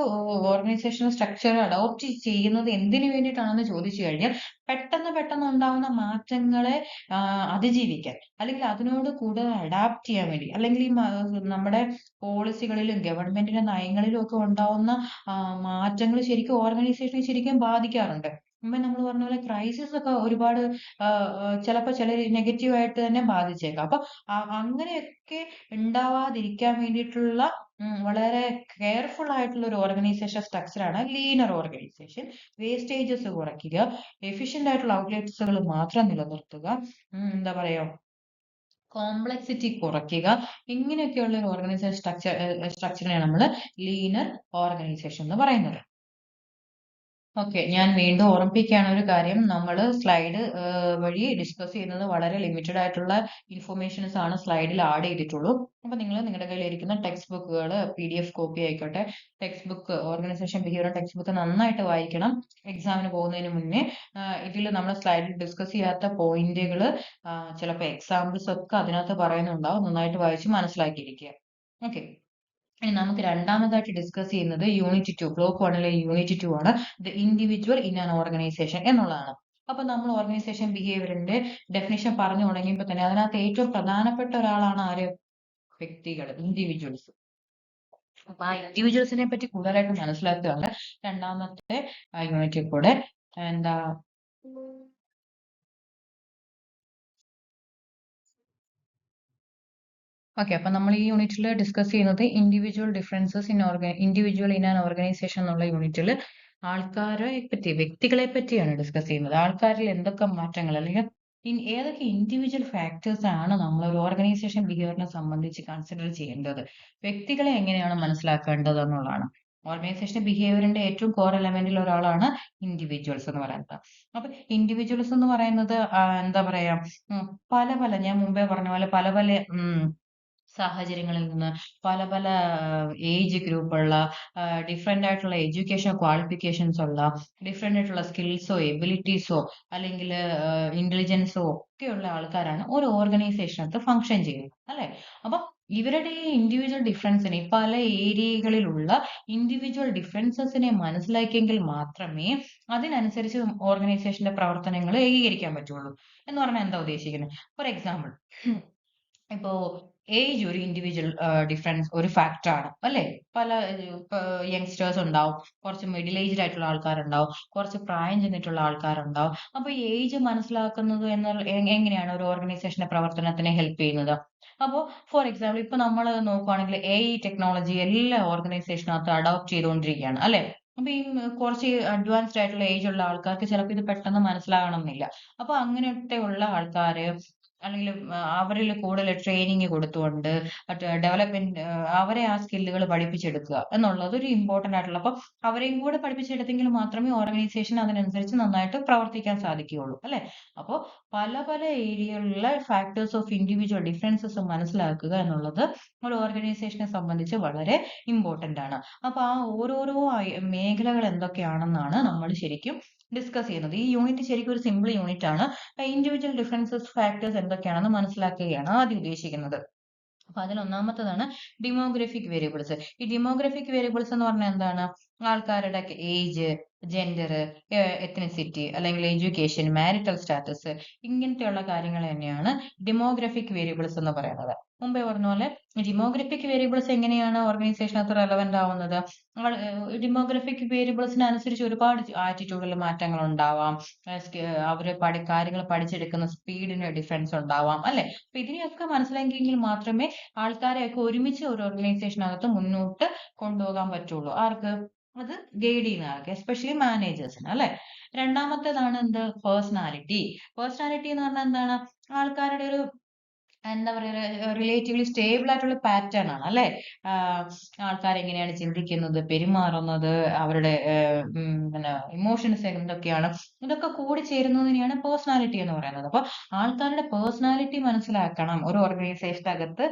ഓർഗനൈസേഷൻ സ്ട്രക്ചർ അഡോപ്റ്റ് ചെയ്യുന്നത് എന്തിനു വേണ്ടിയിട്ടാണെന്ന് ചോദിച്ചു കഴിഞ്ഞാൽ പെട്ടെന്ന് ഉണ്ടാവുന്ന മാറ്റങ്ങളെ അതിജീവിക്കാൻ, അല്ലെങ്കിൽ അതിനോട് കൂടുതൽ അഡാപ്റ്റ് ചെയ്യാൻ വേണ്ടി, അല്ലെങ്കിൽ ഈ നമ്മുടെ പോളിസികളിലും ഗവൺമെന്റിന്റെ നയങ്ങളിലും ഒക്കെ ഉണ്ടാവുന്ന മാറ്റങ്ങൾ ശരിക്കും ഓർഗനൈസേഷനെ ശരിക്കും ബാധിക്കാറുണ്ട്. മുമ്പേ നമ്മൾ പറഞ്ഞ പോലെ ക്രൈസിസ് ഒക്കെ ഒരുപാട് ചിലപ്പോൾ ചില നെഗറ്റീവ് ആയിട്ട് തന്നെ ബാധിച്ചേക്കാം. അപ്പൊ അങ്ങനെയൊക്കെ ഉണ്ടാവാതിരിക്കാൻ വേണ്ടിയിട്ടുള്ള വളരെ കെയർഫുൾ ആയിട്ടുള്ള ഒരു ഓർഗനൈസേഷൻ സ്ട്രക്ചറാണ് ലീനർ ഓർഗനൈസേഷൻ. വേസ്റ്റേജസ് കുറയ്ക്കുക, എഫിഷ്യന്റ് ആയിട്ടുള്ള ഔട്ട്ലെറ്റ്സുകൾ മാത്രം നിലനിർത്തുക, എന്താ പറയാ കോംപ്ലക്സിറ്റി കുറയ്ക്കുക, ഇങ്ങനെയൊക്കെയുള്ള ഒരു ഓർഗനൈസേഷൻ സ്ട്രക്ചറിനെയാണ് നമ്മൾ ലീനർ ഓർഗനൈസേഷൻ എന്ന് പറയുന്നത്. ഓക്കെ, ഞാൻ വീണ്ടും ഓർമ്മിപ്പിക്കുകയാണ് ഒരു കാര്യം, നമ്മൾ സ്ലൈഡ് വഴി ഡിസ്കസ് ചെയ്യുന്നത് വളരെ ലിമിറ്റഡ് ആയിട്ടുള്ള ഇൻഫർമേഷൻസ് ആണ് സ്ലൈഡിൽ ആഡ് ചെയ്തിട്ടുള്ളൂ. അപ്പൊ നിങ്ങൾ നിങ്ങളുടെ കയ്യിൽ ഇരിക്കുന്ന ടെക്സ്റ്റ് ബുക്കുകൾ PDF കോപ്പി ആയിക്കോട്ടെ, text book organisation behaviour text book നന്നായിട്ട് വായിക്കണം. എക്സാമിന് പോകുന്നതിന് മുന്നേ ഇതിൽ നമ്മൾ സ്ലൈഡിൽ ഡിസ്കസ് ചെയ്യാത്ത പോയിന്റുകൾ, ചിലപ്പോൾ എക്സാമ്പിൾസ് ഒക്കെ അതിനകത്ത് പറയുന്നുണ്ടാവും, നന്നായിട്ട് വായിച്ച് മനസ്സിലാക്കിയിരിക്കുക. ഓക്കെ, ഇനി നമുക്ക് രണ്ടാമതായിട്ട് ഡിസ്കസ് ചെയ്യുന്നത് യൂണിറ്റ് 2, ബ്ലോക്ക് 1ലെ യൂണിറ്റ് 2 ആണ്, the individual in an organisation എന്നുള്ളതാണ്. അപ്പൊ നമ്മൾ ഓർഗനൈസേഷൻ ബിഹേവിയറിന്റെ ഡെഫിനിഷൻ പറഞ്ഞു തുടങ്ങിയപ്പോൾ തന്നെ അതിനകത്ത് ഏറ്റവും പ്രധാനപ്പെട്ട ഒരാളാണ് ആര്? വ്യക്തികൾ, ഇൻഡിവിജ്വൽസ്. അപ്പൊ ആ ഇൻഡിവിജ്വൽസിനെ പറ്റി കൂടുതലായിട്ട് മനസ്സിലാക്കുകയാണ് രണ്ടാമത്തെ യൂണിറ്റിൽ കൂടെ. എന്താ ഓക്കെ, അപ്പൊ നമ്മൾ ഈ യൂണിറ്റിൽ ഡിസ്കസ് ചെയ്യുന്നത് ഇൻഡിവിജ്വൽ ഇൻ ആൻ ഓർഗനൈസേഷൻ എന്നുള്ള യൂണിറ്റിൽ വ്യക്തികളെ പറ്റിയാണ് ഡിസ്കസ് ചെയ്യുന്നത്. ആൾക്കാരിൽ എന്തൊക്കെ മാറ്റങ്ങൾ, അല്ലെങ്കിൽ ഏതൊക്കെ ഇൻഡിവിജ്വൽ ഫാക്ടേഴ്സ് ആണ് നമ്മൾ ഒരു ഓർഗനൈസേഷൻ ബിഹേവിയറിനെ സംബന്ധിച്ച് കൺസിഡർ ചെയ്യേണ്ടത്, വ്യക്തികളെ എങ്ങനെയാണ് മനസ്സിലാക്കേണ്ടത് എന്നുള്ളതാണ്. ഓർഗനൈസേഷൻ ബിഹേവിയറിന്റെ ഏറ്റവും കോർ എലമെന്റിൽ ഒരാളാണ് ഇൻഡിവിജ്വൽസ് എന്ന് പറയുന്നത്. അപ്പൊ ഇൻഡിവിജ്വൽസ് എന്ന് പറയുന്നത് എന്താ പറയാ, പല ഞാൻ മുമ്പേ പറഞ്ഞ പോലെ പല സാഹചര്യങ്ങളിൽ നിന്ന്, പല ഏജ് ഗ്രൂപ്പുള്ള, ഡിഫറെന്റ് ആയിട്ടുള്ള എഡ്യൂക്കേഷൻ ക്വാളിഫിക്കേഷൻസ് ഉള്ള, ഡിഫറെന്റ് ആയിട്ടുള്ള സ്കിൽസോ എബിലിറ്റീസോ അല്ലെങ്കിൽ ഇന്റലിജൻസോ ഒക്കെയുള്ള ആൾക്കാരാണ് ഒരു ഓർഗനൈസേഷനകത്ത് ഫങ്ഷൻ ചെയ്യുന്നത്, അല്ലെ? അപ്പൊ ഇവരുടെ ഇൻഡിവിജ്വൽ ഡിഫറൻസിനെ, പല ഏരിയകളിലുള്ള ഇൻഡിവിജ്വൽ ഡിഫറൻസസിനെ മനസ്സിലാക്കിയെങ്കിൽ മാത്രമേ അതിനനുസരിച്ച് ഓർഗനൈസേഷന്റെ പ്രവർത്തനങ്ങൾ ഏകീകരിക്കാൻ പറ്റുള്ളൂ. എന്ന് പറഞ്ഞാൽ എന്താ ഉദ്ദേശിക്കുന്നത്? ഫോർ എക്സാമ്പിൾ, ഇപ്പോ ഏജ് ഒരു ഇൻഡിവിജ്വൽ ഡിഫറൻസ് ഒരു ഫാക്ടറാണ്, അല്ലെ? പല യങ്സ്റ്റേഴ്സ് ഉണ്ടാവും, കുറച്ച് മിഡിൽ ഏജ്ഡ് ആയിട്ടുള്ള ആൾക്കാരുണ്ടാവും, കുറച്ച് പ്രായം ചെന്നിട്ടുള്ള ആൾക്കാരുണ്ടാവും. അപ്പൊ ഈ ഏജ് മനസ്സിലാക്കുന്നത് എങ്ങനെയാണ് ഒരു ഓർഗനൈസേഷന്റെ പ്രവർത്തനത്തിനെ ഹെൽപ്പ് ചെയ്യുന്നത്? അപ്പോൾ ഫോർ എക്സാമ്പിൾ, ഇപ്പൊ നമ്മൾ നോക്കുവാണെങ്കിൽ AI ടെക്നോളജി എല്ലാ ഓർഗനൈസേഷനകത്ത് അഡോപ്റ്റ് ചെയ്തുകൊണ്ടിരിക്കുകയാണ്, അല്ലെ? അപ്പൊ ഈ കുറച്ച് അഡ്വാൻസ്ഡ് ആയിട്ടുള്ള ഏജ് ഉള്ള ആൾക്കാർക്ക് ചിലപ്പോൾ ഇത് പെട്ടെന്ന് മനസ്സിലാകണമെന്നില്ല. അപ്പൊ അങ്ങനത്തെ ഉള്ള ആൾക്കാര്, അല്ലെങ്കിൽ അവരിൽ കൂടുതൽ ട്രെയിനിങ് കൊടുത്തുകൊണ്ട് ഡെവലപ്മെന്റ്, അവരെ ആ സ്കില്ലുകൾ പഠിപ്പിച്ചെടുക്കുക എന്നുള്ളത് ഒരു ഇമ്പോർട്ടന്റ് ആയിട്ടുള്ള, അപ്പൊ അവരെയും കൂടെ പഠിപ്പിച്ചെടുത്തെങ്കിൽ മാത്രമേ ഓർഗനൈസേഷൻ അതിനനുസരിച്ച് നന്നായിട്ട് പ്രവർത്തിക്കാൻ സാധിക്കുകയുള്ളൂ, അല്ലെ? അപ്പോൾ പല ഏരിയകളിലെ ഫാക്ടേഴ്സ് ഓഫ് ഇൻഡിവിജ്വൽ ഡിഫറൻസസ് മനസ്സിലാക്കുക എന്നുള്ളത് ഒരു ഓർഗനൈസേഷനെ സംബന്ധിച്ച് വളരെ ഇമ്പോർട്ടന്റ് ആണ്. അപ്പൊ ആ ഓരോരോ മേഖലകൾ എന്തൊക്കെയാണെന്നാണ് നമ്മൾ ശരിക്കും ഡിസ്കസ് ചെയ്യുന്നത്. ഈ യൂണിറ്റ് ശരിക്കും ഒരു സിമ്പിൾ യൂണിറ്റ് ആണ്. ഇൻഡിവിജ്വൽ ഡിഫറൻസസ് ഫാക്ടേഴ്സ് എന്തൊക്കെയാണെന്ന് മനസ്സിലാക്കുകയാണ് ആദ്യം ഉദ്ദേശിക്കുന്നത്. അപ്പൊ അതിൽ ഒന്നാമത്തതാണ് ഡെമോഗ്രാഫിക് വേരിയബിൾസ്. ഈ ഡെമോഗ്രാഫിക് വേരിയബിൾസ് എന്ന് പറഞ്ഞാൽ എന്താണ്? ആൾക്കാരുടെ ഏജ്, ജെൻഡർ, എത്നിസിറ്റി അല്ലെങ്കിൽ എഡ്യൂക്കേഷൻ, മാരിറ്റൽ സ്റ്റാറ്റസ് ഇങ്ങനത്തെയുള്ള കാര്യങ്ങൾ തന്നെയാണ് ഡെമോഗ്രഫിക് വേരിയബിൾസ് എന്ന് പറയുന്നത്. മുമ്പേ പറഞ്ഞ പോലെ ഡെമോഗ്രഫിക് വേരിയബിൾസ് എങ്ങനെയാണ് ഓർഗനൈസേഷനകത്ത് റെലവന്റ് ആവുന്നത്? ഡെമോഗ്രഫിക് വേരിയബിൾസിനനുസരിച്ച് ഒരുപാട് ആറ്റിറ്റ്യൂഡിൽ മാറ്റങ്ങൾ ഉണ്ടാവാം. അവര് കാര്യങ്ങൾ പഠിച്ചെടുക്കുന്ന സ്പീഡിന് ഡിഫറൻസ് ഉണ്ടാവാം അല്ലെ? അപ്പൊ ഇതിനെയൊക്കെ മനസ്സിലാക്കിയെങ്കിൽ മാത്രമേ ആൾക്കാരെയൊക്കെ ഒരുമിച്ച് ഒരു ഓർഗനൈസേഷനകത്ത് മുന്നോട്ട് കൊണ്ടുപോകാൻ പറ്റുള്ളൂ. ആർക്ക്? അത് ഗൈഡ് ചെയ്യുന്ന ആൾക്ക്, എസ്പെഷ്യലി മാനേജേഴ്സിന് അല്ലെ? രണ്ടാമത്തേതാണ് എന്ത്? പേഴ്സണാലിറ്റി. പേഴ്സണാലിറ്റി എന്ന് പറഞ്ഞാൽ എന്താണ്? ആൾക്കാരുടെ ഒരു എന്താ പറയുക, റിലേറ്റീവ്ലി സ്റ്റേബിൾ ആയിട്ടുള്ള പാറ്റേൺ ആണ് അല്ലെ? ആൾക്കാർ എങ്ങനെയാണ് ചിന്തിക്കുന്നത്, പെരുമാറുന്നത്, അവരുടെ പിന്നെ ഇമോഷൻസ് എന്തൊക്കെയാണ്, ഇതൊക്കെ കൂടി ചേരുന്നതിനെയാണ് പേഴ്സണാലിറ്റി എന്ന് പറയുന്നത്. അപ്പൊ ആൾക്കാരുടെ പേഴ്സണാലിറ്റി മനസ്സിലാക്കണം ഒരു ഓർഗനൈസേഷനകത്ത്.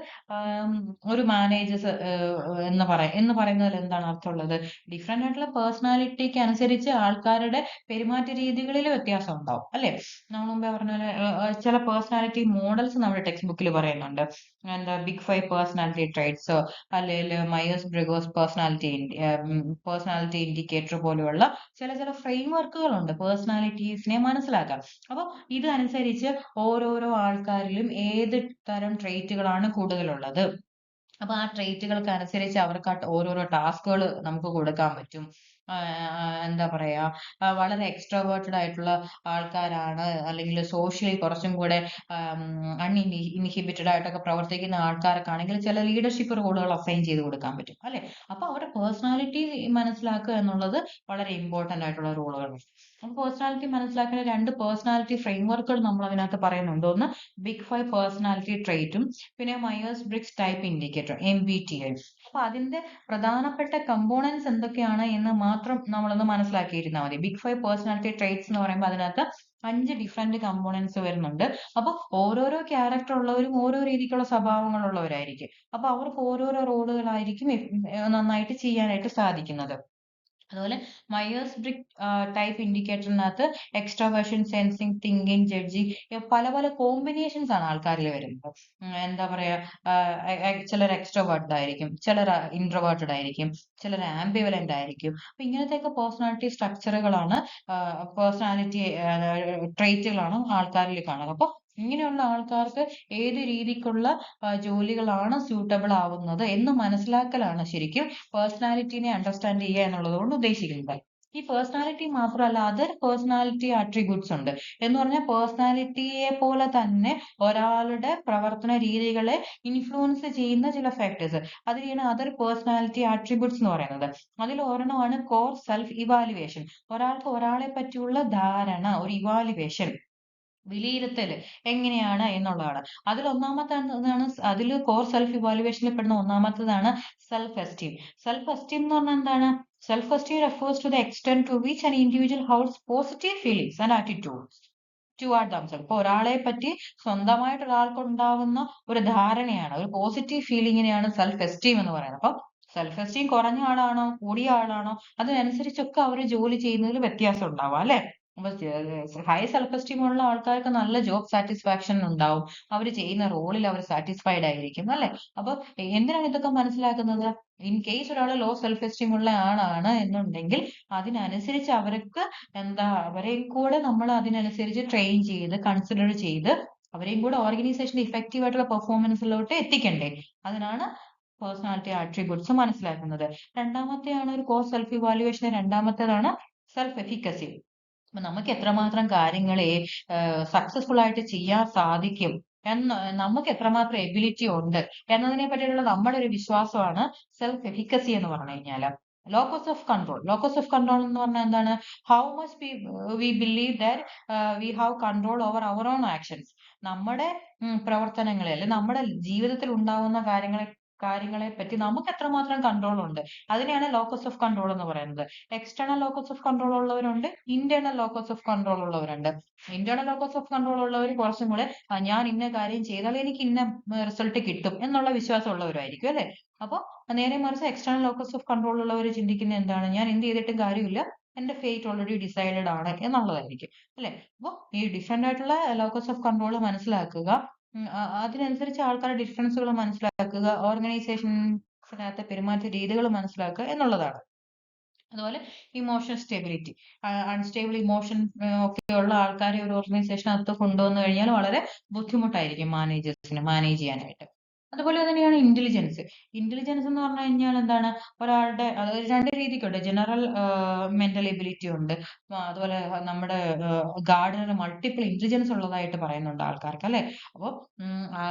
ഒരു മാനേജേഴ്സ് എന്ന് പറയുന്നതിൽ എന്താണ് അർത്ഥമുള്ളത്? ഡിഫറെന്റ് ആയിട്ടുള്ള പേഴ്സണാലിറ്റിക്ക് അനുസരിച്ച് ആൾക്കാരുടെ പെരുമാറ്റ രീതികളിൽ വ്യത്യാസം ഉണ്ടാവും അല്ലെ? നമ്മൾ മുമ്പേ പറഞ്ഞ പോലെ ചില പേഴ്സണാലിറ്റി മോഡൽസ് നമ്മുടെ ടെക്സ്റ്റ് ബുക്കിൽ പറയുന്നുണ്ട്. എന്താ ബിഗ് 5 പേഴ്സണാലിറ്റി ട്രൈറ്റ്സോ അല്ലെങ്കിൽ മയേഴ്സ് ബ്രിഗോസ് പേഴ്സണാലിറ്റി ഇൻഡിക്കേറ്റർ പോലെയുള്ള ചില ഫ്രെയിം വർക്കുകൾ ഉണ്ട് പേഴ്സണാലിറ്റീസിനെ മനസ്സിലാക്കാൻ. അപ്പൊ ഇതനുസരിച്ച് ഓരോരോ ആൾക്കാരിലും ഏത് തരം ട്രേറ്റുകളാണ് കൂടുതലുള്ളത്, അപ്പൊ ആ ട്രേറ്റുകൾക്ക് അനുസരിച്ച് അവർക്ക് ഓരോരോ ടാസ്കുകൾ നമുക്ക് കൊടുക്കാൻ പറ്റും. എന്താ പറയാ, വളരെ എക്സ്ട്രോവേർട്ടഡ് ആയിട്ടുള്ള ആൾക്കാരാണ് അല്ലെങ്കിൽ സോഷ്യലി കുറച്ചും കൂടെ ഇൻഹിബിറ്റഡ് ആയിട്ടൊക്കെ പ്രവർത്തിക്കുന്ന ആൾക്കാരൊക്കെ ആണെങ്കിൽ ചില ലീഡർഷിപ്പ് റോളുകൾ അസൈൻ ചെയ്ത് കൊടുക്കാൻ പറ്റും അല്ലെ? അപ്പൊ അവരുടെ പേഴ്സണാലിറ്റി മനസ്സിലാക്കുക എന്നുള്ളത് വളരെ ഇമ്പോർട്ടന്റ് ആയിട്ടുള്ള റോളുകളാണ്. അപ്പൊ പേഴ്സണാലിറ്റി മനസ്സിലാക്കുന്ന രണ്ട് പേഴ്സണാലിറ്റി ഫ്രെയിംവർക്കുകൾ നമ്മൾ അതിനകത്ത് പറയുന്നുണ്ട്. ഒന്ന് ബിഗ് 5 പേഴ്സണാലിറ്റി ട്രേറ്റും പിന്നെ Myers Briggs type indicator MBTI. അപ്പൊ അതിന്റെ പ്രധാനപ്പെട്ട കമ്പോണൻസ് എന്തൊക്കെയാണ് എന്ന് മാത്രം നമ്മളൊന്ന് മനസ്സിലാക്കിയിരുന്നാൽ മതി. ബിഗ് 5 പേഴ്സണാലിറ്റി ട്രേറ്റ്സ് എന്ന് പറയുമ്പോൾ അതിനകത്ത് 5 ഡിഫറെന്റ് കമ്പോണൻസ് വരുന്നുണ്ട്. അപ്പൊ ഓരോരോ ക്യാരക്ടർ ഉള്ളവരും ഓരോ രീതിക്കുള്ള സ്വഭാവങ്ങളുള്ളവരായിരിക്കും. അപ്പൊ അവർക്ക് ഓരോരോ റോളുകളായിരിക്കും നന്നായിട്ട് ചെയ്യാനായിട്ട് സാധിക്കുന്നത്. അതുപോലെ മയേഴ്സ് ബ്രിഗ് ടൈപ്പ് ഇൻഡിക്കേറ്ററിനകത്ത് എക്സ്ട്രാവേർഷൻ, സെൻസിങ്, തിങ്കിങ്, ജഡ്ജിങ് പല പല കോമ്പിനേഷൻസ് ആണ് ആൾക്കാരിൽ വരുന്നത്. എന്താ പറയാ, ചിലർ എക്സ്ട്രോവേർട്ടഡ് ആയിരിക്കും, ചിലർ ഇൻട്രോവേർട്ടഡ് ആയിരിക്കും, ചിലർ ആംബിവലന്റ് ആയിരിക്കും. അപ്പൊ ഇങ്ങനത്തെയൊക്കെ പേഴ്സണാലിറ്റി സ്ട്രക്ചറുകളാണ്, പേഴ്സണാലിറ്റി ട്രേറ്റുകളാണ് ആൾക്കാരിൽ കാണുന്നത്. അപ്പൊ ഇങ്ങനെയുള്ള ആൾക്കാർക്ക് ഏത് രീതിക്കുള്ള ജോലികളാണ് സ്യൂട്ടബിൾ ആവുന്നത് എന്ന് മനസ്സിലാക്കലാണ് ശരിക്കും പേഴ്സണാലിറ്റിനെ അണ്ടർസ്റ്റാൻഡ് ചെയ്യുക എന്നുള്ളത് കൊണ്ട് ഉദ്ദേശിക്കുന്നത്. ഈ പേഴ്സണാലിറ്റി മാത്രമല്ല, അതർ പേഴ്സണാലിറ്റി ആട്രിബ്യൂട്ട്സ് ഉണ്ട്. എന്ന് പറഞ്ഞാൽ പേഴ്സണാലിറ്റിയെ പോലെ തന്നെ ഒരാളുടെ പ്രവർത്തന രീതികളെ ഇൻഫ്ലുവൻസ് ചെയ്യുന്ന ചില ഫാക്ടേഴ്സ്, അതിനെയാണ് അതർ പേഴ്സണാലിറ്റി ആട്രിബ്യൂട്ട്സ് എന്ന് പറയുന്നത്. അതിൽ ഒരെണ്ണമാണ് കോർ സെൽഫ് ഇവാലുവേഷൻ. ഒരാൾക്ക് ഒരാളെ പറ്റിയുള്ള ധാരണ, ഒരു ഇവാലുവേഷൻ, വിലയിരുത്തൽ എങ്ങനെയാണ് എന്നുള്ളതാണ്. അതിൽ ഒന്നാമത്തേതാണ്, അതിൽ കോർ സെൽഫ് ഇവാലുവേഷനിൽ പെടുന്ന ഒന്നാമത്തേതാണ് സെൽഫ് എസ്റ്റീം. സെൽഫ് എസ്റ്റീം എന്ന് പറഞ്ഞാൽ എന്താണ്? Self esteem refers to the extent to which an individual holds positive feelings and attitudes toward themself. ഇപ്പൊ ഒരാളെ പറ്റി സ്വന്തമായിട്ട് ഒരാൾക്ക് ഉണ്ടാവുന്ന ഒരു ധാരണയാണ്, ഒരു പോസിറ്റീവ് ഫീലിംഗിനെയാണ് സെൽഫ് എസ്റ്റീം എന്ന് പറയുന്നത്. അപ്പൊ സെൽഫ് എസ്റ്റീം കുറഞ്ഞ ആളാണോ കൂടിയ ആളാണോ അതിനനുസരിച്ചൊക്കെ അവർ ജോലി ചെയ്യുന്നതിൽ വ്യത്യാസം ഉണ്ടാവാം അല്ലെ? അപ്പൊ ഹൈ സെൽഫ് എസ്റ്റീം ഉള്ള ആൾക്കാർക്ക് നല്ല ജോബ് സാറ്റിസ്ഫാക്ഷൻ ഉണ്ടാവും. അവർ ചെയ്യുന്ന റോളിൽ അവർ സാറ്റിസ്ഫൈഡ് ആയിരിക്കും അല്ലെ? അപ്പൊ എന്തിനാണ് ഇതൊക്കെ മനസ്സിലാക്കുന്നത്? ഇൻ കേസ് ഒരാൾ ലോ സെൽഫ് എസ്റ്റീം ഉള്ള ആളാണ് എന്നുണ്ടെങ്കിൽ അതിനനുസരിച്ച് അവർക്ക് എന്താ, അവരെയും കൂടെ നമ്മൾ അതിനനുസരിച്ച് ട്രെയിൻ ചെയ്ത് കൺസിഡർ ചെയ്ത് അവരെയും കൂടെ ഓർഗനൈസേഷന്റെ ഇഫക്റ്റീവ് ആയിട്ടുള്ള പെർഫോമൻസിലോട്ട് എത്തിക്കണ്ടേ? അതിനാണ് പേഴ്സണാലിറ്റി ആട്രിബ്യൂട്ട്സ് മനസ്സിലാക്കുന്നത്. രണ്ടാമത്തെയാണ് ഒരു കോർ സെൽഫ് ഇവാലുവേഷൻ, രണ്ടാമത്തേതാണ് സെൽഫ് എഫിക്കസി. അപ്പൊ നമുക്ക് എത്രമാത്രം കാര്യങ്ങളെ സക്സസ്ഫുൾ ആയിട്ട് ചെയ്യാൻ സാധിക്കും എന്ന്, നമുക്ക് എത്രമാത്രം എബിലിറ്റി ഉണ്ട് എന്നതിനെ പറ്റിയുള്ള നമ്മുടെ ഒരു വിശ്വാസമാണ് സെൽഫ് എഫിക്കസി എന്ന് പറഞ്ഞു കഴിഞ്ഞാല്. Locus of control. Locus of control എന്ന് പറഞ്ഞാൽ എന്താണ്? How much we believe that we have control over our own actions. നമ്മുടെ പ്രവർത്തനങ്ങളെ അല്ലെ നമ്മുടെ ജീവിതത്തിൽ ഉണ്ടാവുന്ന കാര്യങ്ങളെ പറ്റി നമുക്ക് എത്രമാത്രം കൺട്രോൾ ഉണ്ട്, അതിനെയാണ് ലോക്കസ് ഓഫ് കൺട്രോൾ എന്ന് പറയുന്നത്. എക്സ്റ്റേണൽ ലോക്കസ് ഓഫ് കൺട്രോൾ ഉള്ളവരുണ്ട്, ഇന്റേണൽ ലോക്കസ് ഓഫ് കൺട്രോൾ ഉള്ളവരുണ്ട്. ഇന്റേണൽ ലോക്കസ് ഓഫ് കൺട്രോൾ ഉള്ളവർ കുറച്ചും കൂടെ ഞാൻ ഇന്ന കാര്യം ചെയ്താൽ എനിക്ക് ഇന്ന റിസൾട്ട് കിട്ടും എന്നുള്ള വിശ്വാസം ഉള്ളവരായിരിക്കും അല്ലെ? അപ്പൊ നേരെ മറിച്ച് എക്സ്റ്റേണൽ ലോക്കസ് ഓഫ് കൺട്രോൾ ഉള്ളവർ ചിന്തിക്കുന്നത് എന്താണ്? ഞാൻ എന്ത് ചെയ്തിട്ടും കാര്യമില്ല, എന്റെ ഫേറ്റ് ഓൾറെഡി ഡിസൈഡഡ് ആണ് എന്നുള്ളതായിരിക്കും അല്ലെ? അപ്പൊ ഈ ഡിഫറെന്റ് ആയിട്ടുള്ള ലോക്കസ് ഓഫ് കൺട്രോൾ മനസ്സിലാക്കുക, അതിനനുസരിച്ച് ആൾക്കാരുടെ ഡിഫറൻസുകൾ മനസ്സിലാക്കുക, ഓർഗനൈസേഷൻസിനകത്തെ പെരുമാറ്റ രീതികൾ മനസ്സിലാക്കുക എന്നുള്ളതാണ്. അതുപോലെ ഇമോഷണൽ സ്റ്റെബിലിറ്റി, അൺസ്റ്റേബിൾ ഇമോഷൻ ഒക്കെ ഉള്ള ആൾക്കാരെ ഒരു ഓർഗനൈസേഷനകത്ത് കൊണ്ടുവന്നു കഴിഞ്ഞാൽ വളരെ ബുദ്ധിമുട്ടായിരിക്കും മാനേജേഴ്സിന് മാനേജ് ചെയ്യാനായിട്ട്. അതുപോലെ തന്നെയാണ് ഇന്റലിജൻസ്. ഇന്റലിജൻസ് എന്ന് പറഞ്ഞു കഴിഞ്ഞാൽ എന്താണ്, ഒരാളുടെ അതായത് രണ്ട് രീതിക്കുണ്ട്. ജനറൽ മെന്റൽ എബിലിറ്റി ഉണ്ട്. അതുപോലെ നമ്മുടെ ഗാർഡനർ മൾട്ടിപ്പിൾ ഇന്റലിജൻസ് ഉള്ളതായിട്ട് പറയുന്നുണ്ട് ആൾക്കാർക്ക്, അല്ലെ? അപ്പൊ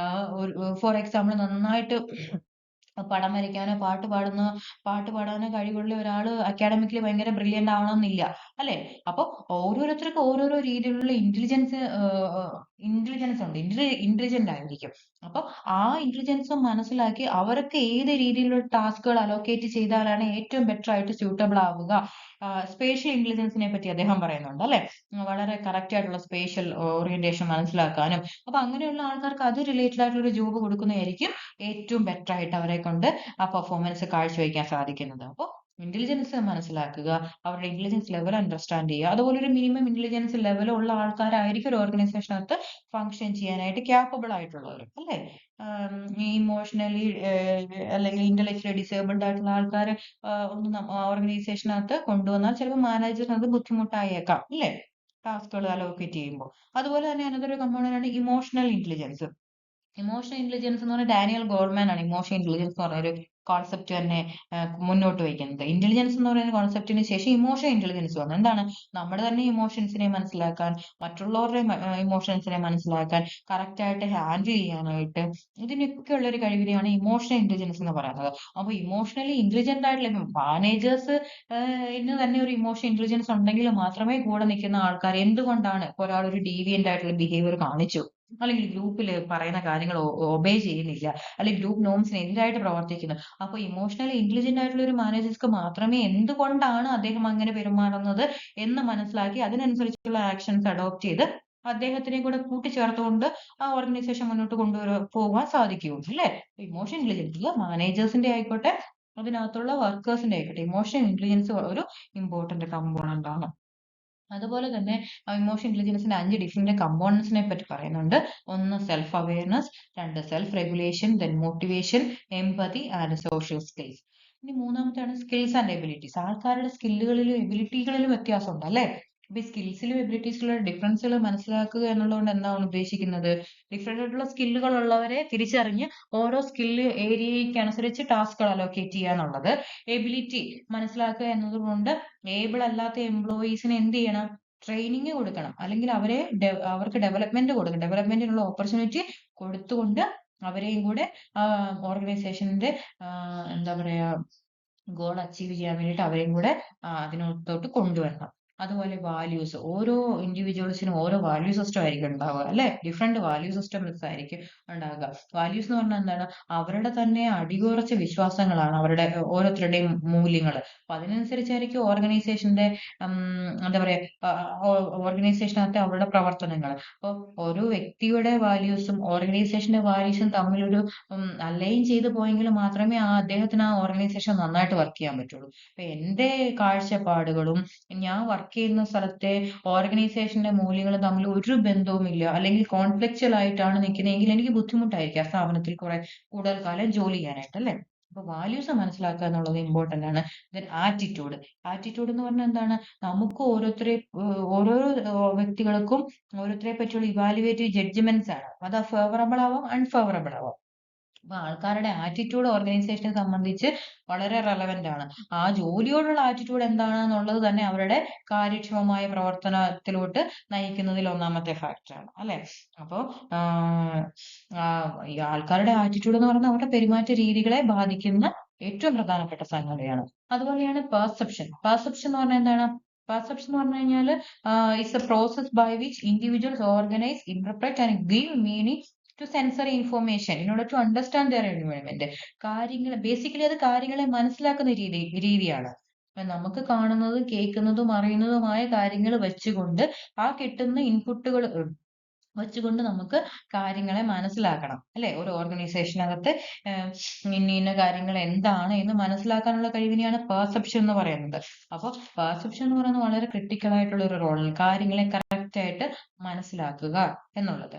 ഫോർ എക്സാമ്പിൾ നന്നായിട്ട് പടം വരയ്ക്കാനോ പാട്ട് പാടാനോ കഴിവുള്ള ഒരാള് അക്കാഡമിക്കലി ഭയങ്കര ബ്രില്യന്റ് ആവണമെന്നില്ല, അല്ലെ? അപ്പൊ ഓരോരുത്തർക്കും ഓരോരോ രീതിയിലുള്ള ഇന്റലിജൻസ് ഉണ്ട്, ഇന്റലിജന്റ് ആയിരിക്കും. അപ്പൊ ആ ഇന്റലിജൻസ് മനസ്സിലാക്കി അവർക്ക് ഏത് രീതിയിലുള്ള ടാസ്കുകൾ അലോക്കേറ്റ് ചെയ്താലാണ് ഏറ്റവും ബെറ്റർ ആയിട്ട് സ്യൂട്ടബിൾ ആവുക. സ്പേഷ്യൽ ഇന്റലിജൻസിനെ പറ്റി അദ്ദേഹം പറയുന്നുണ്ട്, അല്ലെ? വളരെ കറക്റ്റ് ആയിട്ടുള്ള സ്പേഷ്യൽ ഓറിയന്റേഷൻ മനസ്സിലാക്കാനും. അപ്പൊ അങ്ങനെയുള്ള ആൾക്കാർക്ക് അത് റിലേറ്റഡ് ആയിട്ടുള്ള ഒരു ജോബ് കൊടുക്കുന്നതായിരിക്കും ഏറ്റവും ബെറ്റർ ആയിട്ട് അവരെ കൊണ്ട് ആ പെർഫോമൻസ് കാഴ്ചവെക്കാൻ സാധിക്കുന്നത്. അപ്പോൾ ഇന്റലിജൻസ് മനസ്സിലാക്കുക, അവരുടെ ഇന്റലിജൻസ് ലെവൽ അണ്ടർസ്റ്റാൻഡ് ചെയ്യുക. അതുപോലെ ഒരു മിനിമം ഇന്റലിജൻസ് ലെവൽ ഉള്ള ആൾക്കാരായിരിക്കും ഒരു ഓർഗനൈസേഷനകത്ത് ഫങ്ഷൻ ചെയ്യാനായിട്ട് ക്യാപ്പബിൾ ആയിട്ടുള്ളവർ, അല്ലേ? ഇമോഷണലി അല്ലെങ്കിൽ ഇന്റലക്ച്വലി ഡിസേബിൾഡ് ആയിട്ടുള്ള ആൾക്കാരെ ഒന്ന് ഓർഗനൈസേഷനകത്ത് കൊണ്ടുവന്നാൽ ചിലപ്പോൾ മാനേജറിന് അത് ബുദ്ധിമുട്ടായേക്കാം, അല്ലേ? ടാസ്കുകൾ അലോക്കേറ്റ് ചെയ്യുമ്പോൾ. അതുപോലെ തന്നെ അനതൊരു കമ്പോണന്റ് ആണ് ഇമോഷണൽ ഇന്റലിജൻസ്. ഇമോഷണൽ ഇന്റലിജൻസ് എന്ന് പറഞ്ഞാൽ ഡാനിയൽ ഗോൾമാൻ ആണ് ഇമോഷണൽ ഇന്റലിജൻസ് എന്ന് പറഞ്ഞ ഒരു കോൺസെപ്റ്റ് തന്നെ മുന്നോട്ട് വയ്ക്കുന്നത്. ഇന്റലിജൻസ് എന്ന് പറയുന്ന കോൺസെപ്റ്റിന് ശേഷം ഇമോഷണൽ ഇന്റലിജൻസ് വന്നു. എന്താണ്? നമ്മുടെ തന്നെ ഇമോഷൻസിനെ മനസ്സിലാക്കാൻ, മറ്റുള്ളവരുടെ ഇമോഷൻസിനെ മനസ്സിലാക്കാൻ, കറക്റ്റ് ആയിട്ട് ഹാൻഡിൽ ചെയ്യാനായിട്ട്, ഇതിനൊക്കെ ഉള്ള ഒരു കഴിവിനെയാണ് ഇമോഷണൽ ഇന്റലിജൻസ് എന്ന് പറയുന്നത്. അപ്പൊ ഇമോഷണലി ഇന്റലിജന്റ് ആയിട്ടുള്ള മാനേജേഴ്സ് ഇന്ന് തന്നെ ഒരു ഇമോഷണൽ ഇന്റലിജൻസ് ഉണ്ടെങ്കിൽ മാത്രമേ കൂടെ നിൽക്കുന്ന ആൾക്കാർ എന്തുകൊണ്ടാണ് ഒരാൾ ഒരു ഡീവിയന്റ് ആയിട്ടുള്ള ബിഹേവിയർ കാണിച്ചു, അല്ലെങ്കിൽ ഗ്രൂപ്പിൽ പറയുന്ന കാര്യങ്ങൾ ഒബേ ചെയ്യുന്നില്ല, അല്ലെങ്കിൽ ഗ്രൂപ്പ് നോംസിന് എതിരായിട്ട് പ്രവർത്തിക്കുന്നു. അപ്പൊ ഇമോഷണലി ഇന്റലിജന്റ് ആയിട്ടുള്ള ഒരു മാനേജർക്ക് മാത്രമേ എന്തുകൊണ്ടാണ് അദ്ദേഹം അങ്ങനെ പെരുമാറുന്നത് എന്ന് മനസ്സിലാക്കി അതിനനുസരിച്ചുള്ള ആക്ഷൻസ് അഡോപ്റ്റ് ചെയ്ത് അദ്ദേഹത്തിനെ കൂടെ കൂട്ടിച്ചേർത്തുകൊണ്ട് ആ ഓർഗനൈസേഷൻ മുന്നോട്ട് പോകാൻ സാധിക്കുകയുള്ളൂ, അല്ലേ? ഇമോഷൻ ഇന്റലിജൻസ് മാനേജേഴ്സിന്റെ ആയിക്കോട്ടെ, അതിനകത്തുള്ള വർക്കേഴ്സിന്റെ ആയിക്കോട്ടെ, ഇമോഷൻ ഇന്റലിജൻസ് ഒരു ഇമ്പോർട്ടന്റ് കമ്പോണന്റ് ആണ്. അതുപോലെ തന്നെ ഇമോഷൻ ഇന്റലിജൻസിന്റെ 5 ഡിഫറെന്റ് കമ്പോണൻസിനെ പറ്റി പറയുന്നുണ്ട്. ഒന്ന് സെൽഫ് അവയർനെസ്, രണ്ട് self regulation, then motivation, empathy and social skills. ഇനി മൂന്നാമത്തെയാണ് സ്കിൽസ് ആൻഡ് എബിലിറ്റീസ്. ആൾക്കാരുടെ സ്കില്ലുകളിലും എബിലിറ്റികളിലും വ്യത്യാസമുണ്ട്, അല്ലെ? അപ്പൊ ഈ സ്കിൽസിലും എബിലിറ്റീസിലുള്ള ഡിഫറൻസുകൾ മനസ്സിലാക്കുക എന്നുള്ളതുകൊണ്ട് എന്താണ് ഉദ്ദേശിക്കുന്നത്? ഡിഫറെന്റ് ആയിട്ടുള്ള സ്കില്ലുകൾ ഉള്ളവരെ തിരിച്ചറിഞ്ഞ് ഓരോ സ്കില്ല് ഏരിയയ്ക്ക് അനുസരിച്ച് ടാസ്കുകൾ അലോക്കേറ്റ് ചെയ്യുക എന്നുള്ളത്. എബിലിറ്റി മനസ്സിലാക്കുക എന്നതുകൊണ്ട് ഏബിൾ അല്ലാത്ത എംപ്ലോയീസിന് എന്ത് ചെയ്യണം? ട്രെയിനിങ് കൊടുക്കണം, അല്ലെങ്കിൽ അവർക്ക് ഡെവലപ്മെന്റ് കൊടുക്കണം. ഡെവലപ്മെന്റിനുള്ള ഓപ്പർച്യൂണിറ്റി കൊടുത്തുകൊണ്ട് അവരെയും കൂടെ ഓർഗനൈസേഷന്റെ എന്താ പറയാ ഗോൾ അച്ചീവ് ചെയ്യാൻ വേണ്ടിയിട്ട് അവരെയും കൂടെ അതിനകത്തോട്ട് കൊണ്ടുവരണം. അതുപോലെ വാല്യൂസ്, ഓരോ ഇൻഡിവിജ്വൽസിനും ഓരോ വാല്യൂ സിസ്റ്റം ആയിരിക്കും ഉണ്ടാവുക, അല്ലെ? ഡിഫറെന്റ് വാല്യൂ സിസ്റ്റംസ് ആയിരിക്കും ഉണ്ടാകുക. വാല്യൂസ് എന്ന് പറഞ്ഞാൽ എന്താണ്? അവരുടെ തന്നെ അടിയുറച്ച വിശ്വാസങ്ങളാണ് അവരുടെ ഓരോരുത്തരുടെയും മൂല്യങ്ങൾ. അപ്പൊ അതിനനുസരിച്ചായിരിക്കും ഓർഗനൈസേഷന്റെ എന്താ പറയാ ഓർഗനൈസേഷനകത്തെ അവരുടെ പ്രവർത്തനങ്ങൾ. അപ്പൊ ഓരോ വ്യക്തിയുടെ വാല്യൂസും ഓർഗനൈസേഷന്റെ വാല്യൂസും തമ്മിലൊരു അലൈൻ ചെയ്ത് പോയെങ്കിൽ മാത്രമേ അദ്ദേഹത്തിന് ആ ഓർഗനൈസേഷൻ നന്നായിട്ട് വർക്ക് ചെയ്യാൻ പറ്റുള്ളൂ. അപ്പൊ എന്റെ കാഴ്ചപ്പാടുകളും ഞാൻ വർക്ക് ചെയ്യുന്ന സ്ഥലത്തെ ഓർഗനൈസേഷന്റെ മൂല്യങ്ങളും തമ്മിൽ ഒരു ബന്ധവുമില്ല, അല്ലെങ്കിൽ കോൺഫ്ലിക്ച്വൽ ആയിട്ടാണ് നിൽക്കുന്നതെങ്കിൽ എനിക്ക് ബുദ്ധിമുട്ടായിരിക്കും ആ സ്ഥാപനത്തിൽ കൂടുതൽ കാലം ജോലി ചെയ്യാനായിട്ട്, അല്ലെ? അപ്പൊ വാല്യൂസ് മനസ്സിലാക്കുക എന്നുള്ളത് ഇമ്പോർട്ടന്റ് ആണ്. Then attitude. ആറ്റിറ്റ്യൂഡ് എന്ന് പറഞ്ഞാൽ എന്താണ്? നമുക്ക് ഓരോ വ്യക്തികൾക്കും ഓരോരുത്തരെ പറ്റിയുള്ള ഇവാലുവേറ്റീവ് ജഡ്ജ്മെന്റ്സ് ആണ്. അത് ഫേവറബിൾ ആവാം, അൺഫേവറബിൾ ആവാം. അപ്പൊ ആൾക്കാരുടെ ആറ്റിറ്റ്യൂഡ് ഓർഗനൈസേഷനെ സംബന്ധിച്ച് വളരെ റെലവന്റ് ആണ്. ആ ജോലിയോടുള്ള ആറ്റിറ്റ്യൂഡ് എന്താണെന്നുള്ളത് തന്നെ അവരുടെ കാര്യക്ഷമമായ പ്രവർത്തനത്തിലോട്ട് നയിക്കുന്നതിൽ ഒന്നാമത്തെ ഫാക്ടറാണ്, അല്ലെ? അപ്പോ ഈ ആൾക്കാരുടെ ആറ്റിറ്റ്യൂഡ് എന്ന് പറയുന്നത് അവരുടെ പെരുമാറ്റ രീതികളെ ബാധിക്കുന്ന ഏറ്റവും പ്രധാനപ്പെട്ട സംഗതിയാണ്. അതുപോലെയാണ് പെർസെപ്ഷൻ. പെർസെപ്ഷൻ എന്ന് പറഞ്ഞാൽ എന്താണ്? പെർസെപ്ഷൻ എന്ന് പറഞ്ഞു കഴിഞ്ഞാൽ it's a process by which individuals organise, interpret and give meaning to sensory information in order to understand their environment. ബേസിക്കലി അത് കാര്യങ്ങളെ മനസ്സിലാക്കുന്ന രീതിയാണ്. നമുക്ക് കാണുന്നതും കേൾക്കുന്നതും അറിയുന്നതുമായ കാര്യങ്ങൾ വെച്ചുകൊണ്ട് ആ കിട്ടുന്ന ഇൻപുട്ടുകൾ വെച്ചുകൊണ്ട് നമുക്ക് കാര്യങ്ങളെ മനസ്സിലാക്കണം, അല്ലെ? ഒരു ഓർഗനൈസേഷനകത്ത് ഇന്ന കാര്യങ്ങൾ എന്താണ് എന്ന് മനസ്സിലാക്കാനുള്ള കഴിവിനെയാണ് പെർസെപ്ഷൻ എന്ന് പറയുന്നത്. അപ്പൊ പെർസെപ്ഷൻ എന്ന് പറയുന്നത് വളരെ ക്രിട്ടിക്കൽ ആയിട്ടുള്ള ഒരു റോളാണ്, കാര്യങ്ങളെ കറക്റ്റ് ആയിട്ട് മനസ്സിലാക്കുക എന്നുള്ളത്.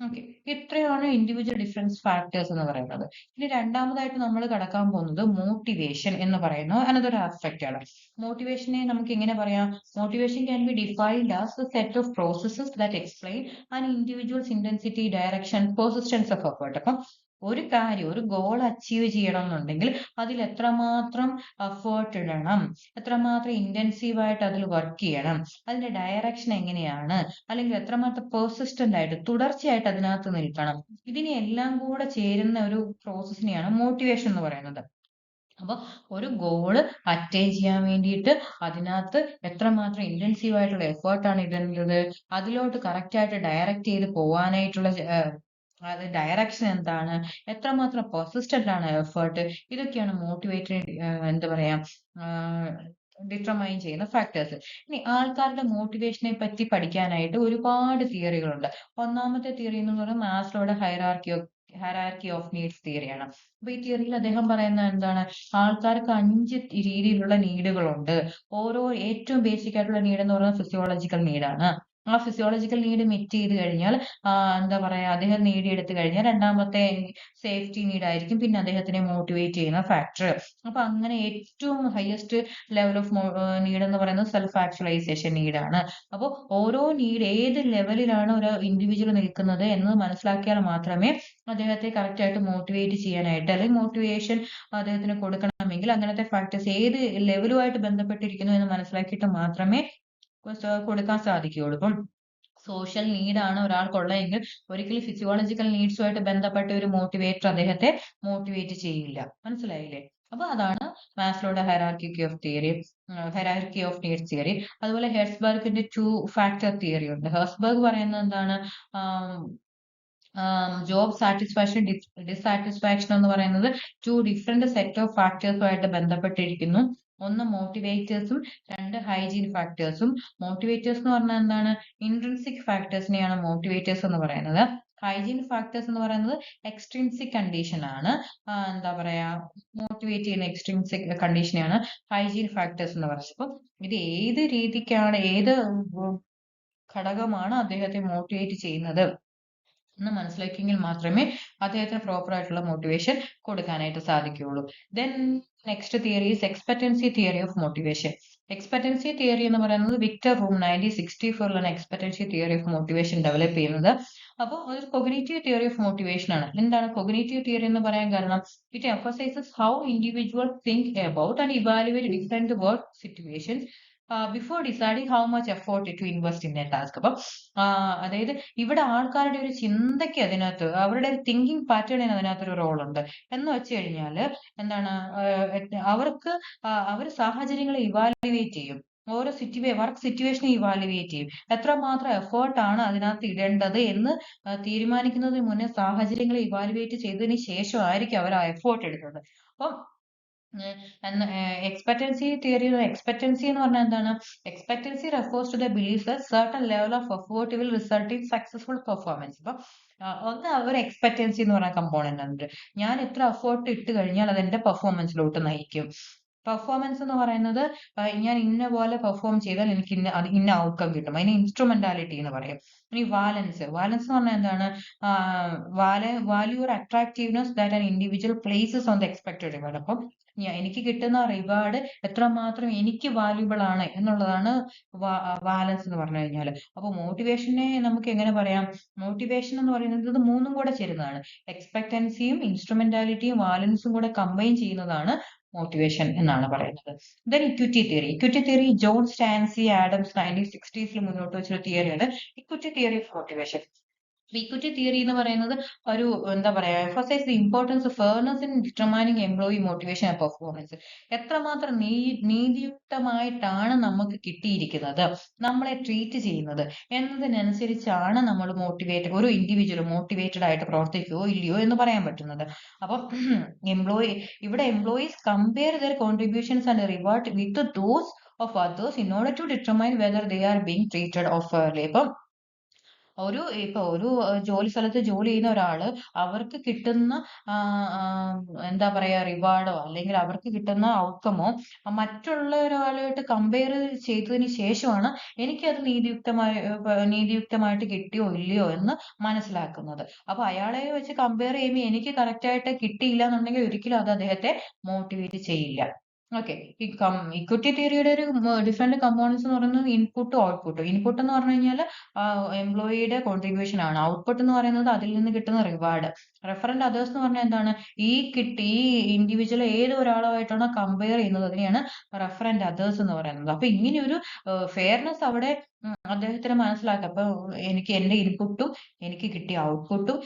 ഓക്കെ. ഇത്രയാണ് ഇൻഡിവിജ്വൽ ഡിഫറൻസ് ഫാക്ടേഴ്സ് എന്ന് പറയുന്നത്. ഇനി രണ്ടാമതായിട്ട് നമ്മൾ കടക്കാൻ പോകുന്നത് മോട്ടിവേഷൻ എന്ന് പറയുന്ന അനദർ ആസ്പെക്ട് ആണ്. മോട്ടിവേഷനെ നമുക്ക് എങ്ങനെ പറയാം? Motivation can be defined as A set of processes that explain an individuals intensity, direction, persistence of effort. അപ്പം ഒരു കാര്യം, ഒരു ഗോൾ അച്ചീവ് ചെയ്യണം എന്നുണ്ടെങ്കിൽ അതിൽ എത്രമാത്രം എഫേർട്ട് ഇടണം, എത്രമാത്രം ഇന്റൻസീവ് ആയിട്ട് അതിൽ വർക്ക് ചെയ്യണം, അതിന്റെ ഡയറക്ഷൻ എങ്ങനെയാണ്, അല്ലെങ്കിൽ എത്രമാത്രം പെർസിസ്റ്റന്റ് ആയിട്ട് തുടർച്ചയായിട്ട് അതിനകത്ത് നിൽക്കണം. ഇതിനെ എല്ലാം കൂടെ ചേരുന്ന ഒരു പ്രോസസ്സിനെയാണ് മോട്ടിവേഷൻ എന്ന് പറയുന്നത്. അപ്പൊ ഒരു ഗോള് അറ്റൈൻ ചെയ്യാൻ വേണ്ടിയിട്ട് അതിനകത്ത് എത്രമാത്രം ഇന്റൻസീവ് ആയിട്ടുള്ള എഫേർട്ടാണ് ഇടേണ്ടത്, അതിലോട്ട് കറക്റ്റ് ആയിട്ട് ഡയറക്റ്റ് ചെയ്ത് പോവാനായിട്ടുള്ള അത് ഡയറക്ഷൻ എന്താണ്, എത്രമാത്രം പെർസിസ്റ്റന്റ് ആണ് എഫേർട്ട്, ഇതൊക്കെയാണ് മോട്ടിവേറ്ററി എന്താ പറയാ ഡിറ്റർമൈൻ ചെയ്യുന്ന ഫാക്ടേഴ്സ്. ഇനി ആൾക്കാരുടെ മോട്ടിവേഷനെ പറ്റി പഠിക്കാനായിട്ട് ഒരുപാട് തിയറികളുണ്ട്. ഒന്നാമത്തെ തിയറി എന്ന് പറയുന്നത് മാസ്ലോയുടെ ഹൈറാർക്കി ഓഫ് നീഡ്സ് തിയറിയാണ്. അപ്പൊ ഈ തിയറിയിൽ അദ്ദേഹം പറയുന്നത് എന്താണ്? ആൾക്കാർക്ക് 5 രീതിയിലുള്ള നീഡുകളുണ്ട്. ഓരോ ഏറ്റവും ബേസിക് ആയിട്ടുള്ള നീഡ് എന്ന് പറയുന്നത് ഫിസിയോളജിക്കൽ നീഡാണ്. ആ ഫിസിയോളജിക്കൽ നീഡ് മീറ്റ് ചെയ്ത് കഴിഞ്ഞാൽ എന്താ പറയാ അദ്ദേഹം നേടിയെടുത്ത് കഴിഞ്ഞാൽ രണ്ടാമത്തെ സേഫ്റ്റി നീഡ് ആയിരിക്കും പിന്നെ അദ്ദേഹത്തിനെ മോട്ടിവേറ്റ് ചെയ്യുന്ന ഫാക്ടർ. അപ്പൊ അങ്ങനെ ഏറ്റവും ഹയസ്റ്റ് ലെവൽ ഓഫ് നീഡ് എന്ന് പറയുന്നത് സെൽഫ് ആക്ച്വലൈസേഷൻ നീഡാണ്. അപ്പോൾ ഓരോ നീഡ് ഏത് ലെവലിലാണ് ഒരു ഇൻഡിവിജ്വൽ നിൽക്കുന്നത് എന്ന് മനസ്സിലാക്കിയാൽ മാത്രമേ അദ്ദേഹത്തെ കറക്റ്റ് ആയിട്ട് മോട്ടിവേറ്റ് ചെയ്യാനായിട്ട്, അല്ലെങ്കിൽ മോട്ടിവേഷൻ അദ്ദേഹത്തിന് കൊടുക്കണമെങ്കിൽ അങ്ങനത്തെ ഫാക്ടേഴ്സ് ഏത് ലെവലുമായിട്ട് ബന്ധപ്പെട്ടിരിക്കുന്നു എന്ന് മനസ്സിലാക്കിയിട്ട് മാത്രമേ കൊടുക്കാൻ സാധിക്കുകയുള്ളൂ. ഇപ്പം സോഷ്യൽ നീഡാണ് ഒരാൾക്കുള്ളതെങ്കിൽ ഒരിക്കലും ഫിസിയോളജിക്കൽ നീഡ്സുമായിട്ട് ബന്ധപ്പെട്ട ഒരു മോട്ടിവേറ്റർ അദ്ദേഹത്തെ മോട്ടിവേറ്റ് ചെയ്യില്ല. മനസ്സിലായില്ലേ? അപ്പൊ അതാണ് മാസ്ലോയുടെ ഹൈറാർക്കി ഓഫ് നീഡ്സ് തിയറി. അതുപോലെ ഹെർസ്ബർഗിന്റെ 2 ഫാക്ടർ തിയറി ഉണ്ട്. ഹെർസ്ബർഗ് പറയുന്നത് എന്താണ്? ജോബ് സാറ്റിസ്ഫാക്ഷൻ, ഡിസാറ്റിസ്ഫാക്ഷൻ എന്ന് പറയുന്നത് 2 ഡിഫറെന്റ് സെറ്റ് ഓഫ് ഫാക്ടേഴ്സുമായിട്ട് ബന്ധപ്പെട്ടിരിക്കുന്നു. ഒന്ന് മോട്ടിവേറ്റേഴ്സും, 2 ഹൈജീൻ ഫാക്ടേഴ്സും. മോട്ടിവേറ്റേഴ്സ് എന്ന് പറഞ്ഞാൽ എന്താണ്? ഇൻട്രിൻസിക് ഫാക്ടേഴ്സിനെയാണ് മോട്ടിവേറ്റേഴ്സ് എന്ന് പറയുന്നത്. ഹൈജീൻ ഫാക്ടേഴ്സ് എന്ന് പറയുന്നത് എക്സ്ട്രിൻസിക് കണ്ടീഷൻ ആണ്. എന്താ പറയാ മോട്ടിവേറ്റ് ചെയ്യുന്ന എക്സ്ട്രിൻസിക് കണ്ടീഷനെയാണ് ഹൈജീൻ ഫാക്ടേഴ്സ് എന്ന് പറയുന്നത്. അപ്പൊ ഇത് ഏത് രീതിക്കാണ്, ഏത് ഘടകമാണ് അദ്ദേഹത്തെ മോട്ടിവേറ്റ് ചെയ്യുന്നത് എന്ന് മനസ്സിലാക്കിയെങ്കിൽ മാത്രമേ അദ്ദേഹത്തിന് പ്രോപ്പർ ആയിട്ടുള്ള മോട്ടിവേഷൻ കൊടുക്കാനായിട്ട് സാധിക്കുകയുള്ളൂ. Then next theory is expectancy theory of motivation. Expectancy theory എന്ന് പറയുന്നത് വിക്ടർ റൂം 1964ലാണ് expectancy theory of motivation develop ചെയ്യുന്നത്. അപ്പോൾ ഒരു കൊഗ്നേറ്റീവ് തിയറി ഓഫ് മോട്ടിവേഷൻ ആണ്. എന്താണ് കൊഗ്നേറ്റീവ് തിയറി എന്ന് പറയാൻ കാരണം? It emphasises how individual think about and evaluate different work situations before deciding how much effort to invest in a task. അപ്പം അതായത് ഇവിടെ ആൾക്കാരുടെ ഒരു ചിന്തയ്ക്ക് അതിനകത്ത്, അവരുടെ ഒരു തിങ്കിങ് പാറ്റേണിന് അതിനകത്തൊരു റോളുണ്ട്. എന്ന് വെച്ച് കഴിഞ്ഞാല് എന്താണ്, അവർക്ക് അവർ സാഹചര്യങ്ങളെ ഇവാലുവേറ്റ് ചെയ്യും. ഓരോ വർക്ക് സിറ്റുവേഷനെ ഇവാലുവേറ്റ് ചെയ്യും. എത്രമാത്രം എഫേർട്ട് ആണ് അതിനകത്ത് ഇടേണ്ടത് എന്ന് തീരുമാനിക്കുന്നതിന് മുന്നേ സാഹചര്യങ്ങളെ ഇവാലുവേറ്റ് ചെയ്തതിന് ശേഷമായിരിക്കും അവർ ആ എഫേർട്ട് എടുക്കുന്നത്. അപ്പം എക്സ്പെക്റ്റൻസി എന്ന് പറഞ്ഞാൽ എന്താണ്? Expectancy refers to the belief that certain level of effort will result in successful performance. അപ്പൊ ഒന്ന് ഒരു എക്സ്പെക്റ്റൻസി എന്ന് പറയുന്ന കമ്പോണന്റ് ഉണ്ട്. ഞാൻ എത്ര എഫേർട്ട് ഇട്ട് കഴിഞ്ഞാൽ അത് എന്റെ പെർഫോമൻസിലോട്ട് നയിക്കും. പെർഫോമൻസ് എന്ന് പറയുന്നത് ഞാൻ ഇന്ന പോലെ പെർഫോം ചെയ്താൽ എനിക്ക് ഇന്ന ഔട്ട്കം കിട്ടും. അതിന് ഇൻസ്ട്രുമെന്റാലിറ്റി എന്ന് പറയും. ഇനി വാലൻസ് എന്ന് പറഞ്ഞാൽ എന്താണ്? Value or attractiveness that an individual places on the expected reward. അപ്പം എനിക്ക് കിട്ടുന്ന റിവാർഡ് എത്രമാത്രം എനിക്ക് വാല്യൂബിൾ ആണ് എന്നുള്ളതാണ് വാലൻസ് എന്ന് പറഞ്ഞു കഴിഞ്ഞാൽ. അപ്പൊ മോട്ടിവേഷനെ നമുക്ക് എങ്ങനെ പറയാം? മോട്ടിവേഷൻ എന്ന് പറയുന്നത് ഇത് മൂന്നും കൂടെ ചേരുന്നതാണ്. എക്സ്പെക്റ്റൻസിയും ഇൻസ്ട്രുമെന്റാലിറ്റിയും വാലൻസും കൂടെ കമ്പൈൻ ചെയ്യുന്നതാണ് മോട്ടിവേഷൻ എന്നാണ് പറയുന്നത്. Then equity theory John Stacy Adams 1960s മുന്നോട്ട് വെച്ചൊരു തിയറിയാണ് equity theory of motivation. Equity theory എന്ന് പറയുന്നത് ഒരു എന്താ പറയാ emphasise the importance of fairness in determining employee motivation and performance. എത്രമാത്രം നീതിയുക്തമായിട്ടാണ് നമുക്ക് കിട്ടിയിരിക്കുന്നത്, നമ്മളെ ട്രീറ്റ് ചെയ്യുന്നത് എന്നതിനനുസരിച്ചാണ് നമ്മൾ ഒരു ഇൻഡിവിജ്വൽ മോട്ടിവേറ്റഡ് ആയിട്ട് പ്രവർത്തിക്കുകയോ ഇല്ലയോ എന്ന് പറയാൻ പറ്റുന്നത്. അപ്പം employees compare their contributions and reward with those of others in order to determine whether they are being treated of fairly. അപ്പം ഇപ്പൊ ഒരു ജോലി സ്ഥലത്ത് ജോലി ചെയ്യുന്ന ഒരാള് അവർക്ക് കിട്ടുന്ന എന്താ പറയാ റിവാർഡോ അല്ലെങ്കിൽ അവർക്ക് കിട്ടുന്ന ഔട്ട്കമോ മറ്റുള്ള ഒരാളുമായിട്ട് കമ്പയർ ചെയ്തതിന് ശേഷമാണ് എനിക്കത് നീതിയുക്തമായിട്ട് കിട്ടിയോ ഇല്ലയോ എന്ന് മനസ്സിലാക്കുന്നത്. അപ്പൊ അയാളെ വെച്ച് കമ്പയർ ചെയ്യുമ്പോൾ എനിക്ക് കറക്റ്റ് ആയിട്ട് കിട്ടിയില്ല എന്നുണ്ടെങ്കിൽ ഒരിക്കലും അത് അദ്ദേഹത്തെ മോട്ടിവേറ്റ് ചെയ്യില്ല. ഓക്കെ. ഇക്വിറ്റി തിയറിയുടെ ഒരു ഡിഫറെന്റ് കമ്പോണൻസ് എന്ന് പറയുന്നത് ഇൻപുട്ടും ഔട്ട്പുട്ടും. ഇൻപുട്ട് എന്ന് പറഞ്ഞു കഴിഞ്ഞാൽ എംപ്ലോയിയുടെ കോൺട്രിബ്യൂഷൻ ആണ്. ഔട്ട്പുട്ട് എന്ന് പറയുന്നത് അതിൽ നിന്ന് കിട്ടുന്ന റിവാർഡ്. റെഫറന്റ് അതേഴ്സ് എന്ന് പറഞ്ഞാൽ എന്താണ്? ഈ ഇൻഡിവിജ്വൽ ഏത് ഒരാളുമായിട്ടാണോ കമ്പയർ ചെയ്യുന്നത് അതിനെയാണ് റെഫറന്റ് അതേഴ്സ് എന്ന് പറയുന്നത്. അപ്പൊ ഇങ്ങനെ ഒരു ഫെയർനെസ് അവിടെ അദ്ദേഹത്തിന് മനസ്സിലാക്കാം. അപ്പൊ എനിക്ക് എന്റെ ഇൻപുട്ടും എനിക്ക് കിട്ടിയ ഔട്ട്പുട്ടും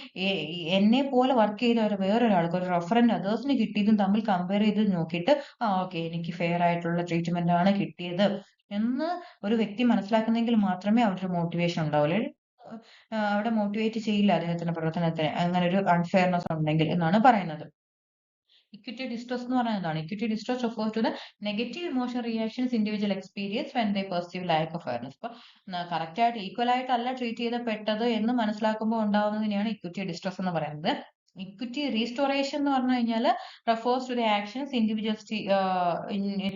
എന്നെ പോലെ വർക്ക് ചെയ്ത വേറൊരാൾക്ക് ഒരു റെഫറന്റ് അതേഴ്സിന് കിട്ടിയതും തമ്മിൽ കമ്പയർ ചെയ്ത് നോക്കിയിട്ട് ഓക്കെ എനിക്ക് ഫെയർ ആയിട്ടുള്ള ട്രീറ്റ്മെന്റ് ആണ് കിട്ടിയത് എന്ന് ഒരു വ്യക്തി മനസ്സിലാക്കുന്നെങ്കിൽ മാത്രമേ അവിടെ ഒരു മോട്ടിവേഷൻ ഉണ്ടാവുള്ളൂ. അവിടെ മോട്ടിവേറ്റ് ചെയ്യില്ല അദ്ദേഹത്തിന്റെ പ്രവർത്തനത്തിന് അങ്ങനെ ഒരു അൺഫെയർനെസ് ഉണ്ടെങ്കിൽ എന്നാണ് പറയുന്നത്. ഇക്വിറ്റി ഡിസ്ട്രസ് എന്ന് പറയുന്നത് എന്താണ്? Equity distress refers to the negative emotional reactions individual experience when they perceive lack of fairness. ഇപ്പൊ കറക്റ്റ് ആയിട്ട് ഈക്വൽ ആയിട്ടല്ല ട്രീറ്റ് ചെയ്തപ്പെട്ടത് എന്ന് മനസ്സിലാക്കുമ്പോൾ ഉണ്ടാവുന്നതിനെയാണ് ഇക്വിറ്റി ഡിസ്ട്രസ് എന്ന് പറയുന്നത്. ഇക്വിറ്റി റീസ്റ്റോറേഷൻ എന്ന് പറഞ്ഞു കഴിഞ്ഞാൽ refers to the actions individuals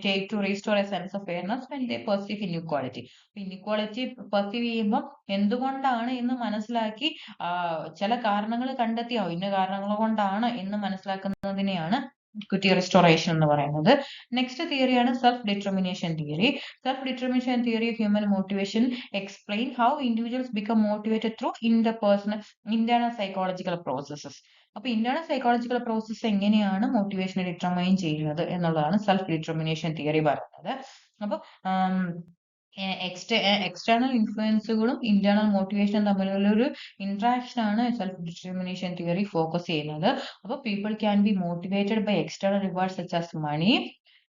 take to restore a sense of fairness when they perceive inequality. Inequality perceive ചെയ്യുമ്പോൾ എന്തുകൊണ്ടാണ് എന്ന് മനസ്സിലാക്കി ചില കാരണങ്ങൾ കണ്ടെത്തി ഇന്ന കാരണങ്ങൾ കൊണ്ടാണ് എന്ന് മനസ്സിലാക്കുന്നതിനെയാണ് ഇക്വിറ്റി റെസ്റ്റോറേഷൻ എന്ന് പറയുന്നത്. നെക്സ്റ്റ് തിയറിയാണ് self determination theory. Self determination theory of human motivation explain how individuals become motivated through internal psychological processes. അപ്പൊ ഇന്റേണൽ സൈക്കോളജിക്കൽ പ്രോസസ്സ് എങ്ങനെയാണ് മോട്ടിവേഷനെ ഡിറ്റർമൈൻ ചെയ്യുന്നത് എന്നുള്ളതാണ് സെൽഫ് ഡിറ്റർമിനേഷൻ തിയറി പറയുന്നത്. അപ്പൊ എക്സ്റ്റേണൽ ഇൻഫ്ലുവൻസുകളും ഇന്റേണൽ മോട്ടിവേഷനും തമ്മിലുള്ള ഒരു ഇന്ററാക്ഷൻ ആണ് സെൽഫ് ഡിറ്റർമിനേഷൻ തിയറി ഫോക്കസ് ചെയ്യുന്നത്. അപ്പോൾ people can be motivated by external rewards such as money.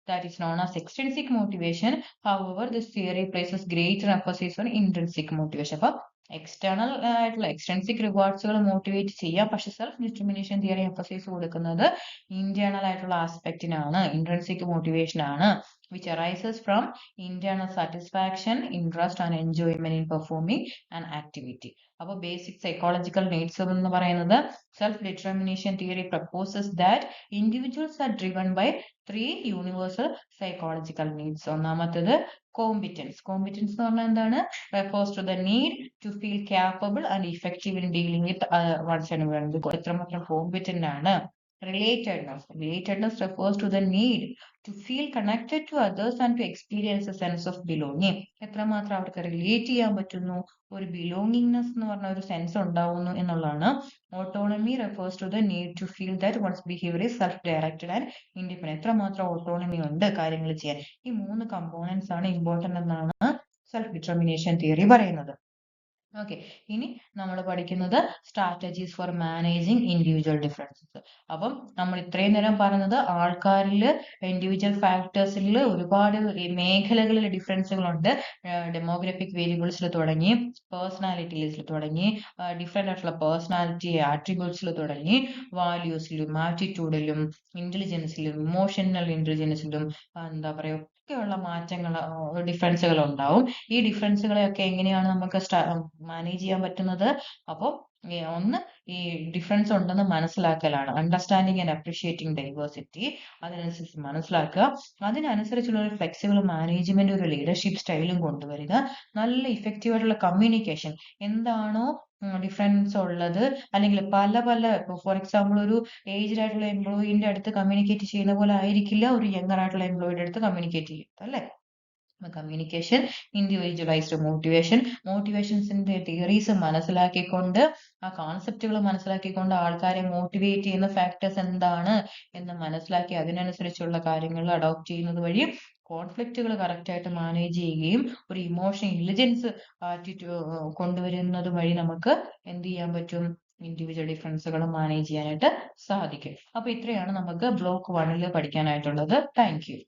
That is known as extrinsic motivation. However, this theory places greater emphasis on intrinsic motivation. അപ്പൊ എക്സ്റ്റേണൽ ആയിട്ടുള്ള എക്സ്റ്റൻസിക് റിവാർഡ്സുകൾ മോട്ടിവേറ്റ് ചെയ്യാം. പക്ഷെ സെൽഫ് ഡിറ്റർമിനേഷൻ തിയറി എംഫസൈസ് കൊടുക്കുന്നത് ഇന്റേണൽ ആയിട്ടുള്ള ആസ്പെക്റ്റിനാണ്, ഇൻട്രൻസിക് മോട്ടിവേഷൻ ആണ്, which arises from internal satisfaction, interest and enjoyment in performing an activity. അപ്പോൾ ബേസിക് സൈക്കോളജിക്കൽ നീഡ്സ് എന്ന് പറയുന്നത് self determination theory proposes that individuals are driven by 3 universal psychological needs. ഒന്നാമത്തേത് കോമ്പിറ്റൻസ്. കോമ്പിറ്റൻസ് എന്ന് പറഞ്ഞാൽ എന്താണ്? refers to the need to feel capable and effective in dealing with one's environment. എത്രമാത്രം കോമ്പിറ്റന്റ് ആണ്. Relatedness. Relatedness refers to the need to feel connected to others and to experience a sense of belonging. എത്രമാത്രം അവർക്ക് റിലേറ്റ് ചെയ്യാൻ പറ്റുന്നു, ഒരു ബിലോങ്ങിങ്നെസ് എന്ന് പറഞ്ഞ ഒരു സെൻസ് ഉണ്ടാവുന്നു എന്നുള്ളതാണ്. Autonomy refers to the need to feel that one's behavior is self-directed and independent. എത്രമാത്രം ഓട്ടോണമി ഉണ്ട് കാര്യങ്ങൾ ചെയ്യാൻ. ഈ 3 കമ്പോണൻസ് ആണ് ഇമ്പോർട്ടന്റ് എന്നാണ് സെൽഫ് ഡിറ്റർമിനേഷൻ തിയറി പറയുന്നത്. ഓക്കെ, ഇനി നമ്മൾ പഠിക്കുന്നത് strategies four managing individual differences. അപ്പം നമ്മൾ ഇത്രയും നേരം പറഞ്ഞത് ആൾക്കാരിൽ ഇൻഡിവിജ്വൽ ഫാക്ടേഴ്സിൽ ഒരുപാട് മേഖലകളിൽ ഡിഫറൻസുകളുണ്ട്. ഡെമോഗ്രഫിക് വേരിയബിൾസിൽ തുടങ്ങി പേഴ്സണാലിറ്റീസിൽ തുടങ്ങി ഡിഫറെന്റ് ആയിട്ടുള്ള പേഴ്സണാലിറ്റി ആട്രിബ്യൂട്ട്സിൽ തുടങ്ങി വാല്യൂസിലും ആറ്റിറ്റ്യൂഡിലും ഇന്റലിജൻസിലും ഇമോഷണൽ ഇന്റലിജൻസിലും എന്താ പറയുക ഒക്കെയുള്ള മാറ്റങ്ങൾ ഡിഫറൻസുകൾ ഉണ്ടാവും. ഈ ഡിഫറൻസുകളെയൊക്കെ എങ്ങനെയാണ് നമുക്ക് മാനേജ് ചെയ്യാൻ പറ്റുന്നത്? അപ്പോൾ ഒന്ന് ഈ ഡിഫറൻസ് ഉണ്ടെന്ന് മനസ്സിലാക്കലാണ്, അണ്ടർസ്റ്റാൻഡിങ് ആൻഡ് അപ്രീഷിയേറ്റിംഗ് ഡൈവേഴ്സിറ്റി. അതിനനുസരിച്ച് മനസ്സിലാക്കുക, അതിനനുസരിച്ചുള്ള ഒരു ഫ്ലെക്സിബിൾ മാനേജ്മെന്റ്, ഒരു ലീഡർഷിപ്പ് സ്റ്റൈലും കൊണ്ടുവരിക, നല്ല ഇഫക്റ്റീവ് ആയിട്ടുള്ള കമ്മ്യൂണിക്കേഷൻ. എന്താണോ ഡിഫറൻസ് ഉള്ളത് അല്ലെങ്കിൽ പല ഫോർ എക്സാമ്പിൾ ഒരു ഏജ്ഡ് ആയിട്ടുള്ള എംപ്ലോയിന്റെ അടുത്ത് കമ്മ്യൂണിക്കേറ്റ് ചെയ്യുന്ന പോലെ ആയിരിക്കില്ല ഒരു യങ്ങർ ആയിട്ടുള്ള എംപ്ലോയിയുടെ അടുത്ത് കമ്മ്യൂണിക്കേറ്റ് ചെയ്യുന്നത്, അല്ലേ? കമ്മ്യൂണിക്കേഷൻ, ഇൻഡിവിജ്വലൈസ്ഡ് മോട്ടിവേഷൻസിന്റെ തിയറീസ് മനസ്സിലാക്കിക്കൊണ്ട് ആ കോൺസെപ്റ്റുകൾ മനസ്സിലാക്കിക്കൊണ്ട് ആൾക്കാരെ മോട്ടിവേറ്റ് ചെയ്യുന്ന ഫാക്ടേഴ്സ് എന്താണ് എന്ന് മനസ്സിലാക്കി അതിനനുസരിച്ചുള്ള കാര്യങ്ങൾ അഡോപ്റ്റ് ചെയ്യുന്നത് വഴി കോൺഫ്ലിക്റ്റുകൾ കറക്റ്റ് ആയിട്ട് മാനേജ് ചെയ്യുകയും ഒരു ഇമോഷണൽ ഇന്റലിജൻസ് കൊണ്ടുവരുന്നത് വഴി നമുക്ക് എന്ത് ചെയ്യാൻ പറ്റും? ഇൻഡിവിജ്വൽ ഡിഫറൻസുകൾ മാനേജ് ചെയ്യാനായിട്ട് സാധിക്കും. അപ്പൊ ഇത്രയാണ് നമുക്ക് ബ്ലോക്ക് 1 പഠിക്കാനായിട്ടുള്ളത്. Thank you.